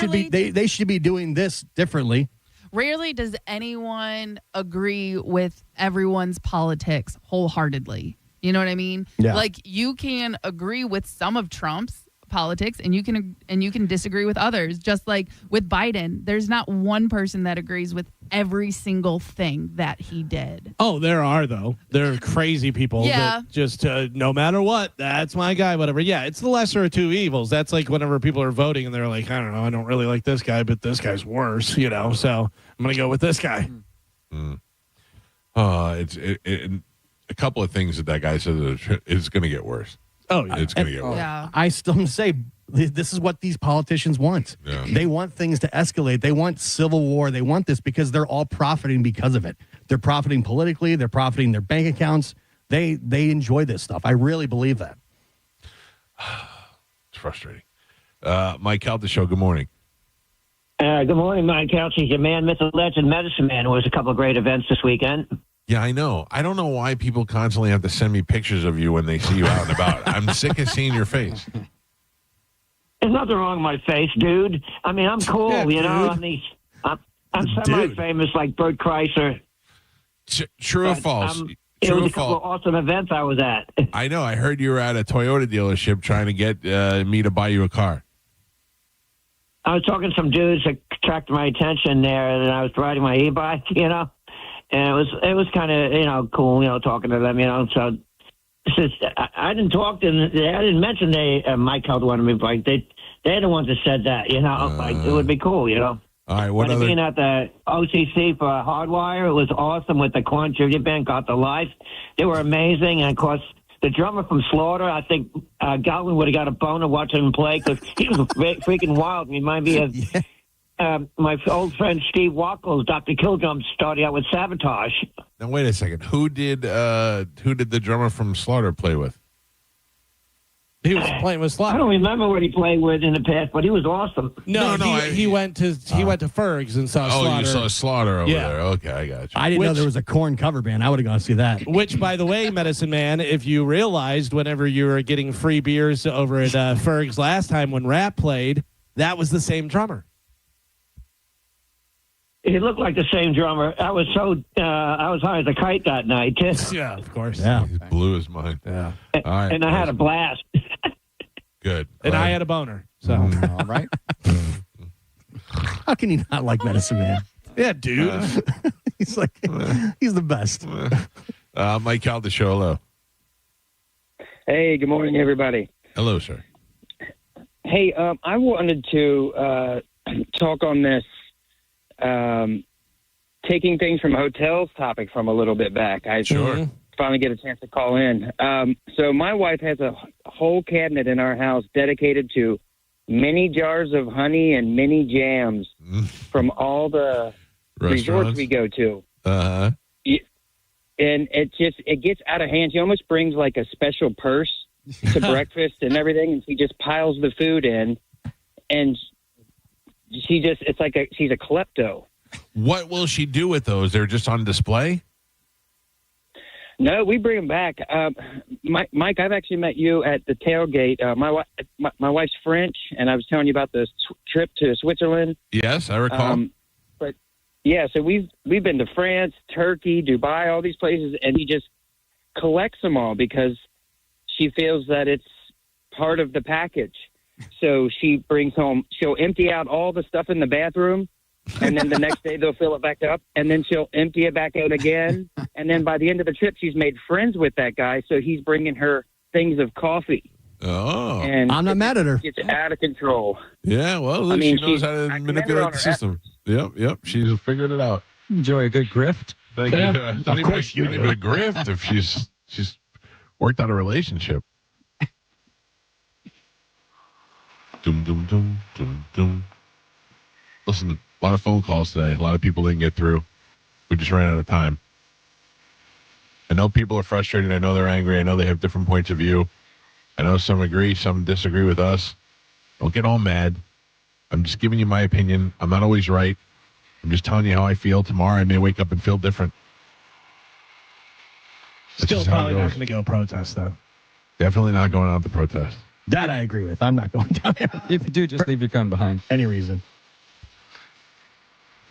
should be doing this differently. Rarely does anyone agree with everyone's politics wholeheartedly. You know what I mean? Yeah. Like you can agree with some of Trump's politics and you can disagree with others. Just like with Biden, there's not one person that agrees with every single thing that he did. Oh, there are though. There are crazy people that just no matter what, that's my guy, whatever. Yeah, it's the lesser of two evils. That's like whenever people are voting and they're like, I don't know, I don't really like this guy, but this guy's worse, you know. So I'm gonna go with this guy. It's a couple of things that guy says is going to get worse. Oh, yeah. It's going to get worse. Yeah. I still say this is what these politicians want. Yeah. They want things to escalate. They want civil war. They want this because they're all profiting because of it. They're profiting politically. They're profiting their bank accounts. They enjoy this stuff. I really believe that. It's frustrating. Mike Calta Show, good morning. Good morning, Mike Calta. Your man, myth, legend, medicine man. It was a couple of great events this weekend. Yeah, I know. I don't know why people constantly have to send me pictures of you when they see you out and about. I'm sick of seeing your face. There's nothing wrong with my face, dude. I mean, I'm cool, you know. I'm semi-famous like Bert Kreischer. True or false? It was a couple of awesome events I was at. I know. I heard you were at a Toyota dealership trying to get me to buy you a car. I was talking to some dudes that attracted my attention there, and I was riding my e-bike, you know. And it was kind of, you know, cool, you know, talking to them, you know. So I didn't talk to them. I didn't mention Mike Calta wanted me, like they're the ones that said that, you know. Like it would be cool, you know. All right, what other? Being at the OCC for Hardwire, it was awesome with the Corn Tribute Band, Got the Life. They were amazing, and of course the drummer from Slaughter. I think Galvin would have got a boner watching him play because he was freaking wild. Remind me of. My old friend Steve Wackles, Dr. Killdrum, started out with Sabotage. Now wait a second. Who did the drummer from Slaughter play with? He was playing with Slaughter. I don't remember what he played with in the past, but he was awesome. He went to Fergs and saw Slaughter. Oh, you saw Slaughter over there. Okay, I got you. I didn't know there was a Korn cover band. I would have gone to see that. Which, by the way, Medicine Man, if you realized whenever you were getting free beers over at Fergs last time when Rap played, that was the same drummer. He looked like the same drummer. I was high as a kite that night. Yeah, of course. Yeah, he blew his mind. Yeah, all right, and I had a blast. Good. And I had a boner. So all right. How can you not like Medicine Man? Yeah, dude. He's the best. Mike Calta Show, hello. Hey, good morning, everybody. Hello, sir. Hey, I wanted to talk on this taking things from hotels topic from a little bit back. I finally get a chance to call in. So my wife has a whole cabinet in our house dedicated to mini jars of honey and mini jams from all the resorts we go to. Uh-huh. And it gets out of hand. She almost brings like a special purse to breakfast and everything, and she just piles the food in, and it's like she's a klepto. What will she do with those? They're just on display? No, we bring them back. Mike, I've actually met you at the tailgate. My wife's French, and I was telling you about the trip to Switzerland. Yes, I recall. But yeah, so we've been to France, Turkey, Dubai, all these places, and he just collects them all because she feels that it's part of the package. So she brings home, she'll empty out all the stuff in the bathroom, and then the next day they'll fill it back up, and then she'll empty it back out again. And then by the end of the trip, she's made friends with that guy, so he's bringing her things of coffee. Oh. And I'm not mad at her. It's out of control. Yeah, well, at least she knows how to manipulate the system. Yep, she's figured it out. Enjoy a good grift. Thank you. Not even a grift if she's worked out a relationship. Dum, dum, dum, dum, dum. Listen, a lot of phone calls today. A lot of people didn't get through. We just ran out of time. I know people are frustrated. I know they're angry. I know they have different points of view. I know some agree, some disagree with us. Don't get all mad. I'm just giving you my opinion. I'm not always right. I'm just telling you how I feel. Tomorrow I may wake up and feel different. Still probably not going to go protest, though. Definitely not going out to protest. That I agree with. I'm not going down there. If you do, just leave your gun behind. Any reason.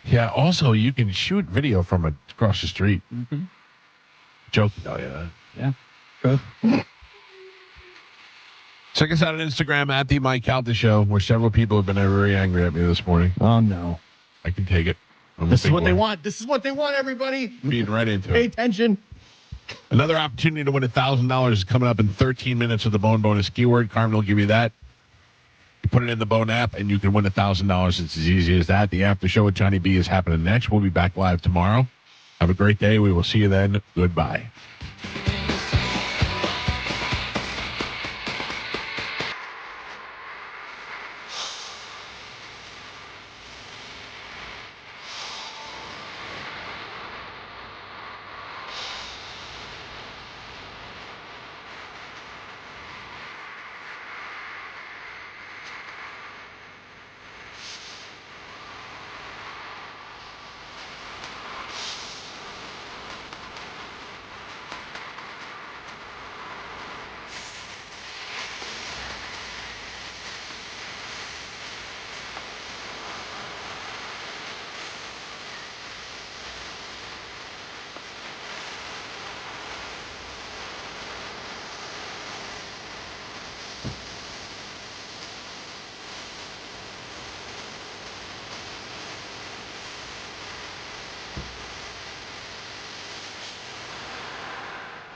Yeah. Also, you can shoot video from across the street. Mm-hmm. Joking. Oh, yeah. Yeah. True. Check us out on Instagram at the Mike Calta Show, where several people have been very angry at me this morning. Oh, no. I can take it. This is what they want. This is what they want, everybody. Being right into Pay it. attention. Another opportunity to win $1,000 is coming up in 13 minutes with the Bone Bonus keyword. Carmen will give you that. You put it in the Bone app, and you can win $1,000. It's as easy as that. The after show with Johnny B is happening next. We'll be back live tomorrow. Have a great day. We will see you then. Goodbye.